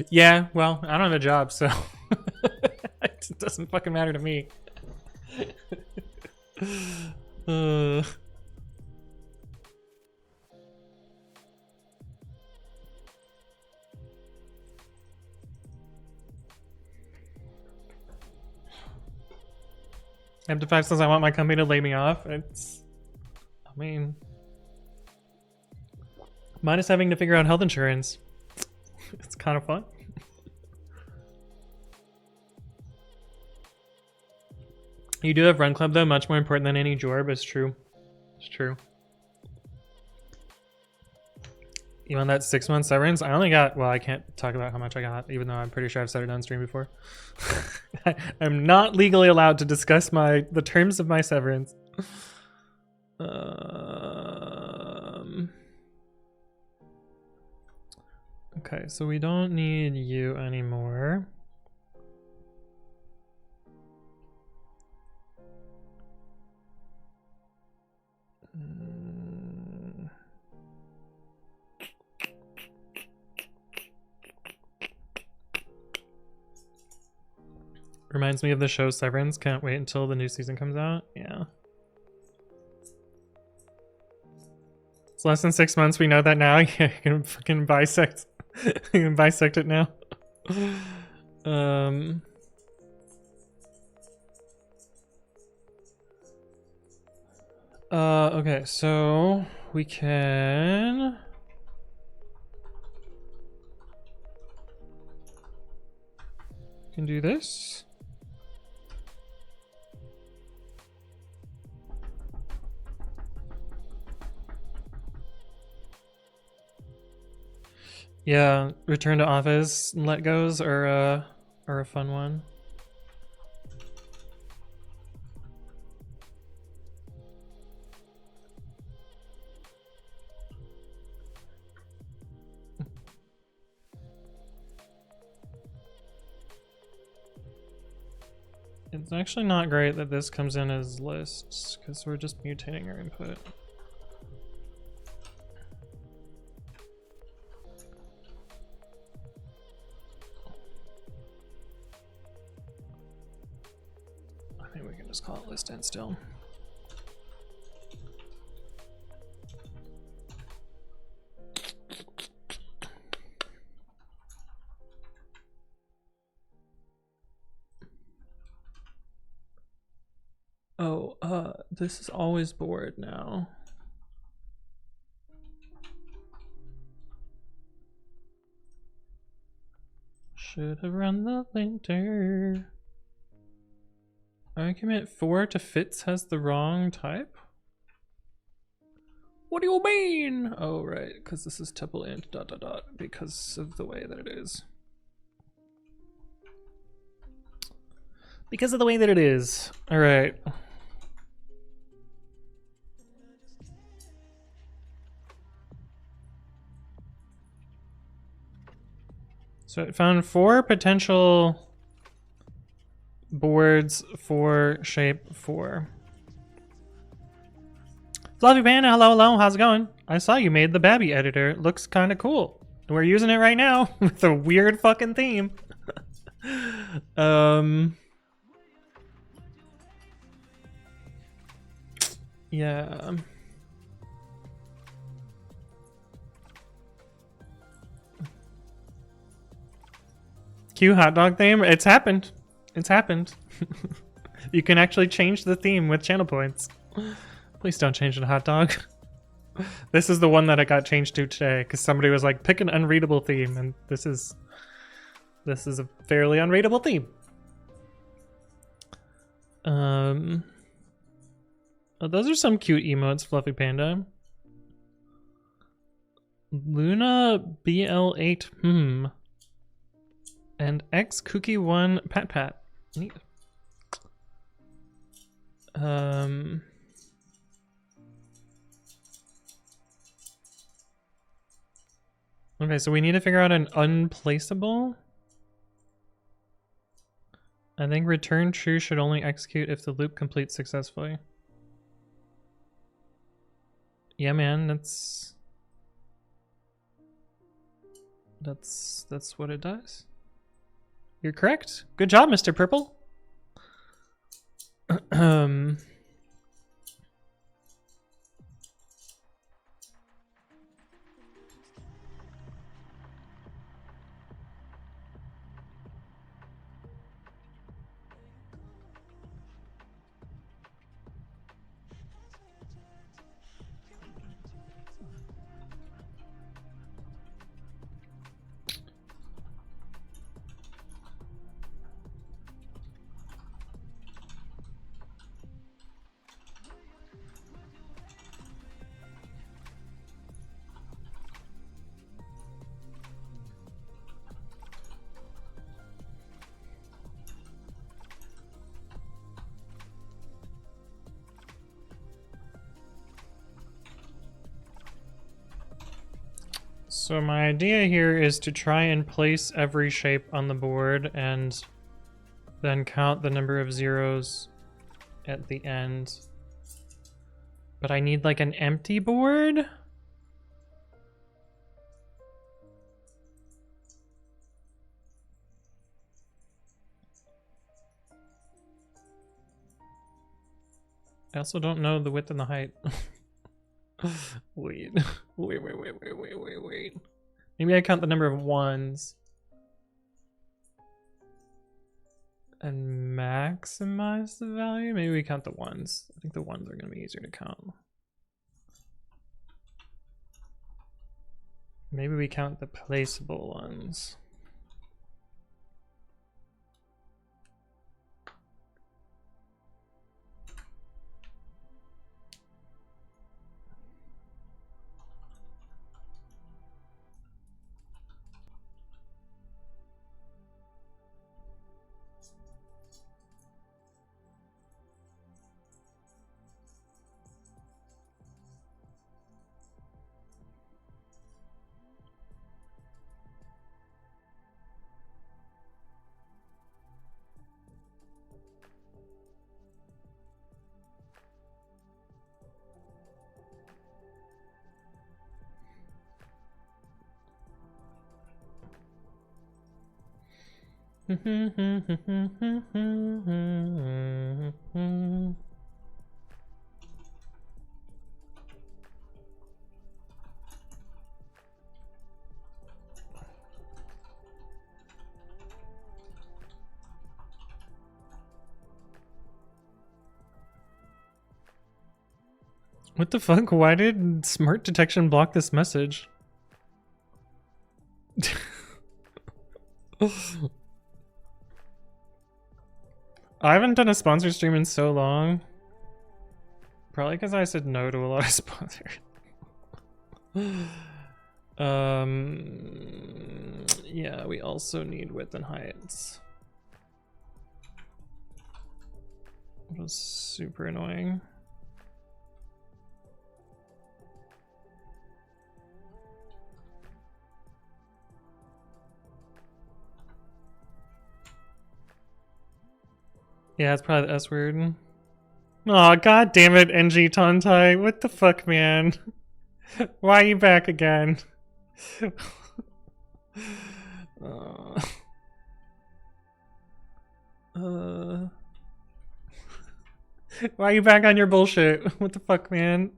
Yeah, well, I don't have a job, so it doesn't fucking matter to me. M5 says I want my company to lay me off. I mean, minus having to figure out health insurance. It's kind of fun. You do have Run Club though, much more important than any Jorb. It's true. It's true. You want that 6-month severance? I only got, well, I can't talk about how much I got, even though I'm pretty sure I've said it on stream before. I'm not legally allowed to discuss the terms of my severance. Okay, so we don't need you anymore. Reminds me of the show Severance. Can't wait until the new season comes out. Yeah. It's less than 6 months. We know that now. Yeah, you can fucking bisect. You can bisect it now. Okay, so we can do this. Yeah, return to office and let goes are a fun one. It's actually not great that this comes in as lists because we're just mutating our input. I think we can just call it list and still. Oh, this is always bored now. Should have run the linter. Argument 4 to fits has the wrong type? What do you mean? Oh, right, because this is tuple int ... because of the way that it is. Because of the way that it is. All right. So it found 4 potential boards for shape 4. Fluffy Panda, hello, how's it going? I saw you made the Babby editor. It looks kind of cool. We're using it right now with a weird fucking theme. Yeah. Q hot dog theme? It's happened. It's happened. You can actually change the theme with channel points. Please don't change it to hot dog. This is the one that I got changed to today because somebody was like, pick an unreadable theme, and this is a fairly unreadable theme. Oh, those are some cute emotes, Fluffy Panda. Luna BL8 and X Cookie 1 Pat. Neat. Okay, so we need to figure out an unplaceable. I think return true should only execute if the loop completes successfully. Yeah, man, that's what it does. You're correct. Good job, Mr. Purple. So my idea here is to try and place every shape on the board and then count the number of zeros at the end. But I need like an empty board? I also don't know the width and the height. Wait. Wait. Maybe I count the number of ones. And maximize the value? Maybe we count the ones. I think the ones are going to be easier to count. Maybe we count the placeable ones. What the fuck? Why did smart detection block this message? I haven't done a sponsor stream in so long. Probably because I said no to a lot of sponsors. Yeah, we also need width and heights. Which was super annoying. Yeah, it's probably the S word. Aw, god damn it, NG Tontai. What the fuck, man? Why are you back again? Why are you back on your bullshit? What the fuck, man?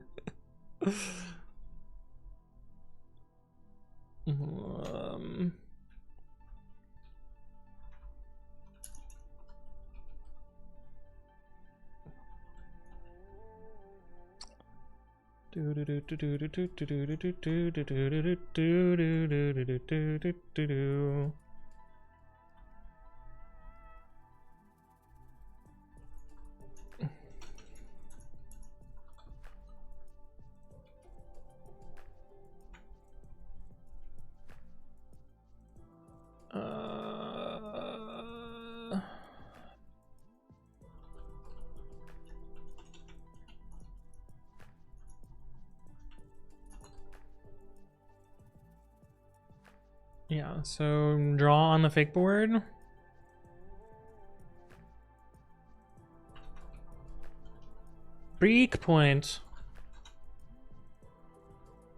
Yeah, so draw on the fake board. Break point.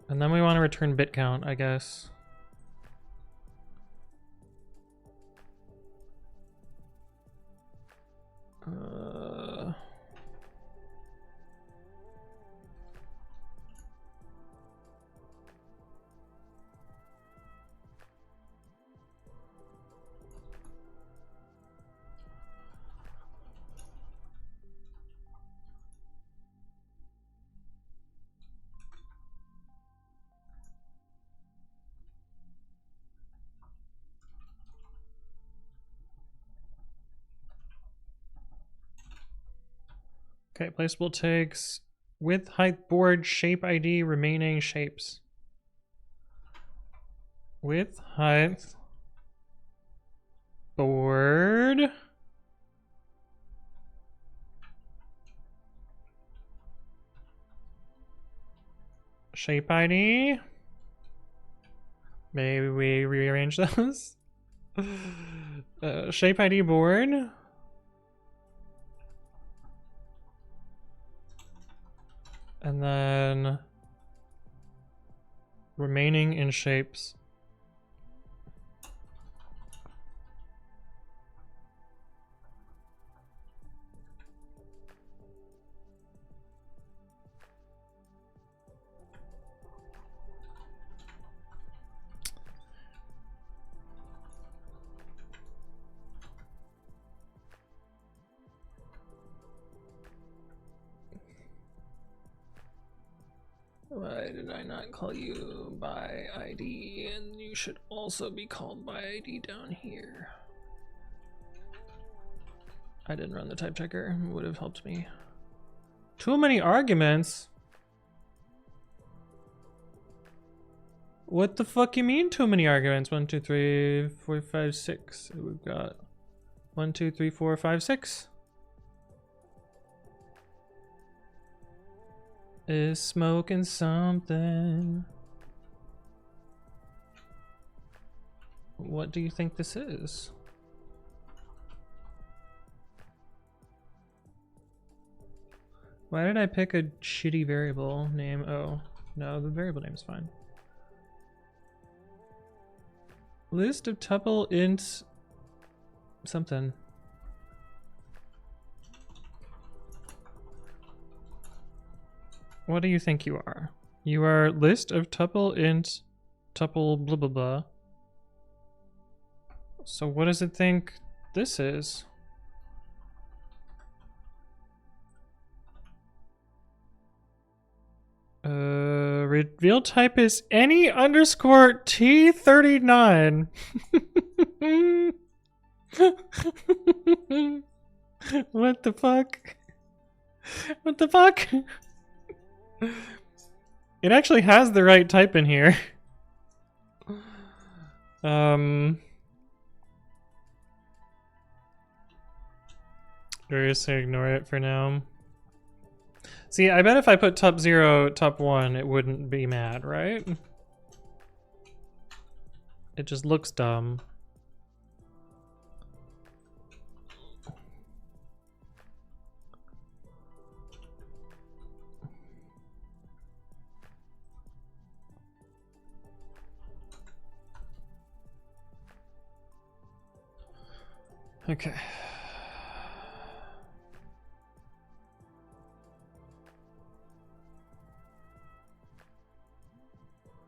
And then we want to return bit count, I guess. Okay, placeable takes width, height, board, shape ID, remaining shapes. Width, height, board, shape ID, Maybe we rearrange those. Shape ID board. And then remaining in shapes. Why did I not call you by ID? And you should also be called by ID down here. I didn't run the type checker. It would have helped me. Too many arguments? What the fuck you mean too many arguments? 1, 2, 3, 4, 5, 6. We've got 1, 2, 3, 4, 5, 6. Is smoking something. What do you think this is? Why did I pick a shitty variable name? Oh, no, the variable name is fine. List of tuple int something. What do you think you are? You are list of tuple int tuple blah blah blah. So what does it think this is? Reveal type is any underscore T39. What the fuck? What the fuck? It actually has the right type in here. Or just ignore it for now. See, I bet if I put top 0, top 1, it wouldn't be mad, right? It just looks dumb. Okay.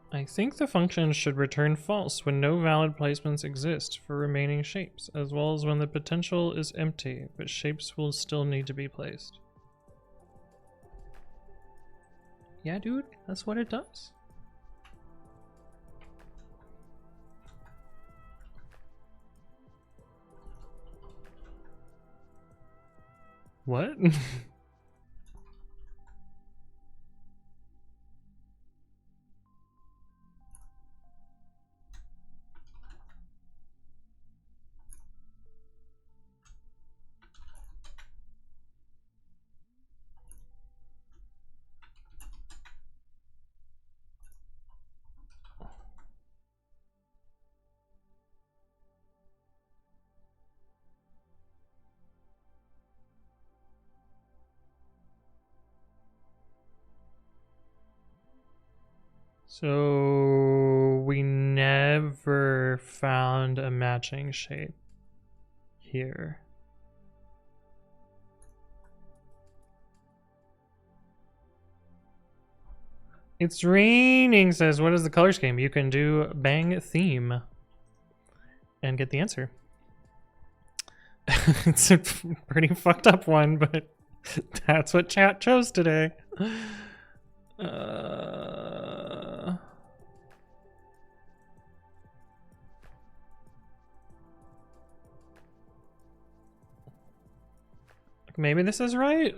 I think the function should return false when no valid placements exist for remaining shapes, as well as when the potential is empty, but shapes will still need to be placed. Yeah, dude, that's what it does. What? So we never found a matching shape here. It's raining says, what is the color scheme? You can do bang theme and get the answer. It's a pretty fucked up one, but that's what chat chose today. Maybe this is right.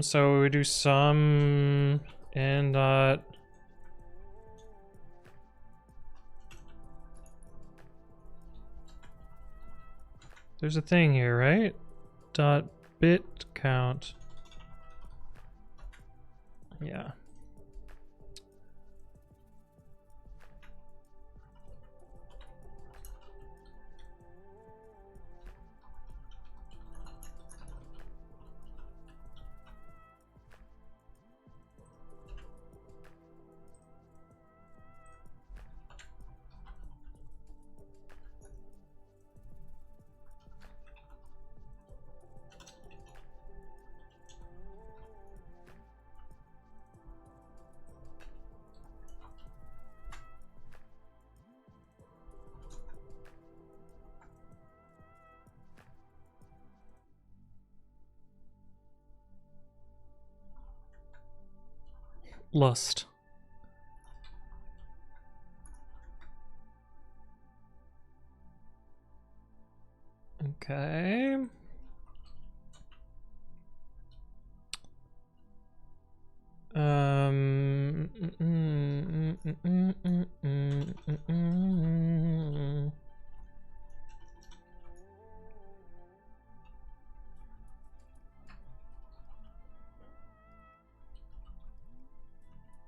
So we do sum and there's a thing here, right? Dot bit count. Yeah. Lust. Okay.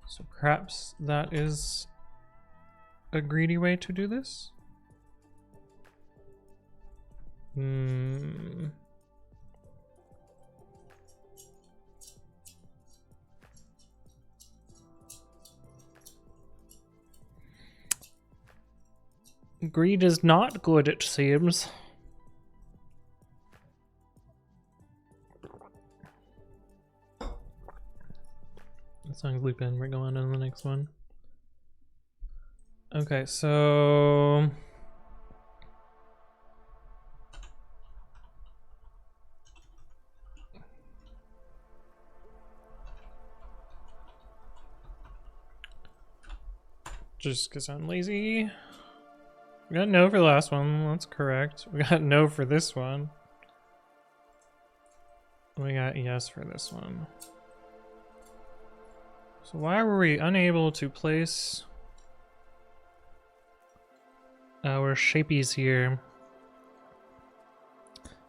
So perhaps that is a greedy way to do this? Greed is not good, it seems. The song's looping. We're going on to the next one. Okay, so just because I'm lazy. We got no for the last one. That's correct. We got no for this one. We got yes for this one. So why were we unable to place our shapies here?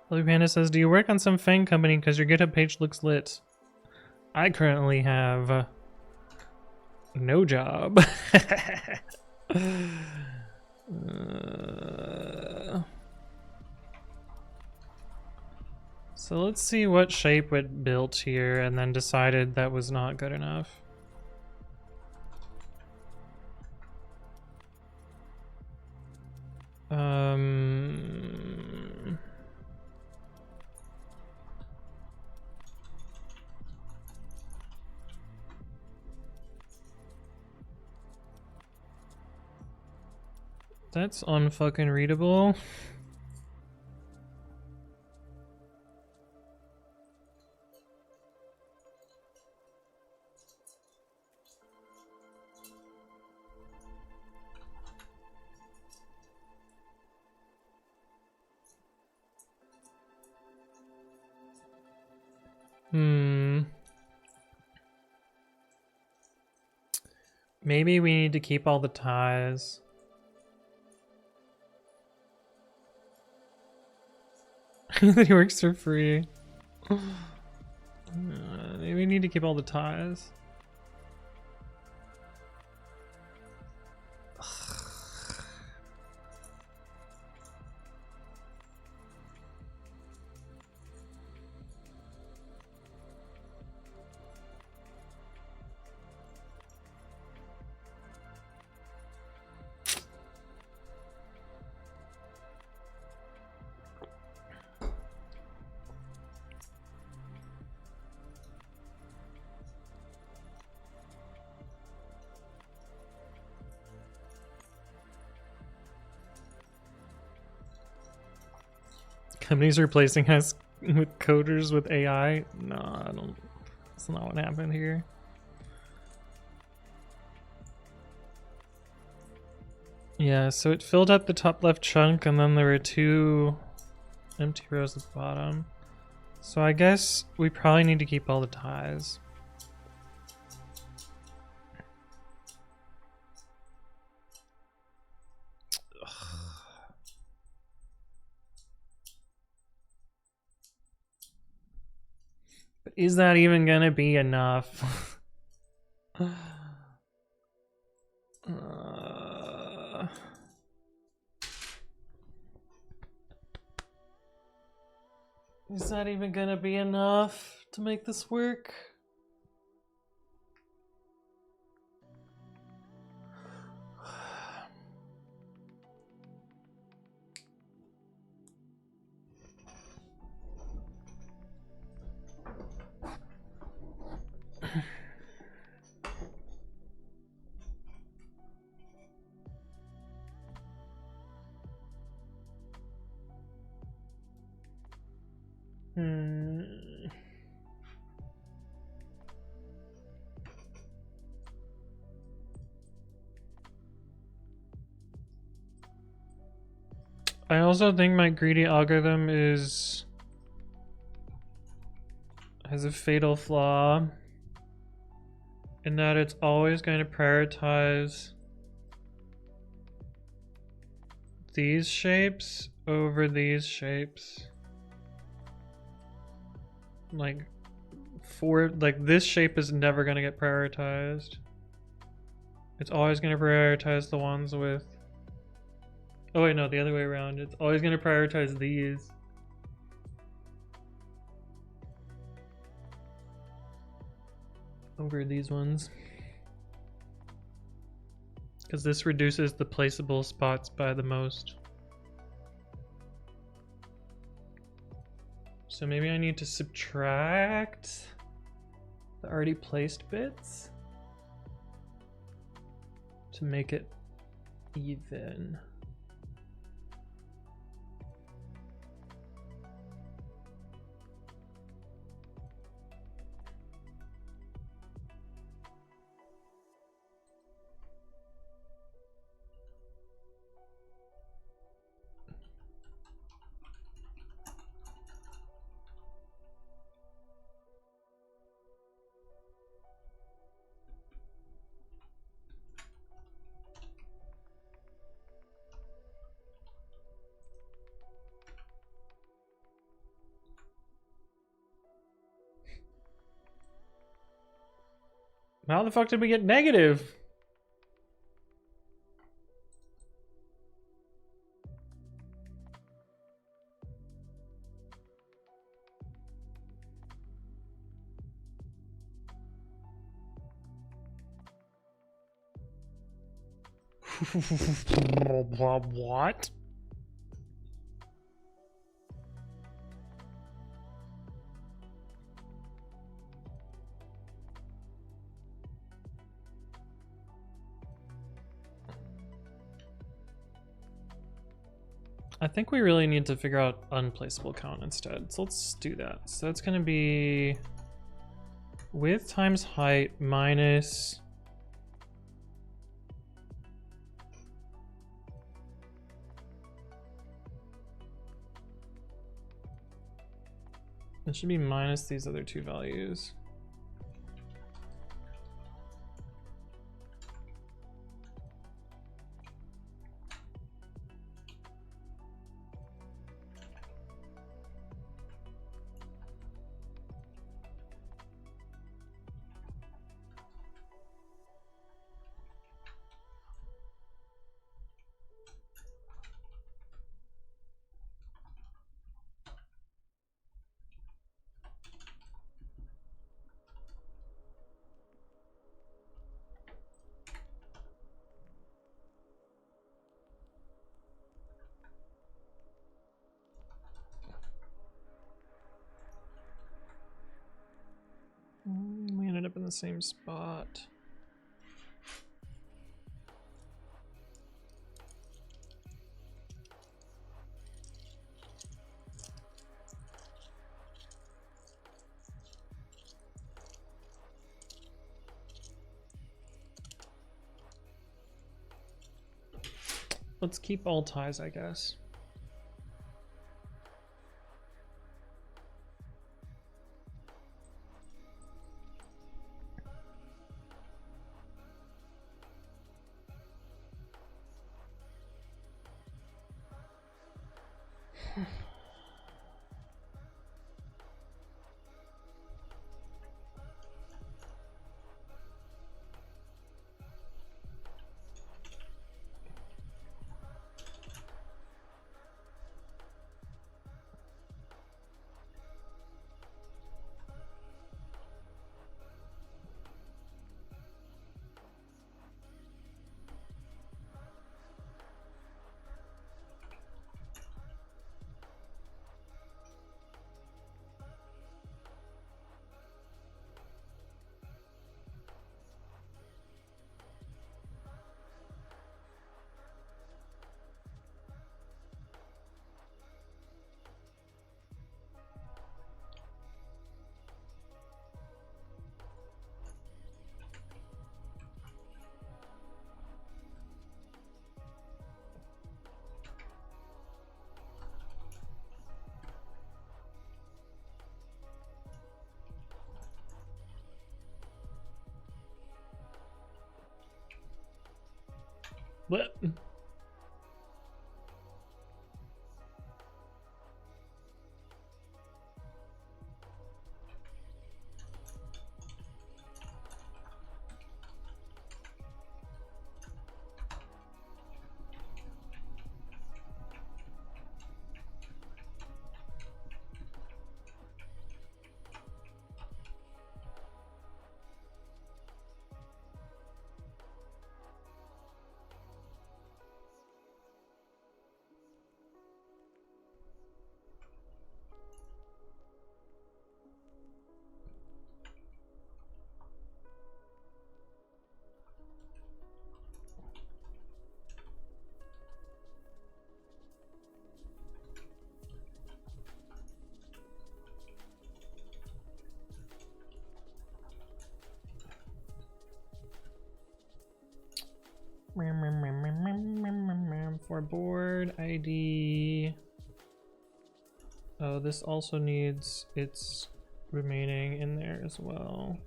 Lily Panda says, do you work on some FANG company because your GitHub page looks lit? I currently have no job. So let's see what shape it built here and then decided that was not good enough. That's unfucking readable. Maybe we need to keep all the ties. That he works for free. Maybe we need to keep all the ties. Companies replacing us with coders with AI? No, I don't. That's not what happened here. Yeah, so it filled up the top left chunk and then there were 2 empty rows at the bottom. So I guess we probably need to keep all the ties. Is that even gonna be enough? Is that even gonna be enough to make this work? I also think my greedy algorithm has a fatal flaw in that it's always going to prioritize these shapes over these shapes. Like this shape is never going to get prioritized. It's always going to prioritize the ones with, oh wait, no, the other way around. It's always going to prioritize these over these ones, because this reduces the placeable spots by the most. So maybe I need to subtract the already placed bits to make it even. How the fuck did we get negative? What? I think we really need to figure out unplaceable count instead. So let's do that. So that's going to be width times height minus it should be minus these other two values. We ended up in the same spot. Let's keep all ties, I guess. What? For board ID. Oh, this also needs its remaining in there as well.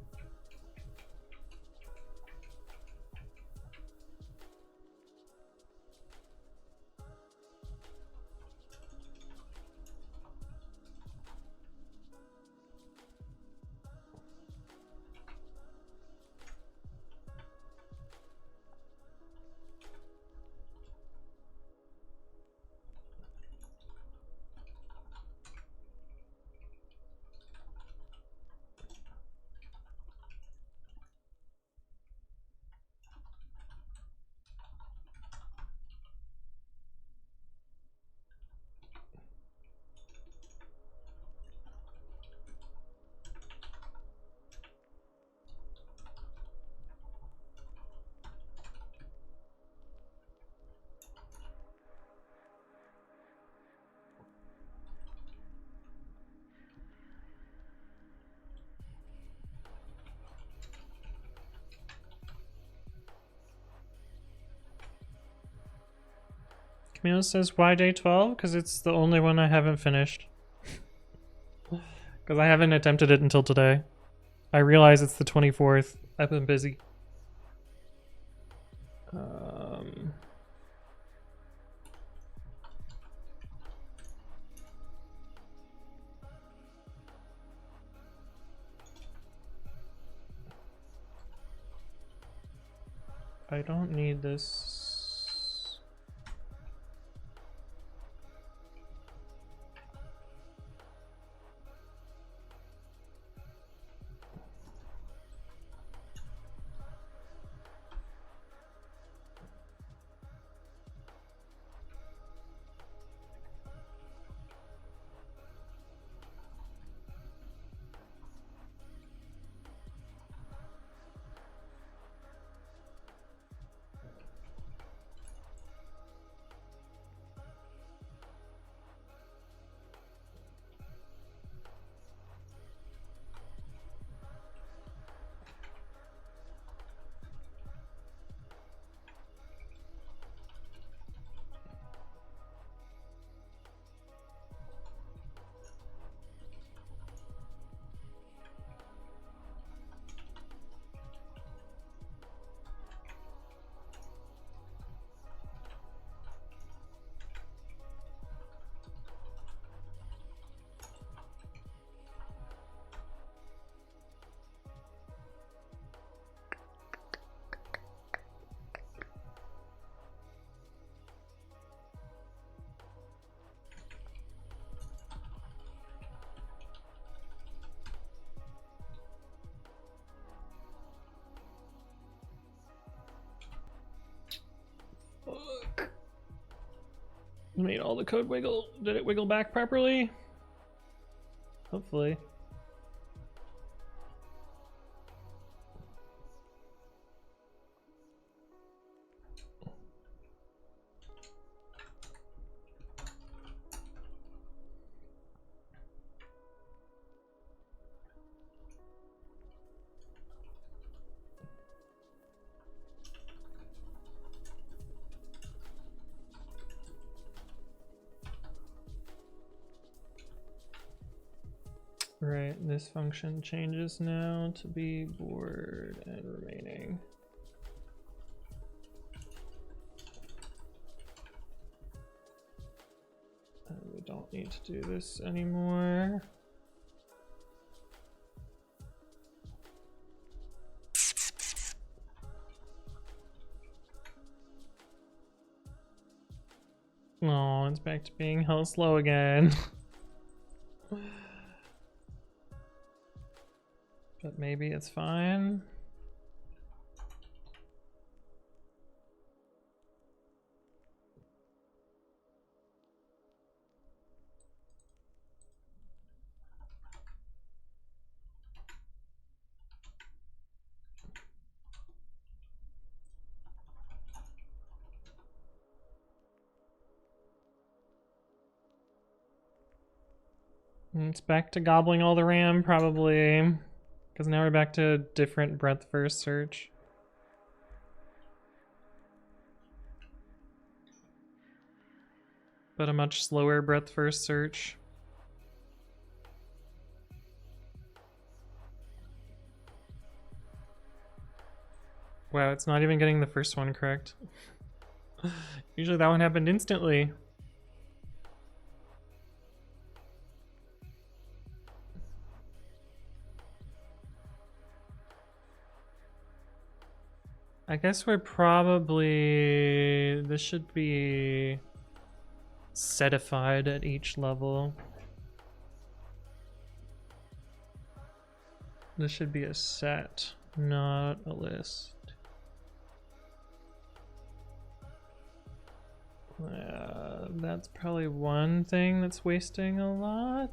Camille says, why day 12? Because it's the only one I haven't finished. Because I haven't attempted it until today. I realize it's the 24th. I've been busy. I don't need this. Fuck. Made all the code wiggle. Did it wiggle back properly? Hopefully. Right, this function changes now to be board and remaining. don't need to do this anymore. Oh, it's back to being hell slow again. But maybe it's fine. And it's back to gobbling all the RAM, probably. Because now we're back to different breadth first search. But a much slower breadth first search. Wow, it's not even getting the first one correct. Usually that one happened instantly. I guess we're probably... This should be setified at each level. This should be a set, not a list. That's probably one thing that's wasting a lot.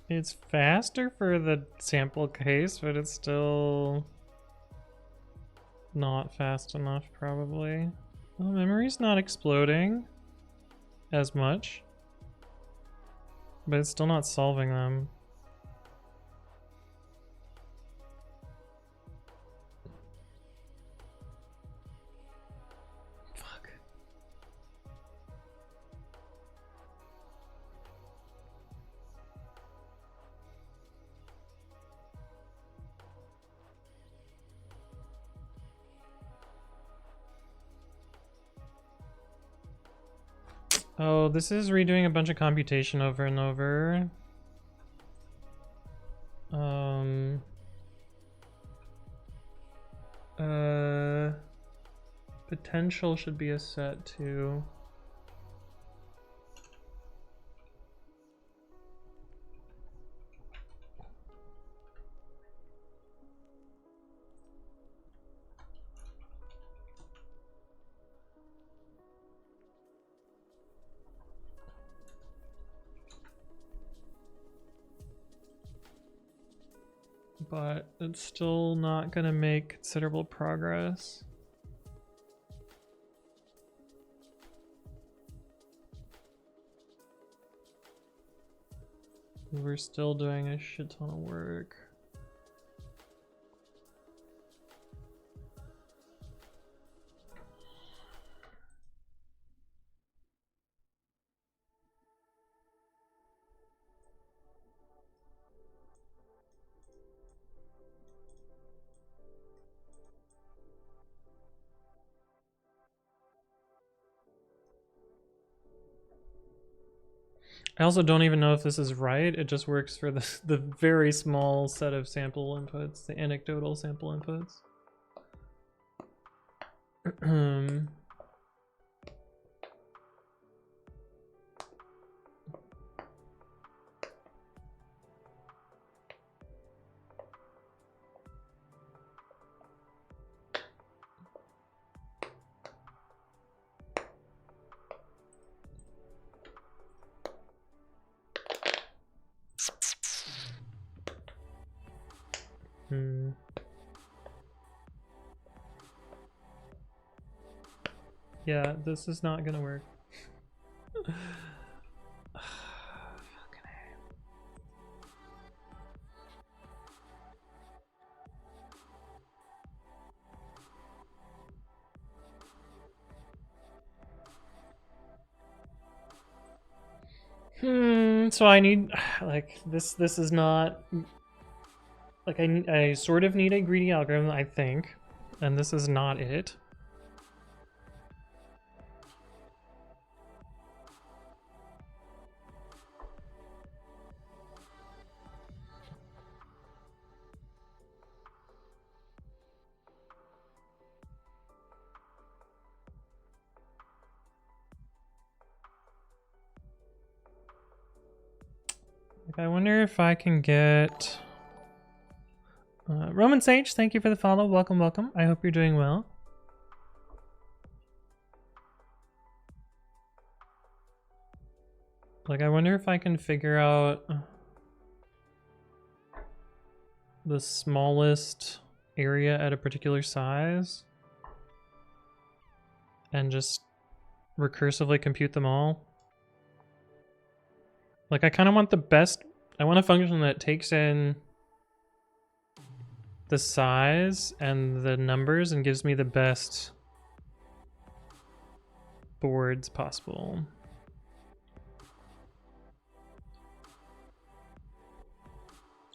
It's faster for the sample case, but it's still not fast enough, probably. Well, memory's not exploding as much, but it's still not solving them. Fuck. Oh, this is redoing a bunch of computation over and over. Potential should be a set too. But it's still not gonna make considerable progress. We're still doing a shit ton of work. I also don't even know if this is right. It just works for the very small set of sample inputs, the anecdotal sample inputs. Yeah, this is not gonna work. So I need, like, this is not, like, I sort of need a greedy algorithm, I think, and this is not it. Like, I wonder if I can get... Roman Sage, thank you for the follow. Welcome, welcome. I hope you're doing well. Like, I wonder if I can figure out the smallest area at a particular size and just recursively compute them all. Like, I kind of want the best... I want a function that takes in the size and the numbers and gives me the best boards possible.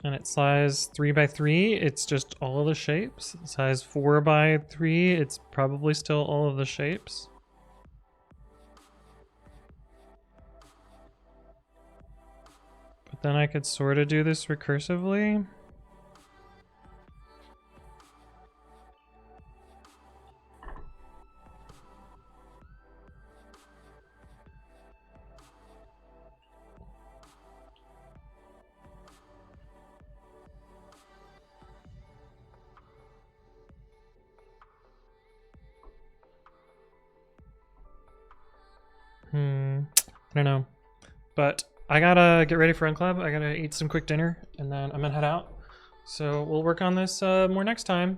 And at size 3x3, it's just all of the shapes. Size 4x3, it's probably still all of the shapes. But then I could sort of do this recursively. I don't know, but I gotta get ready for Run Club. I gotta eat some quick dinner, and then I'm gonna head out. So we'll work on this more next time.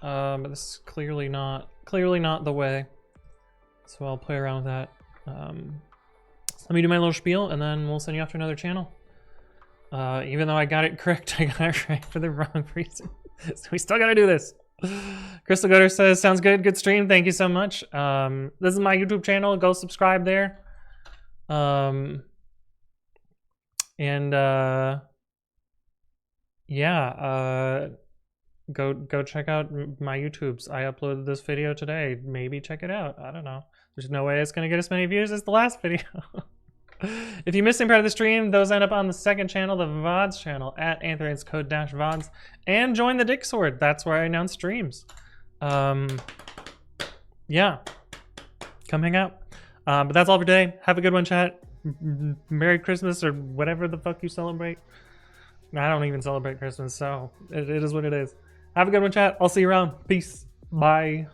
But this is clearly not the way. So I'll play around with that. Let me do my little spiel, and then we'll send you off to another channel. Even though I got it correct, I got it right for the wrong reason. So we still gotta do this. Crystal Gutter says, sounds good. Good stream. Thank you so much. This is my YouTube channel. Go subscribe there. Yeah, go check out my YouTubes. I uploaded this video today. Maybe check it out. I don't know. There's no way it's gonna get as many views as the last video. If you missed any part of the stream, those end up on the second channel, the VODs channel, at anthonywritescode-vods, and join the Discord. That's where I announce streams. Yeah, come hang out. But that's all for today. Have a good one, chat. Merry Christmas, or whatever the fuck you celebrate. I don't even celebrate Christmas, so it is what it is. Have a good one, chat. I'll see you around. Peace. Bye.